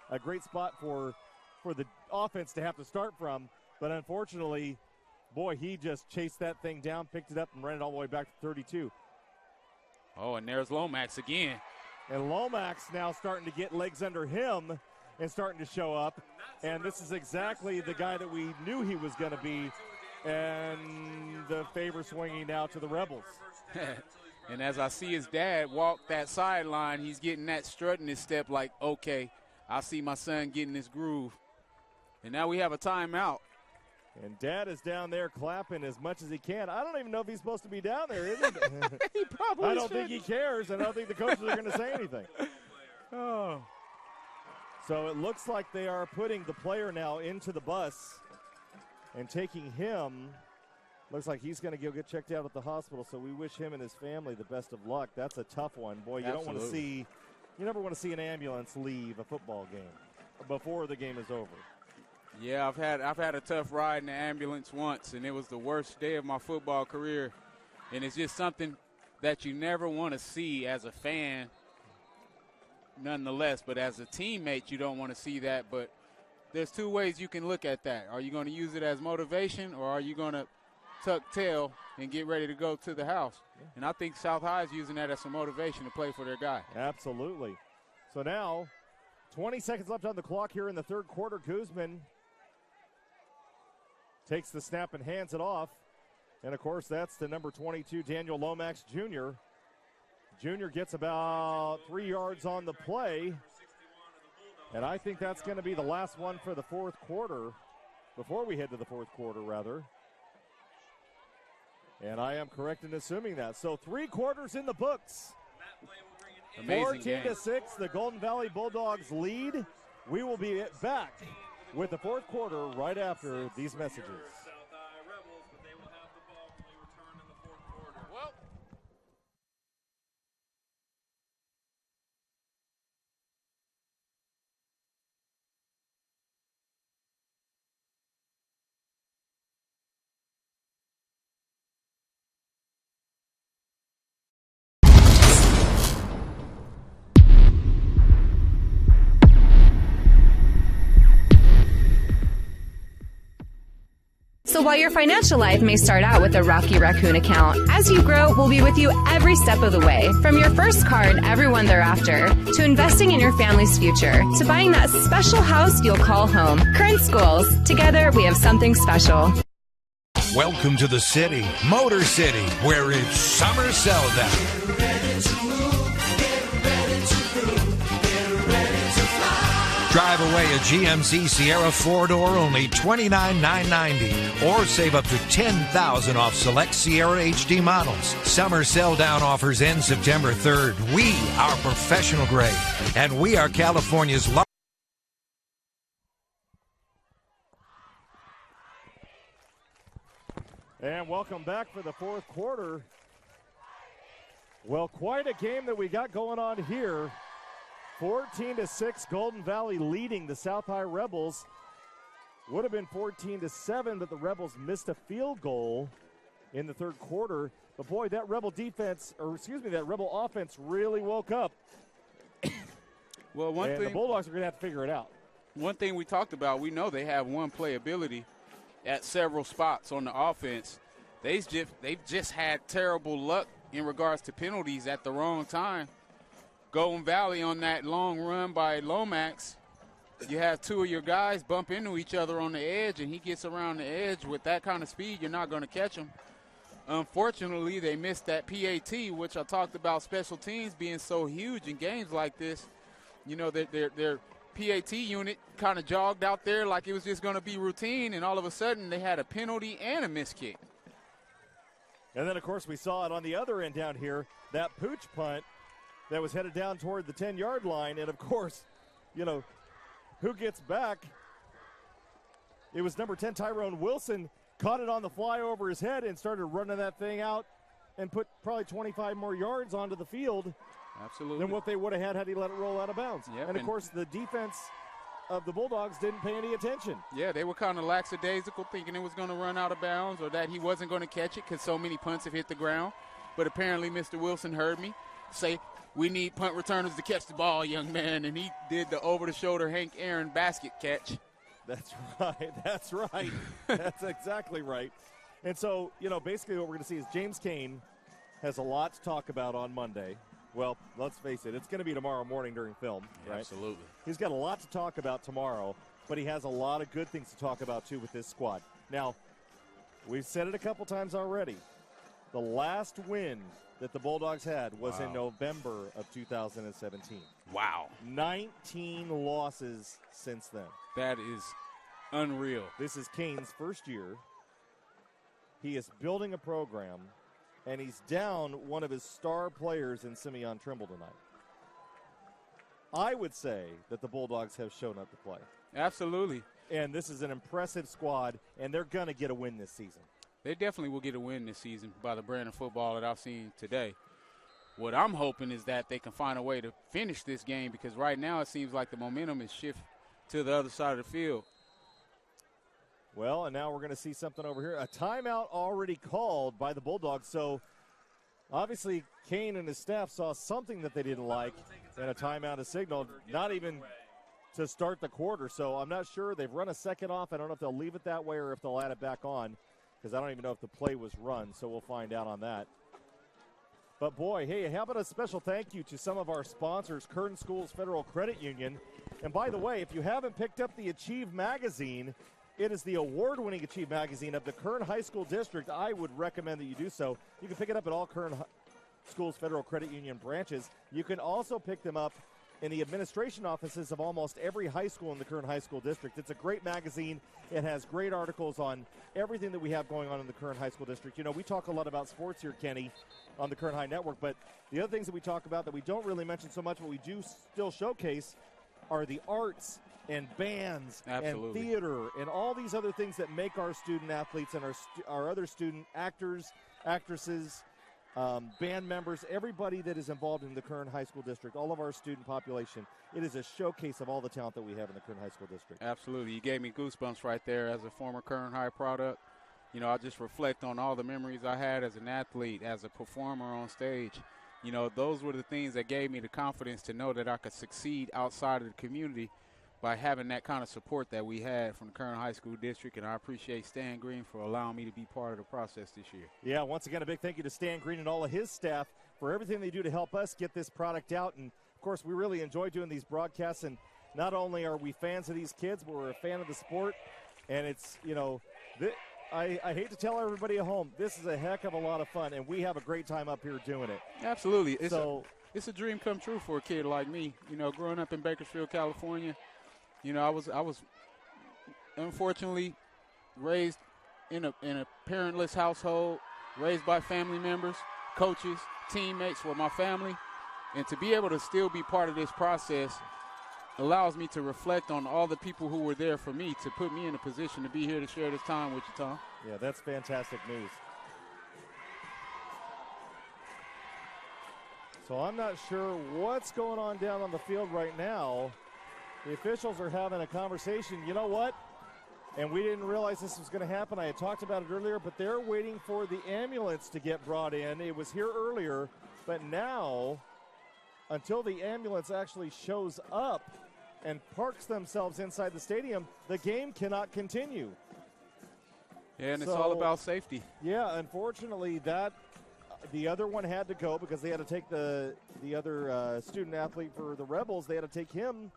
a great spot for the offense to have to start from. But, unfortunately, boy, he just chased that thing down, picked it up, and ran it all the way back to 32. Oh, and there's Lomax again. And Lomax now starting to get legs under him and starting to show up. And this is exactly the guy that we knew he was going to be. And the favor swinging now to the Rebels. And as I see his dad walk that sideline, he's getting that strut in his step like, okay, I see my son getting this groove. And now we have a timeout. And Dad is down there clapping as much as he can. I don't even know if he's supposed to be down there, is he? He probably I don't think he cares, and I don't think the coaches are going to say anything. Oh. So it looks like they are putting the player now into the bus and taking him. Looks like he's going to go get checked out at the hospital, so we wish him and his family the best of luck. That's a tough one. Boy, you don't want to see – you never want to see an ambulance leave a football game before the game is over. Yeah, I've had a tough ride in the ambulance once, and it was the worst day of my football career. And it's just something that you never want to see as a fan, nonetheless. But as a teammate, you don't want to see that. But there's two ways you can look at that. Are you going to use it as motivation, or are you going to tuck tail and get ready to go to the house? Yeah. And I think South High is using that as some motivation to play for their guy. Absolutely. So now, 20 seconds left on the clock here in the third quarter. Guzman takes the snap and hands it off. And, of course, that's the number 22, Daniel Lomax Jr. Jr. gets about 3 yards on the play. And I think that's going to be the last one for the fourth quarter, before we head to the fourth quarter, rather. And I am correct in assuming that. So 3 quarters in the books. 14-6, the Golden Valley Bulldogs lead. We will be back with the fourth quarter right after these messages. So while your financial life may start out with a Rocky Raccoon account, as you grow, we'll be with you every step of the way. From your first car and everyone thereafter, to investing in your family's future, to buying that special house you'll call home. Kern Schools. Together, we have something special. Welcome to the city, Motor City, where it's summer sell-down. Drive away a GMC Sierra 4-door, only $29,990, or save up to $10,000 off select Sierra HD models. Summer sell-down offers end September 3rd. We are professional grade, and we are California's largest. And welcome back for the fourth quarter. Well, quite a game that we got going on here. 14-6, Golden Valley leading the South High Rebels. Would have been 14-7, but the Rebels missed a field goal in the third quarter. But boy, that Rebel offense really woke up. Well, the Bulldogs are going to have to figure it out. One thing we talked about, we know they have one playability at several spots on the offense. They've just had terrible luck in regards to penalties at the wrong time. Golden Valley on that long run by Lomax, you have two of your guys bump into each other on the edge, and he gets around the edge with that kind of speed, you're not going to catch him. Unfortunately, they missed that PAT, which I talked about special teams being so huge in games like this. You know, their PAT unit kind of jogged out there like it was just going to be routine, and all of a sudden they had a penalty and a missed kick. And then, of course, we saw it on the other end down here, that pooch punt that was headed down toward the 10-yard line. And, of course, you know, who gets back? It was number 10, Tyrone Wilson, caught it on the fly over his head and started running that thing out and put probably 25 more yards onto the field. Absolutely. Than what they would have had he let it roll out of bounds. Yep, and, of course, the defense of the Bulldogs didn't pay any attention. Yeah, they were kind of lackadaisical, thinking it was going to run out of bounds or that he wasn't going to catch it because so many punts have hit the ground. But apparently Mr. Wilson heard me say, "We need punt returners to catch the ball, young man," and he did the over-the-shoulder Hank Aaron basket catch. That's right. That's right. That's exactly right. And so, you know, basically what we're going to see is James Kane has a lot to talk about on Monday. Well, let's face it, it's going to be tomorrow morning during film, right? Absolutely. He's got a lot to talk about tomorrow, but he has a lot of good things to talk about, too, with this squad. Now, we've said it a couple times already. The last win that the Bulldogs had was in November of 2017. Wow. 19 losses since then. That is unreal. This is Kane's first year. He is building a program, and he's down one of his star players in Simeon Trimble tonight. I would say that the Bulldogs have shown up to play. Absolutely. And this is an impressive squad, and they're going to get a win this season. They definitely will get a win this season by the brand of football that I've seen today. What I'm hoping is that they can find a way to finish this game, because right now it seems like the momentum is shift to the other side of the field. Well, and now we're going to see something over here. A timeout already called by the Bulldogs. So, obviously, Kane and his staff saw something that they didn't like, and a timeout is signaled, not even to start the quarter. So, I'm not sure. They've run a second off. I don't know if they'll leave it that way or if they'll add it back on, because I don't even know if the play was run. So, we'll find out on that. But, boy, hey, how about a special thank you to some of our sponsors, Kern Schools Federal Credit Union. And, by the way, if you haven't picked up the Achieve magazine, it is the award-winning Achieve magazine of the Kern High School District. I would recommend that you do so. You can pick it up at all Kern Schools Federal Credit Union branches. You can also pick them up in the administration offices of almost every high school in the Kern High School District. It's a great magazine. It has great articles on everything that we have going on in the Kern High School District. You know, we talk a lot about sports here, Kenny, on the Kern High Network, but the other things that we talk about that we don't really mention so much, but we do still showcase, are the arts and bands and theater and all these other things that make our student athletes and our other student actors, actresses, band members, everybody that is involved in the Kern High School District, all of our student population. It is a showcase of all the talent that we have in the Kern High School District. Absolutely. You gave me goosebumps right there as a former Kern High product. You know, I just reflect on all the memories I had as an athlete, as a performer on stage. You know, those were the things that gave me the confidence to know that I could succeed outside of the community by having that kind of support that we had from the Kern High School District, and I appreciate Stan Green for allowing me to be part of the process this year. Yeah, once again, a big thank you to Stan Green and all of his staff for everything they do to help us get this product out. And, of course, we really enjoy doing these broadcasts, and not only are we fans of these kids, but we're a fan of the sport. And it's, you know, I hate to tell everybody at home, this is a heck of a lot of fun, and we have a great time up here doing it. Absolutely. It's a dream come true for a kid like me. You know, growing up in Bakersfield, California, you know, I was unfortunately raised in a parentless household, raised by family members, coaches, teammates for my family. And to be able to still be part of this process allows me to reflect on all the people who were there for me to put me in a position to be here to share this time with you, Tom. Yeah, that's fantastic news. So I'm not sure what's going on down on the field right now. The officials are having a conversation. You know what? And we didn't realize this was going to happen. I had talked about it earlier, but they're waiting for the ambulance to get brought in. It was here earlier, but now, until the ambulance actually shows up and parks themselves inside the stadium, the game cannot continue. Yeah, and it's all about safety. Yeah, unfortunately, the other one had to go because they had to take the other student athlete for the Rebels. They had to take him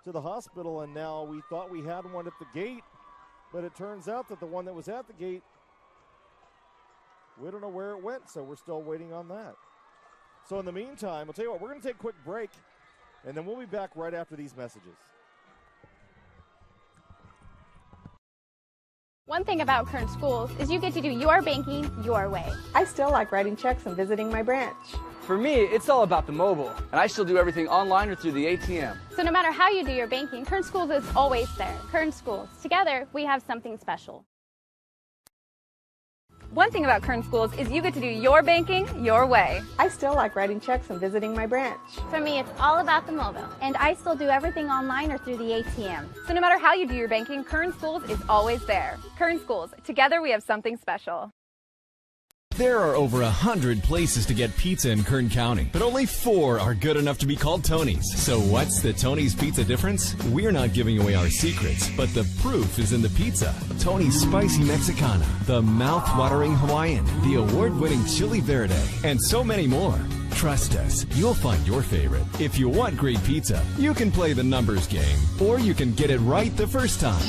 to the hospital, and now we thought we had one at the gate, but it turns out that the one that was at the gate, we don't know where it went, so we're still waiting on that. So in the meantime, I'll tell you what, we're going to take a quick break, and then we'll be back right after these messages. One thing about Kern Schools is you get to do your banking your way. I still like writing checks and visiting my branch. For me, it's all about the mobile. And I still do everything online or through the ATM. So no matter how you do your banking, Kern Schools is always there. Kern Schools. Together, we have something special. One thing about Kern Schools is you get to do your banking your way. I still like writing checks and visiting my branch. For me, it's all about the mobile. And I still do everything online or through the ATM. So no matter how you do your banking, Kern Schools is always there. Kern Schools. Together, we have something special. There are over 100 places to get pizza in Kern County, but only 4 are good enough to be called Tony's. So what's the Tony's Pizza difference? We're not giving away our secrets, but the proof is in the pizza. Tony's Spicy Mexicana, the mouth-watering Hawaiian, the award-winning Chili Verde, and so many more. Trust us, you'll find your favorite. If you want great pizza, you can play the numbers game, or you can get it right the first time.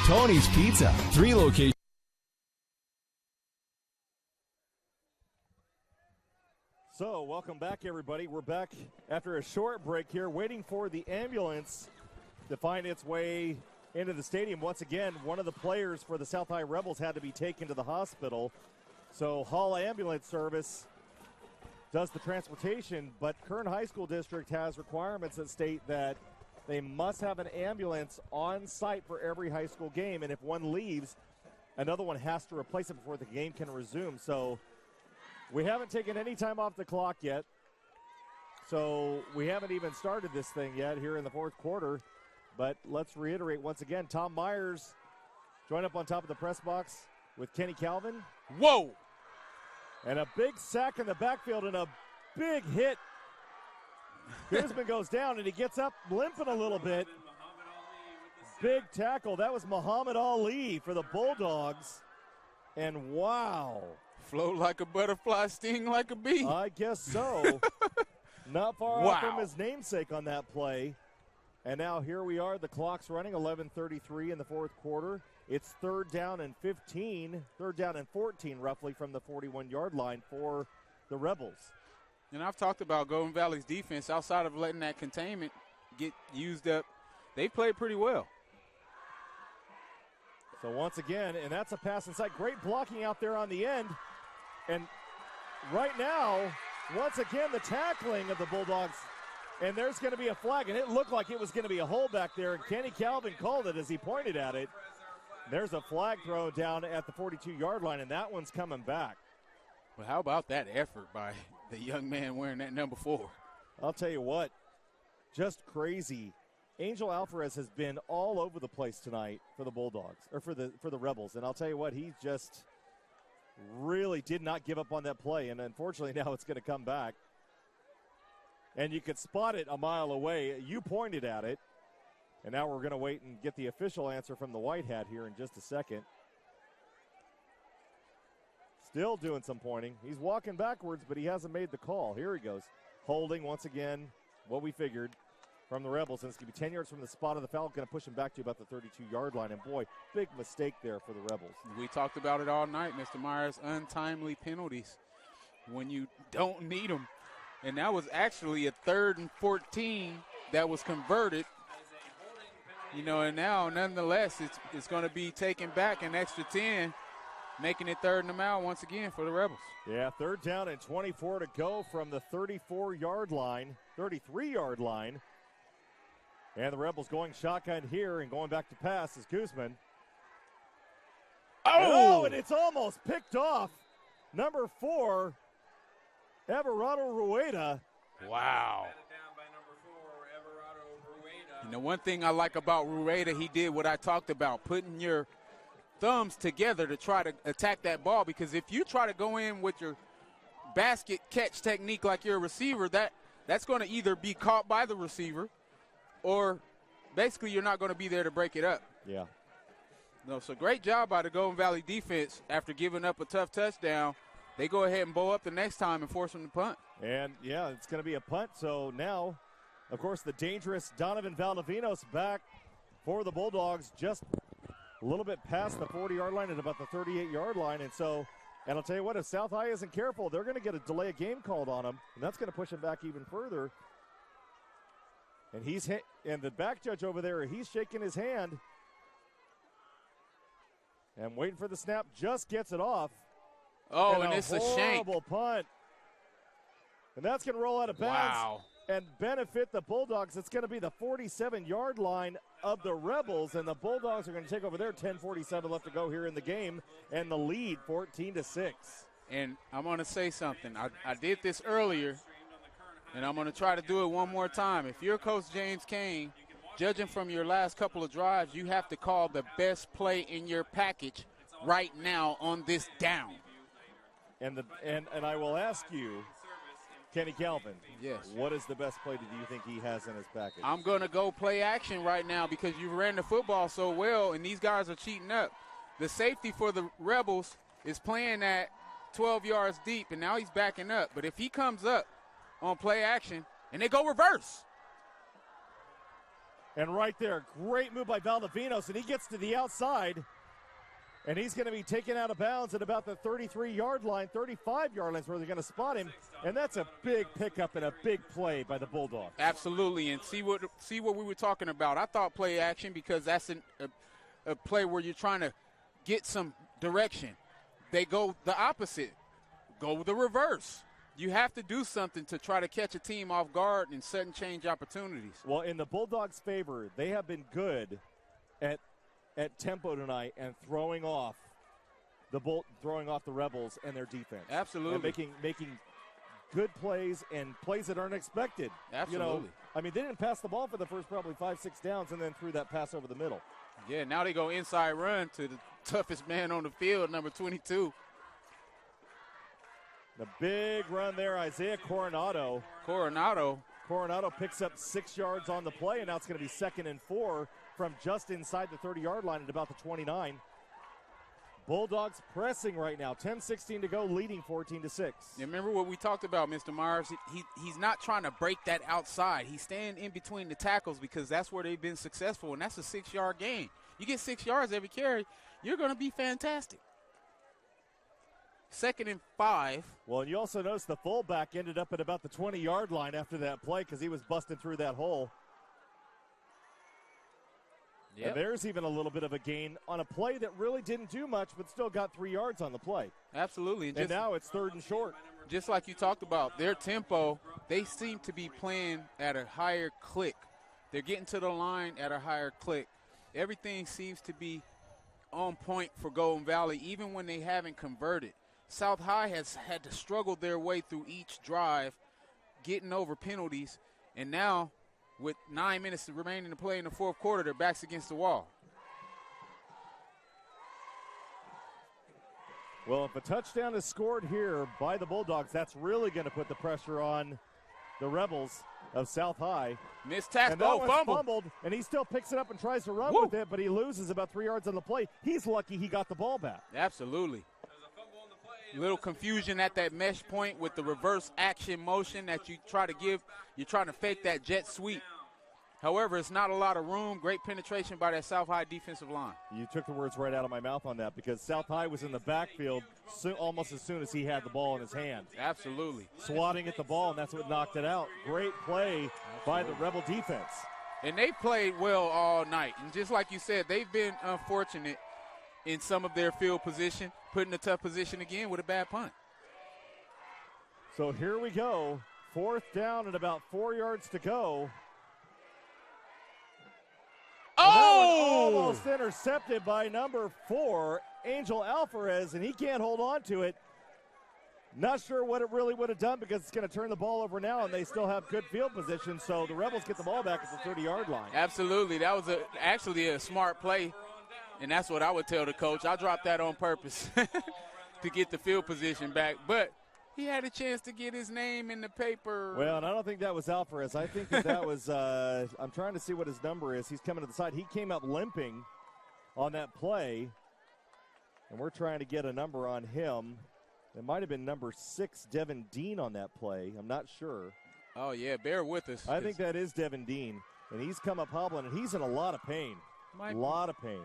Tony's Pizza, 3 locations. So, welcome back, everybody. We're back after a short break here, waiting for the ambulance to find its way into the stadium. Once again, one of the players for the South High Rebels had to be taken to the hospital. So, Hall Ambulance Service does the transportation, but Kern High School District has requirements that state that they must have an ambulance on site for every high school game, and if one leaves, another one has to replace it before the game can resume. So, we haven't taken any time off the clock yet, so we haven't even started this thing yet here in the fourth quarter. But let's reiterate once again, Tom Myers joined up on top of the press box with Kenny Calvin. Whoa! And a big sack in the backfield and a big hit. Gisman goes down, and he gets up limping a little bit. Big tackle. That was Muhammad Ali for the Bulldogs. And wow. Flow like a butterfly, sting like a bee. I guess so. Not far off from his namesake on that play. And now here we are. The clock's running, 11:33 in the fourth quarter. It's 3rd down and 14 roughly from the 41-yard line for the Rebels. And I've talked about Golden Valley's defense outside of letting that containment get used up. They played pretty well. So once again, and that's a pass inside. Great blocking out there on the end. And right now, once again, the tackling of the Bulldogs. And there's going to be a flag. And it looked like it was going to be a hold back there. And Kenny Calvin called it as he pointed at it. There's a flag thrown down at the 42-yard line, and that one's coming back. Well, how about that effort by the young man wearing that number 4? I'll tell you what, just crazy. Angel Alvarez has been all over the place tonight for the Bulldogs, or for the Rebels. And I'll tell you what, he just really did not give up on that play. And unfortunately, now it's going to come back. And you could spot it a mile away. You pointed at it. And now we're going to wait and get the official answer from the White Hat here in just a second. Still doing some pointing. He's walking backwards, but he hasn't made the call. Here he goes. Holding once again, what we figured from the Rebels. And it's going to be 10 yards from the spot of the foul. Going to push him back to about the 32-yard line. And, boy, big mistake there for the Rebels. We talked about it all night, Mr. Myers. Untimely penalties when you don't need them. And that was actually a 3rd and 14 that was converted. You know, and now, nonetheless, it's going to be taken back an extra 10, making it 3rd and a mile once again for the Rebels. Yeah, 3rd down and 24 to go from the 33-yard line. And the Rebels going shotgun here and going back to pass is Guzman. Oh, and it's almost picked off. Number 4, Everardo Rueda. Wow. You know, one thing I like about Rueda, he did what I talked about, putting your thumbs together to try to attack that ball, because if you try to go in with your basket catch technique like you're a receiver, that's going to either be caught by the receiver or basically you're not going to be there to break it up. Yeah. No, so great job by the Golden Valley defense. After giving up a tough touchdown, they go ahead and bow up the next time and force them to punt. And, yeah, it's going to be a punt. So now, of course, the dangerous Donovan Valdivinos back for the Bulldogs, just a little bit past the 40-yard line at about the 38-yard line. And I'll tell you what, if South High isn't careful, they're going to get a delay of game called on them, and that's going to push them back even further. And and the back judge over there, he's shaking his hand and waiting for the snap, just gets it off. Oh, and it's a shank. Horrible punt. And that's going to roll out of bounds and benefit the Bulldogs. It's going to be the 47-yard line of the Rebels, and the Bulldogs are going to take over there. 10:47 left to go here in the game, and the lead 14-6. And I'm going to say something. I did this earlier, and I'm going to try to do it one more time. If you're Coach James Kane, judging from your last couple of drives, you have to call the best play in your package right now on this down. And I will ask you, Kenny Calvin. Yes. What is the best play do you think he has in his package? I'm going to go play action right now because you ran the football so well, and these guys are cheating up. The safety for the Rebels is playing at 12 yards deep, and now he's backing up. But if he comes up on play action, and they go reverse. And right there, great move by Valdivinos, and he gets to the outside. And he's going to be taken out of bounds at about the 33-yard line, 35-yard line is where they're going to spot him. And that's a big pickup and a big play by the Bulldogs. Absolutely, and see what we were talking about. I thought play action because that's a play where you're trying to get some direction. They go the opposite, go the reverse. You have to do something to try to catch a team off guard and sudden change opportunities. Well, in the Bulldogs' favor, they have been good at tempo tonight and throwing off the Rebels and their defense. Absolutely. And making good plays and plays that aren't expected. Absolutely. You know, I mean, they didn't pass the ball for the first probably 5-6 downs and then threw that pass over the middle. Yeah, now they go inside run to the toughest man on the field, number 22. The big run there, Isiah Coronado. Coronado picks up 6 yards on the play, and now it's going to be 2nd and 4 from just inside the 30-yard line at about the 29. Bulldogs pressing right now. 10:16 to go, leading 14-6. Remember what we talked about, Mr. Myers? He's not trying to break that outside. He's staying in between the tackles because that's where they've been successful, and that's a 6-yard gain. You get 6 yards every carry, you're going to be fantastic. 2nd and 5. Well, and you also notice the fullback ended up at about the 20-yard line after that play because he was busting through that hole. Yep. And there's even a little bit of a gain on a play that really didn't do much but still got 3 yards on the play. Absolutely. And now it's 3rd and short. Just like you talked about, their tempo, they seem to be playing at a higher click. They're getting to the line at a higher click. Everything seems to be on point for Golden Valley, even when they haven't converted. South High has had to struggle their way through each drive, getting over penalties, and now with 9 minutes remaining to play in the fourth quarter, their backs against the wall. Well, if a touchdown is scored here by the Bulldogs, that's really going to put the pressure on the Rebels of South High. Missed tackle, and that one's fumble. fumbled, and he still picks it up and tries to run with it, but he loses about 3 yards on the play. He's lucky he got the ball back. Absolutely. Little confusion at that mesh point with the reverse action motion that you try to give. You're trying to fake that jet sweep. However, it's not a lot of room. Great penetration by that South High defensive line. You took the words right out of my mouth on that because South High was in the backfield almost as soon as he had the ball in his hand. Absolutely. Swatting at the ball, and that's what knocked it out. Great play by the Rebel defense. And they played well all night. And just like you said, they've been unfortunate in some of their field position, put in a tough position again with a bad punt. So here we go. 4th down and about 4 yards to go. Oh! Almost intercepted by number 4, Angel Alvarez, and he can't hold on to it. Not sure what it really would have done because it's going to turn the ball over now, and they still have good field position, so the Rebels get the ball back at the 30-yard line. Absolutely. That was actually a smart play, and that's what I would tell the coach. I dropped that on purpose to get the field position back, but he had a chance to get his name in the paper. Well, and I don't think that was Alvarez. I think that was I'm trying to see what his number is. He's coming to the side. He came up limping on that play, and we're trying to get a number on him. It might have been number 6, Devin Dean, on that play. I'm not sure. Oh, yeah, bear with us. I think that is Devin Dean, and he's come up hobbling, and he's in a lot of pain. A lot of pain.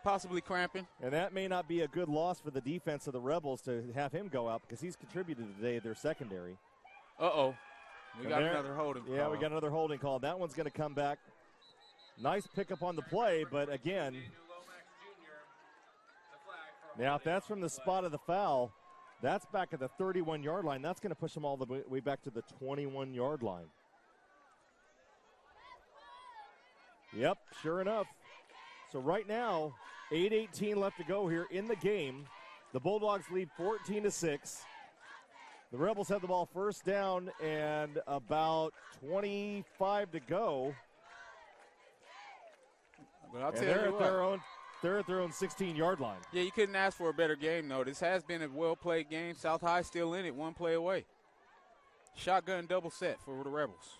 Possibly cramping. And that may not be a good loss for the defense of the Rebels to have him go out because he's contributed today to their secondary. Uh-oh. We got another holding call. Yeah, we got another holding call. That one's going to come back. Nice pickup on the play, but again, now if that's from the spot of the foul, that's back at the 31-yard line. That's going to push them all the way back to the 21-yard line. Yep, sure enough. So right now, 8:18 left to go here in the game. The Bulldogs lead 14-6. The Rebels have the ball 1st down and about 25 to go. But I'll tell you what. They're at their own 16-yard line. Yeah, you couldn't ask for a better game, though. This has been a well-played game. South High still in it, 1 play away. Shotgun double set for the Rebels.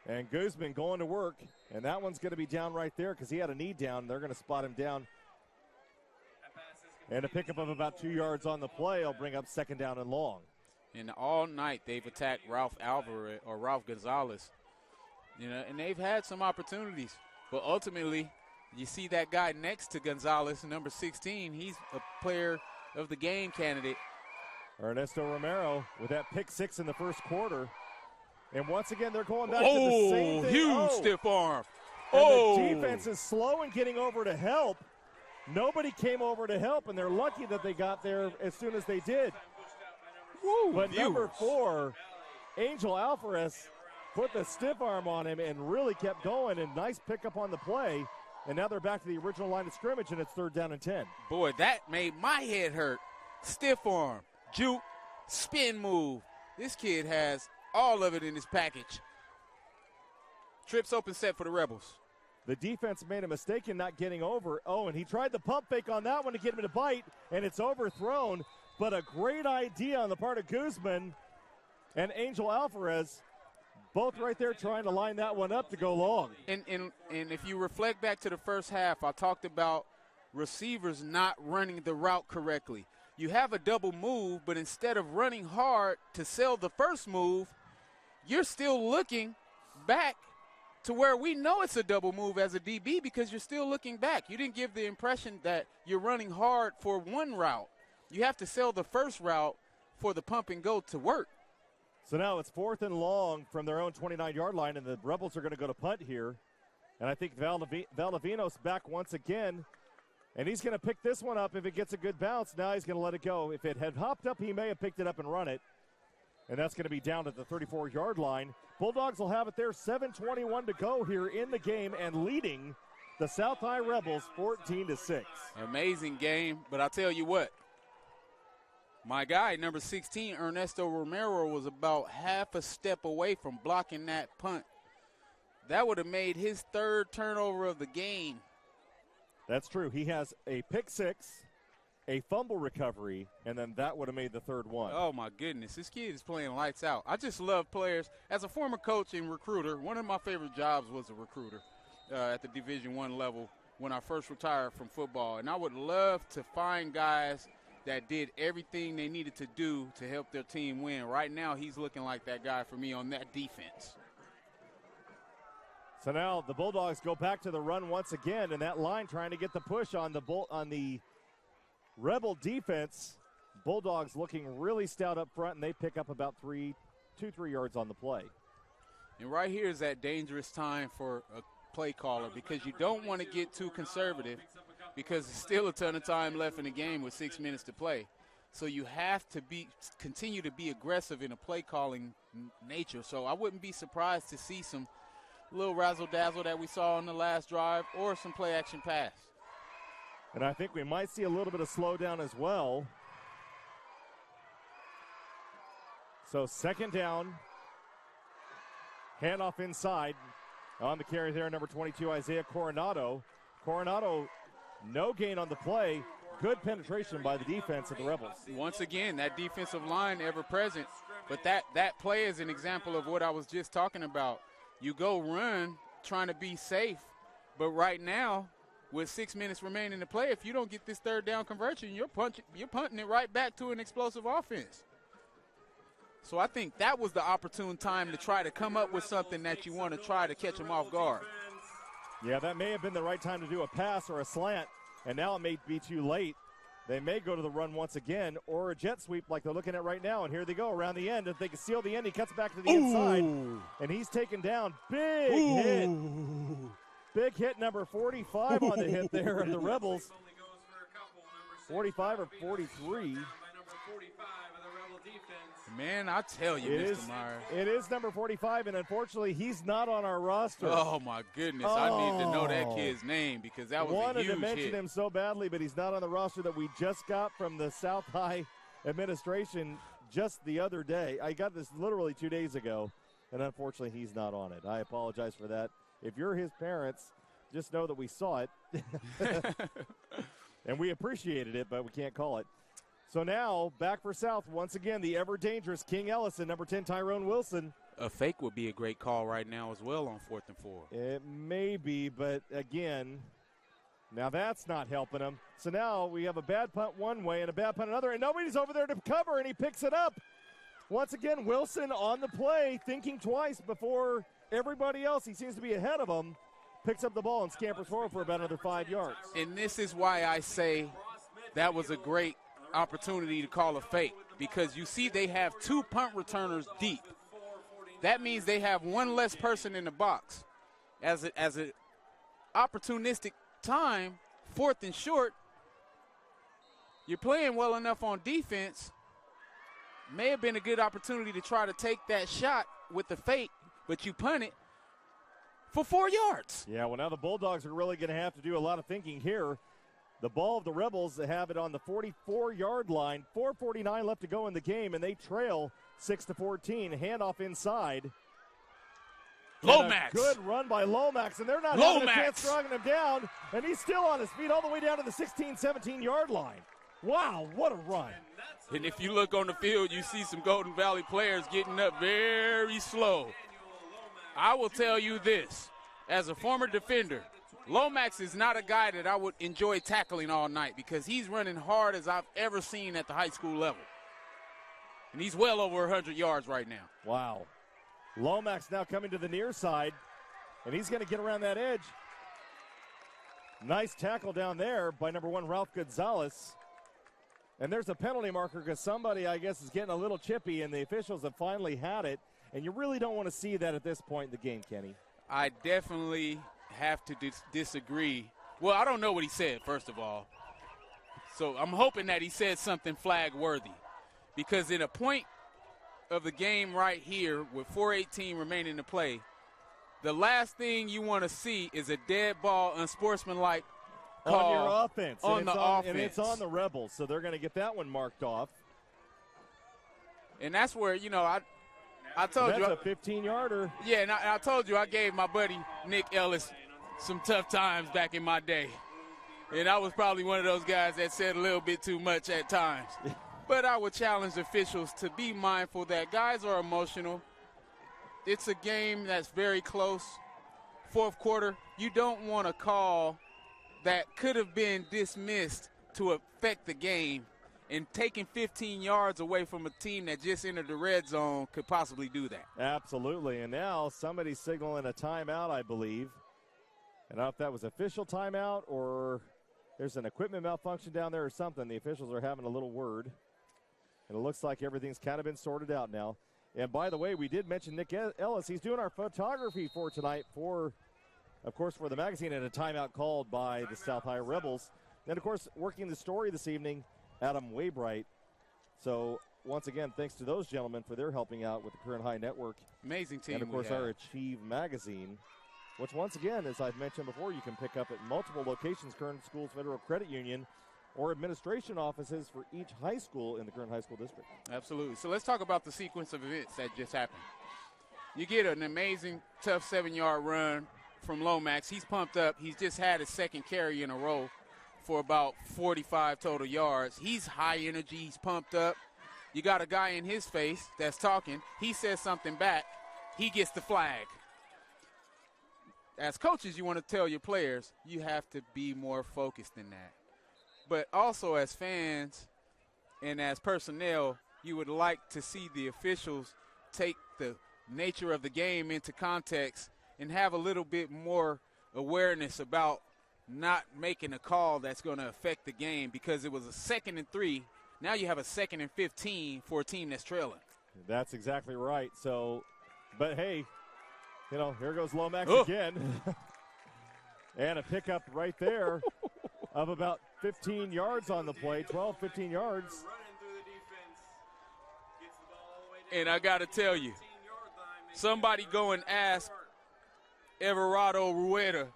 And Guzman going to work, and that one's going to be down right there because he had a knee down. They're going to spot him down. And a pickup of about 2 yards on the play will bring up 2nd down and long. And all night they've attacked Ralph Gonzalez. You know, and they've had some opportunities. But ultimately, you see that guy next to Gonzalez, number 16. He's a player of the game candidate. Ernesto Romero with that pick 6 in the 1st quarter. And once again, they're going back to the same thing. Huge stiff arm. And the defense is slow in getting over to help. Nobody came over to help, and they're lucky that they got there as soon as they did. But number 4, Angel Alvarez, put the stiff arm on him and really kept going, and nice pickup on the play. And now they're back to the original line of scrimmage, and it's 3rd down and 10. Boy, that made my head hurt. Stiff arm, juke, spin move. This kid has all of it in his package. Trips open set for the Rebels. The defense made a mistake in not getting over. Oh, and he tried the pump fake on that one to get him to bite, and it's overthrown. But a great idea on the part of Guzman and Angel Alvarez, both right there trying to line that one up to go long. And if you reflect back to the first half, I talked about receivers not running the route correctly. You have a double move, but instead of running hard to sell the first move, you're still looking back to where we know it's a double move as a DB because you're still looking back. You didn't give the impression that you're running hard for one route. You have to sell the first route for the pump and go to work. So now it's 4th and long from their own 29-yard line, and the Rebels are going to go to punt here. And I think Valdivinos back once again, and he's going to pick this one up if it gets a good bounce. Now he's going to let it go. If it had hopped up, he may have picked it up and run it. And that's going to be down at the 34-yard line. Bulldogs will have it there, 7:21 to go here in the game, and leading the South High Rebels 14-6. Amazing game, but I'll tell you what. My guy, number 16, Ernesto Romero, was about half a step away from blocking that punt. That would have made his 3rd turnover of the game. That's true. He has a pick 6, a fumble recovery, and then that would have made the third one. Oh, my goodness. This kid is playing lights out. I just love players. As a former coach and recruiter, one of my favorite jobs was a recruiter at the Division I level when I first retired from football. And I would love to find guys that did everything they needed to do to help their team win. Right now, he's looking like that guy for me on that defense. So now the Bulldogs go back to the run once again, and that line trying to get the push on the Rebel defense. Bulldogs looking really stout up front, and they pick up about 2-3 yards on the play. And right here is that dangerous time for a play caller, because you don't want to get too conservative, because there's still a ton of time left in the game with 6 minutes to play. So you have to continue to be aggressive in a play calling nature. So I wouldn't be surprised to see some little razzle-dazzle that we saw on the last drive, or some play action pass. And I think we might see a little bit of slowdown as well. So second down. Handoff inside. On the carry there, number 22, Isiah Coronado. Coronado, no gain on the play. Good penetration by the defense of the Rebels. Once again, that defensive line ever present. But that play is an example of what I was just talking about. You go run trying to be safe, but right now, with 6 minutes remaining to play, if you don't get this third down conversion, you're punting it right back to an explosive offense. So I think that was the opportune time to try to come up with something that you want to try to catch them off guard. Yeah, that may have been the right time to do a pass or a slant, and now it may be too late. They may go to the run once again, or a jet sweep like they're looking at right now, and here they go around the end. If they can seal the end, he cuts back to the inside, and he's taken down. Big hit. Big hit, number 45 on the hit there of the Rebels. 45 or 43. Man, I tell you, Mr. Myers. It is number 45, and unfortunately, he's not on our roster. Oh, my goodness. I need to know that kid's name, because that was a huge hit. Wanted to mention him so badly, but he's not on the roster that we just got from the South High administration just the other day. I got this literally 2 days ago, and unfortunately, he's not on it. I apologize for that. If you're his parents, just know that we saw it. And we appreciated it, but we can't call it. So now, back for South, once again, the ever-dangerous King Ellison, number 10, Tyrone Wilson. A fake would be a great call right now as well on 4th and 4. It may be, but again, now that's not helping him. So now we have a bad punt one way and a bad punt another, and nobody's over there to cover, and he picks it up. Once again, Wilson on the play, thinking twice before everybody else. He seems to be ahead of him. Picks up the ball and scampers forward for about another 5 yards. And this is why I say that was a great opportunity to call a fake, because you see they have 2 punt returners deep. That means they have one less person in the box. As a opportunistic time, 4th and short, you're playing well enough on defense. May have been a good opportunity to try to take that shot with the fake, but you punt it for 4 yards. Yeah, well, now the Bulldogs are really going to have to do a lot of thinking here. The ball of the Rebels, they have it on the 44-yard line. 4:49 left to go in the game, and they trail 6-14. Handoff inside. Lomax. Good run by Lomax, and they're not having a chance dragging him down, and he's still on his feet all the way down to the 16-17-yard line. Wow, what a run. And if you look on the field, you see some Golden Valley players getting up very slow. I will tell you this, as a former defender, Lomax is not a guy that I would enjoy tackling all night, because he's running hard as I've ever seen at the high school level. And he's well over 100 yards right now. Wow. Lomax now coming to the near side, and he's going to get around that edge. Nice tackle down there by number 1, Ralph Gonzalez. And there's a penalty marker because somebody, I guess, is getting a little chippy, and the officials have finally had it. And you really don't want to see that at this point in the game, Kenny. I definitely have to disagree. Well, I don't know what he said, first of all. So I'm hoping that he said something flag-worthy. Because in a point of the game right here with 4:18 remaining to play, the last thing you want to see is a dead ball, unsportsmanlike call on your offense. On the offense. And it's on the Rebels, so they're going to get that one marked off. And that's where, I told you. That's a 15-yarder. Yeah, and I told you I gave my buddy Nick Ellis some tough times back in my day. And I was probably one of those guys that said a little bit too much at times. But I would challenge officials to be mindful that guys are emotional. It's a game that's very close. Fourth quarter, you don't want a call that could have been dismissed to affect the game. And taking 15 yards away from a team that just entered the red zone could possibly do that. Absolutely. And now somebody's signaling a timeout, I believe. And I don't know if that was official timeout or there's an equipment malfunction down there or something. The officials are having a little word. And it looks like everything's kind of been sorted out now. And by the way, we did mention Nick Ellis. He's doing our photography for tonight for, of course, for the magazine, and a timeout called by the South High Rebels. And, of course, working the story this evening, Adam Waybright. So, once again, thanks to those gentlemen for their helping out with the Kern High Network. Amazing team. And, of course, our Achieve magazine, which, once again, as I've mentioned before, you can pick up at multiple locations, Kern Schools Federal Credit Union, or administration offices for each high school in the Kern High School District. Absolutely. So let's talk about the sequence of events that just happened. You get an amazing, tough 7-yard run from Lomax. He's pumped up. He's just had his second carry in a row for about 45 total yards. He's high energy. He's pumped up. You got a guy in his face that's talking. He says something back. He gets the flag. As coaches, you want to tell your players, you have to be more focused than that. But also as fans and as personnel, you would like to see the officials take the nature of the game into context and have a little bit more awareness about not making a call that's going to affect the game, because it was a 2nd and 3. Now you have a 2nd and 15 for a team that's trailing. That's exactly right. So, but hey, you know, here goes Lomax again. And a pickup right there of about 15 yards on the play, 12, 15 yards. And I got to tell you, somebody go and ask Everardo Rueda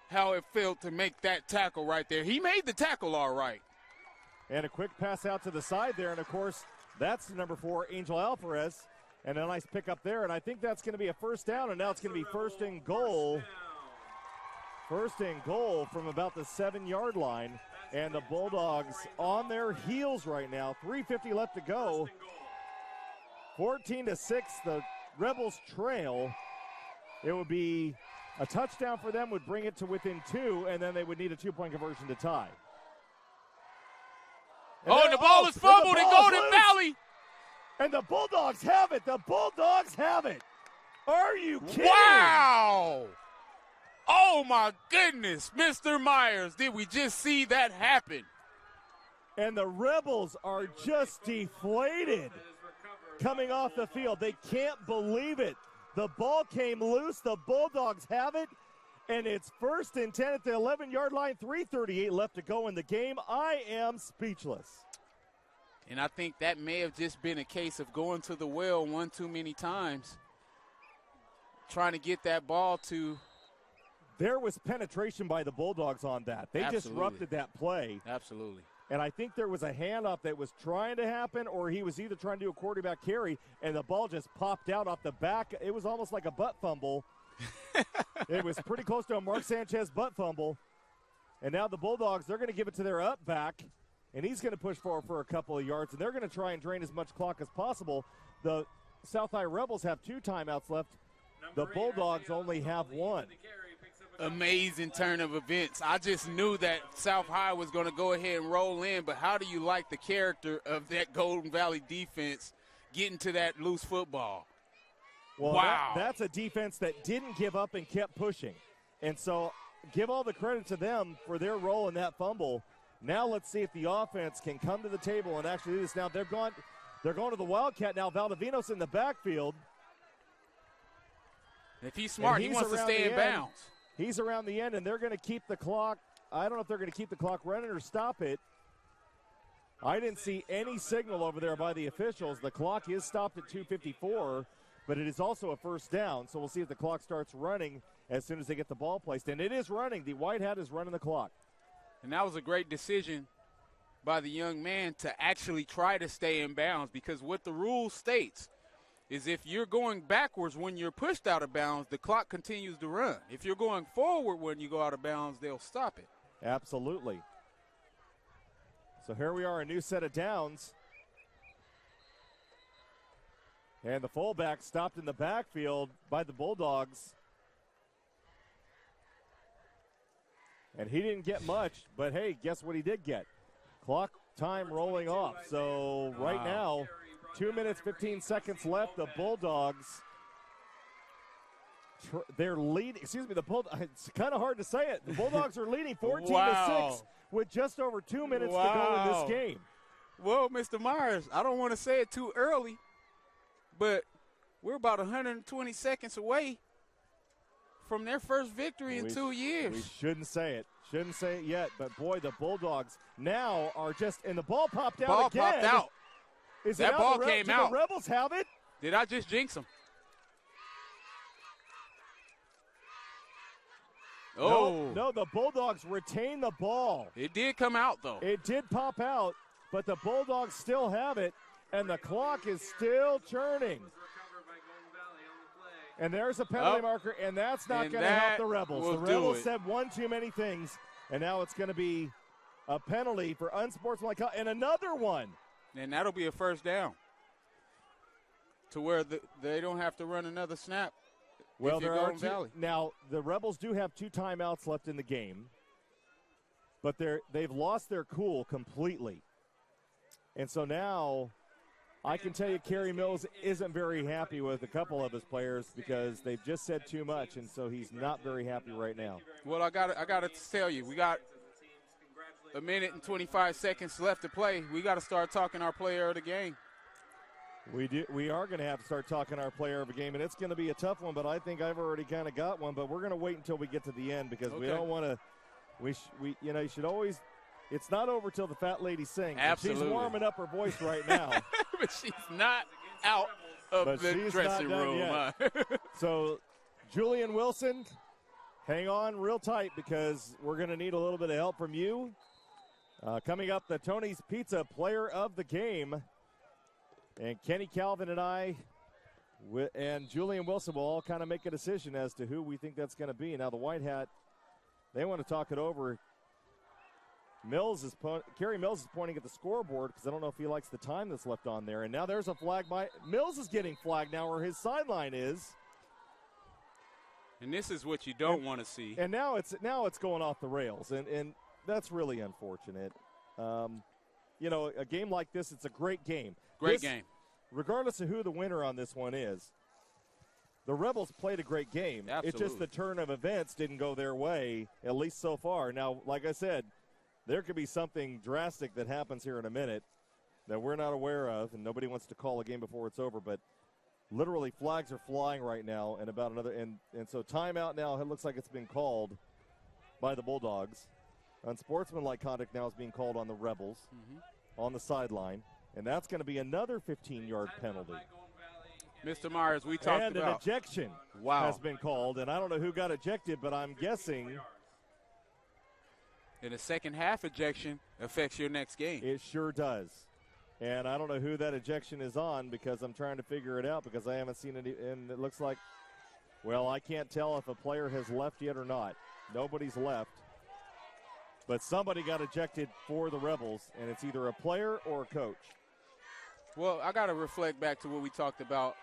how it felt to make that tackle right there. He made the tackle all right. And a quick pass out to the side there. And, of course, that's the number 4, Angel Alvarez. And a nice pickup there. And I think that's going to be a first down. And now it's going to be first and goal. First and goal from about the 7-yard line. And the Bulldogs on their heels right now. 3:50 left to go. 14-6, the Rebels trail. It would be a touchdown for them, would bring it to within 2, and then they would need a 2-point conversion to tie. And the ball is fumbled in Golden Valley. And the Bulldogs have it. The Bulldogs have it. Are you kidding? Wow. Oh, my goodness. Mr. Myers, did we just see that happen? And the Rebels are just deflated coming off the field. They can't believe it. The ball came loose. The Bulldogs have it. And it's 1st and 10 at the 11-yard line. 3:38 left to go in the game. I am speechless. And I think that may have just been a case of going to the well one too many times, trying to get that ball to. There was penetration by the Bulldogs on that. They disrupted that play. Absolutely. And I think there was a handoff that was trying to happen, or he was either trying to do a quarterback carry, and the ball just popped out off the back. It was almost like a butt fumble. It was pretty close to a Mark Sanchez butt fumble. And now the Bulldogs, they're going to give it to their up back, and he's going to push forward for a couple of yards, and they're going to try and drain as much clock as possible. The South High Rebels have 2 timeouts left. The Bulldogs only have 1. Amazing turn of events. I just knew that South High was going to go ahead and roll in, but how do you like the character of that Golden Valley defense getting to that loose football? Well, wow. That's a defense that didn't give up and kept pushing. And so give all the credit to them for their role in that fumble. Now let's see if the offense can come to the table and actually do this. Now they're going to the Wildcat now. Valdivinos in the backfield. If he's smart, he wants to stay in bounds. He's around the end, and they're going to keep the clock. I don't know if they're going to keep the clock running or stop it. I didn't see any signal over there by the officials. The clock is stopped at 2:54, but it is also a first down. So we'll see if the clock starts running as soon as they get the ball placed. And it is running. The White Hat is running the clock. And that was a great decision by the young man to actually try to stay in bounds, because what the rule states is if you're going backwards when you're pushed out of bounds, the clock continues to run. If you're going forward when you go out of bounds, they'll stop it. Absolutely. So here we are, a new set of downs. And the fullback stopped in the backfield by the Bulldogs. And he didn't get much, but hey, guess what he did get? Clock time rolling off. So right now, 2 minutes, 15 seconds left. The Bulldogs, they're leading. Excuse me, it's kind of hard to say it. The Bulldogs are leading 14-6 with just over 2 minutes to go in this game. Well, Mr. Myers, I don't want to say it too early, but we're about 120 seconds away from their first victory in 2 years. We shouldn't say it. Shouldn't say it yet. But, boy, the Bulldogs now are just – and the ball popped out again. Ball popped out. That ball came out. Did the Rebels have it? Did I just jinx them? Oh. No, the Bulldogs retain the ball. It did come out, though. It did pop out, but the Bulldogs still have it, and the clock is still churning. And there's a penalty marker, and that's not going to help the Rebels. The Rebels said one too many things, and now it's going to be a penalty for unsportsmanlike and another one. And that'll be a first down to where they don't have to run another snap. Well, there are two. Now, the Rebels do have 2 timeouts left in the game, but they've lost their cool completely. And so now I can tell you Kerry Mills isn't very happy with a couple of his players because they've just said too much, and so he's not very happy right now. Well, I got to tell you, we got a minute and 25 seconds left to play. We got to start talking our player of the game. We are going to have to start talking our player of the game, and it's going to be a tough one, but I think I've already kind of got one, but we're going to wait until we get to the end because we don't want to – you should always – it's not over till the fat lady sings. Absolutely. She's warming up her voice right now. But she's not out of the dressing room. So, Julian Wilson, hang on real tight because we're going to need a little bit of help from you. Coming up, the Tony's Pizza Player of the Game. And Kenny Calvin and I and Julian Wilson will all kind of make a decision as to who we think that's going to be. Now, the White Hat, they want to talk it over. Kerry Mills is pointing at the scoreboard because I don't know if he likes the time that's left on there. And now there's a flag Mills is getting flagged now where his sideline is. And this is what you don't want to see. And now it's going off the rails, and that's really unfortunate. A game like this, it's a great game. Great game. Regardless of who the winner on this one is, the Rebels played a great game. Absolutely. It's just the turn of events didn't go their way, at least so far. Now, like I said, there could be something drastic that happens here in a minute that we're not aware of, and nobody wants to call a game before it's over, but literally flags are flying right now and about another and so timeout now, it looks like it's been called by the Bulldogs. Unsportsmanlike conduct now is being called on the Rebels on the sideline, and that's going to be another 15-yard penalty. Mr. Myers, we talked about. And an ejection has been called, and I don't know who got ejected, but I'm guessing. And a second half ejection affects your next game. It sure does. And I don't know who that ejection is on because I'm trying to figure it out because I haven't seen it. And it looks like, well, I can't tell if a player has left yet or not. Nobody's left. But somebody got ejected for the Rebels, and it's either a player or a coach. Well, I got to reflect back to what we talked about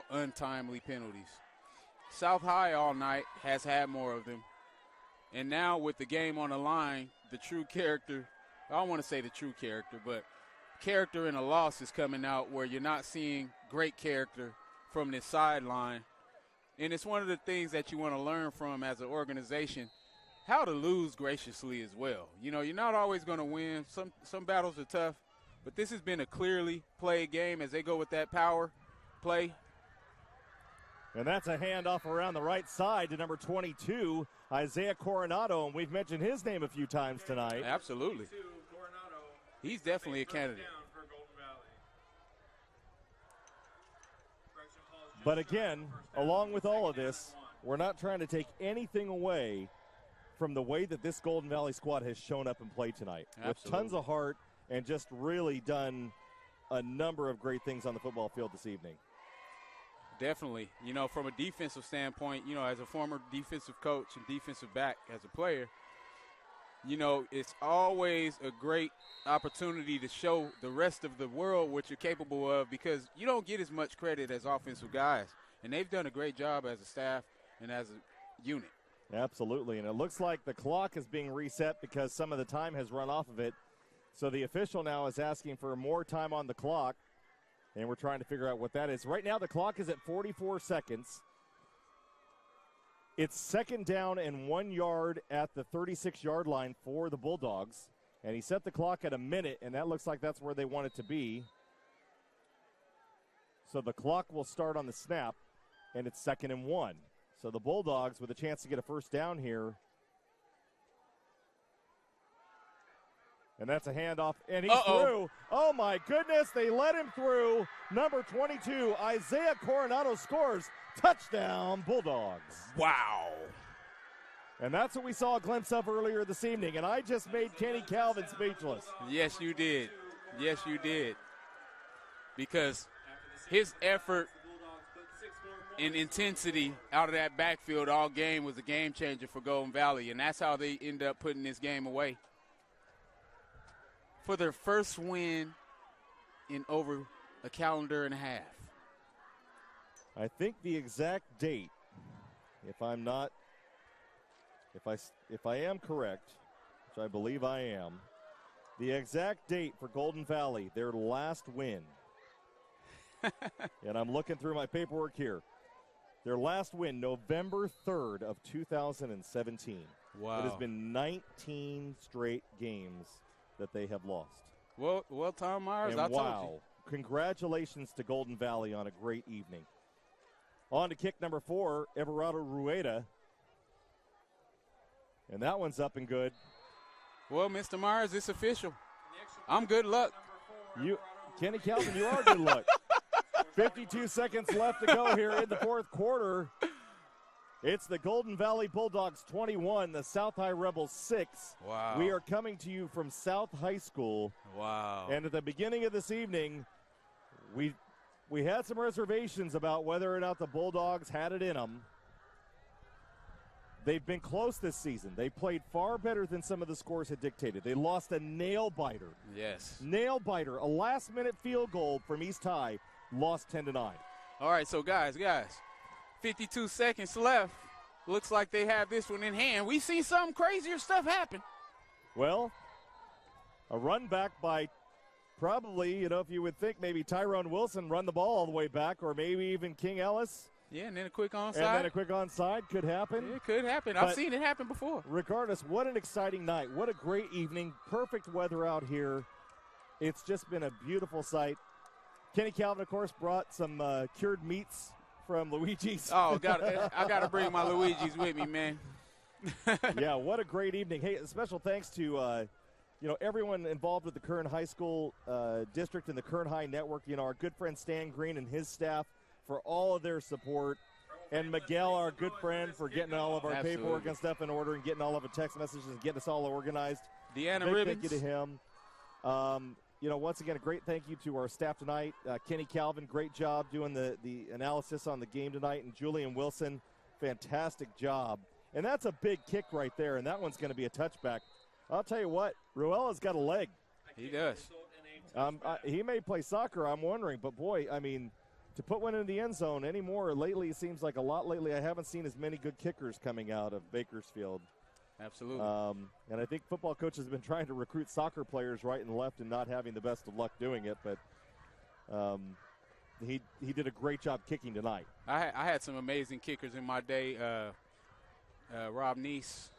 untimely penalties. South High all night has had more of them. And now with the game on the line, the true character, I don't want to say the true character, but character in a loss is coming out where you're not seeing great character from this sideline. And it's one of the things that you want to learn from as an organization, how to lose graciously as well. You know, you're not always going to win. Some battles are tough, but this has been a clearly played game as they go with that power play. And that's a handoff around the right side to number 22, Isiah Coronado, and we've mentioned his name a few times tonight. Absolutely. He's definitely a candidate. But again, along with all of this, we're not trying to take anything away from the way that this Golden Valley squad has shown up and played tonight. Absolutely. With tons of heart and just really done a number of great things on the football field this evening. Definitely. You know, from a defensive standpoint, you know, as a former defensive coach and defensive back as a player, you know, it's always a great opportunity to show the rest of the world what you're capable of, because you don't get as much credit as offensive guys. And they've done a great job as a staff and as a unit. Absolutely, and it looks like the clock is being reset because some of the time has run off of it. So the official now is asking for more time on the clock, and we're trying to figure out what that is. Right now the clock is at 44 seconds. It's second down and 1 yard at the 36-yard line for the Bulldogs. And he set the clock at a minute, and that looks like that's where they want it to be. So the clock will start on the snap, and it's 2nd and 1. So the Bulldogs with a chance to get a first down here. And that's a handoff, and he's through. Oh, my goodness, they let him through. Number 22, Isiah Coronado scores. Touchdown, Bulldogs. Wow. And that's what we saw a glimpse of earlier this evening, and I just made Kenny Calvin speechless. Yes, you did. Yes, you did. Because his effort and intensity out of that backfield all game was a game changer for Golden Valley, and that's how they end up putting this game away. For their first win in over a calendar and a half. I think the exact date, if I am correct, which I believe I am, the exact date for Golden Valley, their last win. And I'm looking through my paperwork here. Their last win, November 3rd of 2017. Wow. It has been 19 straight games that they have lost. Well, Tom Myers, and I told wow, you. Congratulations to Golden Valley on a great evening. On to kick number 4, Everardo Rueda. And that one's up and good. Well, Mr. Myers, it's official. I'm good luck. Kenny Calvin, you are good luck. 52 seconds left to go here in the fourth quarter. It's the Golden Valley Bulldogs 21, the South High Rebels 6. Wow. We are coming to you from South High School. Wow. And at the beginning of this evening, we had some reservations about whether or not the Bulldogs had it in them. They've been close this season. They played far better than some of the scores had dictated. They lost a nail-biter. Yes. Nail-biter. A last-minute field goal from East High. Lost 10-9. All right, so guys, 52 seconds left. Looks like they have this one in hand. We've seen some crazier stuff happen. Well, a run back by probably, if you would think maybe Tyrone Wilson run the ball all the way back, or maybe even King Ellis. Yeah, and then a quick onside. And then a quick onside could happen. Yeah, it could happen. I've seen it happen before. Regardless, what an exciting night. What a great evening. Perfect weather out here. It's just been a beautiful sight. Kenny Calvin, of course, brought some cured meats from Luigi's. Oh, I got to bring my Luigi's with me, man. Yeah, what a great evening. Hey, a special thanks to everyone involved with the Kern High School district and the Kern High Network. Our good friend Stan Green and his staff for all of their support. And Miguel, our good friend, for getting all of our paperwork and stuff in order and getting all of the text messages and getting us all organized. Deanna Ribbons. Thank you to him. Once again, a great thank you to our staff tonight. Kenny Calvin, great job doing the analysis on the game tonight. And Julian Wilson, fantastic job. And that's a big kick right there, and that one's going to be a touchback. I'll tell you what, Ruela's got a leg. He does. He may play soccer, I'm wondering. But, boy, to put one in the end zone anymore, lately it seems like a lot lately. I haven't seen as many good kickers coming out of Bakersfield. Absolutely. And I think football coaches have been trying to recruit soccer players right and left and not having the best of luck doing it. But he did a great job kicking tonight. I had some amazing kickers in my day. Rob Neese,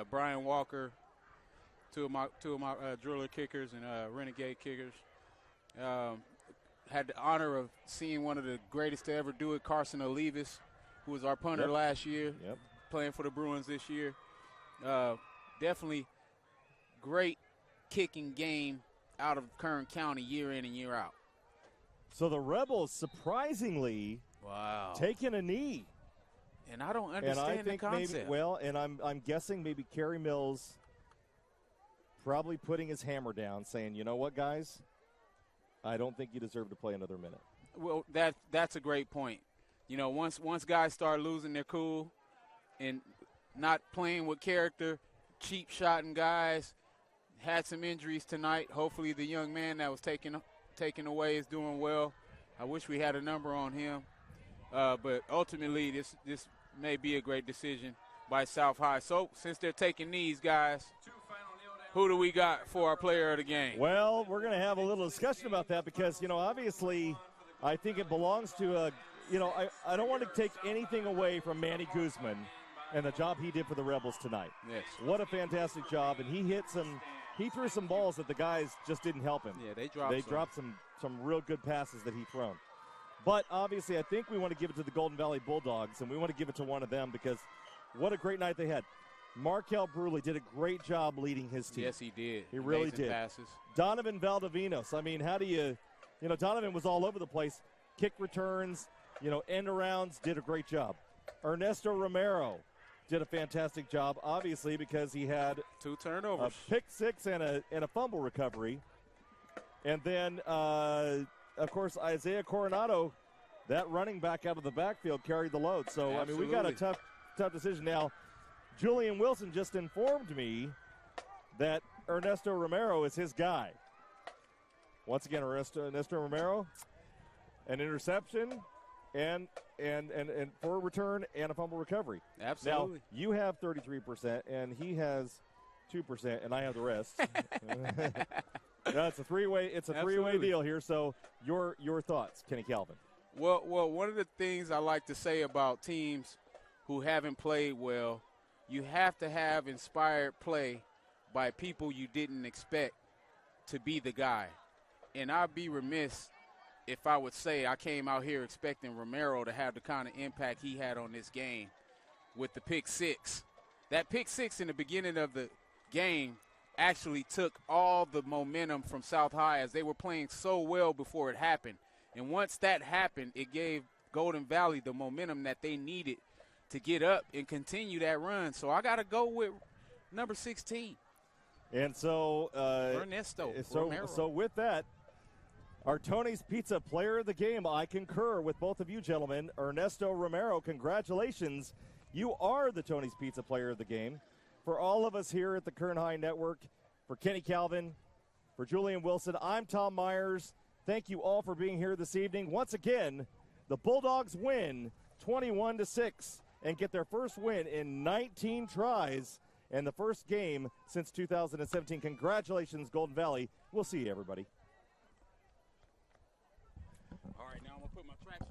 Brian Walker, two of my driller kickers and renegade kickers. Had the honor of seeing one of the greatest to ever do it, Carson Olivas, who was our punter last year, playing for the Bruins this year. Definitely great kicking game out of Kern County year in and year out. So the Rebels surprisingly taking a knee. And I don't understand the concept. I'm guessing maybe Kerry Mills probably putting his hammer down saying, you know what, guys, I don't think you deserve to play another minute. Well, that's a great point. Once guys start losing their cool and not playing with character, cheap shotting guys. Had some injuries tonight. Hopefully the young man that was taken away is doing well. I wish we had a number on him. But ultimately, this may be a great decision by South High. So since they're taking these guys, who do we got for our player of the game? Well, we're going to have a little discussion about that because, obviously I think it belongs to I don't want to take anything away from Manny Guzman and the job he did for the Rebels tonight. Yes. What a fantastic job. And he threw some balls that the guys just didn't help him. Yeah, they dropped some real good passes that he thrown. But obviously I think we want to give it to the Golden Valley Bulldogs, and we want to give it to one of them because what a great night they had. Markel Bruley did a great job leading his team. Yes, he did. He really Amazing did. Passes. Donovan Valdivinos. I mean, how do Donovan was all over the place. Kick returns, end arounds, did a great job. Ernesto Romero did a fantastic job, obviously, because he had 2 turnovers, a pick six and a fumble recovery. And then, of course, Isiah Coronado, that running back out of the backfield, carried the load. So, Absolutely. we got a tough decision. Now, Julian Wilson just informed me that Ernesto Romero is his guy. Once again, Ernesto Romero, an interception and for a return and a fumble recovery. Absolutely. Now, you have 33%, and he has 2%, and I have the rest. It's a three-way deal here. So your thoughts, Kenny Calvin. Well, one of the things I like to say about teams who haven't played well, you have to have inspired play by people you didn't expect to be the guy. And I'd be remiss if I would say I came out here expecting Romero to have the kind of impact he had on this game with the pick six. That pick six in the beginning of the game actually took all the momentum from South High as they were playing so well before it happened. And once that happened, it gave Golden Valley the momentum that they needed to get up and continue that run. So I got to go with number 16. And so Ernesto Romero. So with that, our Tony's Pizza player of the game, I concur with both of you gentlemen. Ernesto Romero, congratulations. You are the Tony's Pizza player of the game. For all of us here at the Kern High Network, for Kenny Calvin, for Julian Wilson, I'm Tom Myers. Thank you all for being here this evening. Once again, the Bulldogs win 21-6 and get their first win in 19 tries and the first game since 2017. Congratulations, Golden Valley. We'll see you, everybody. All right, now I'm going to put my traction.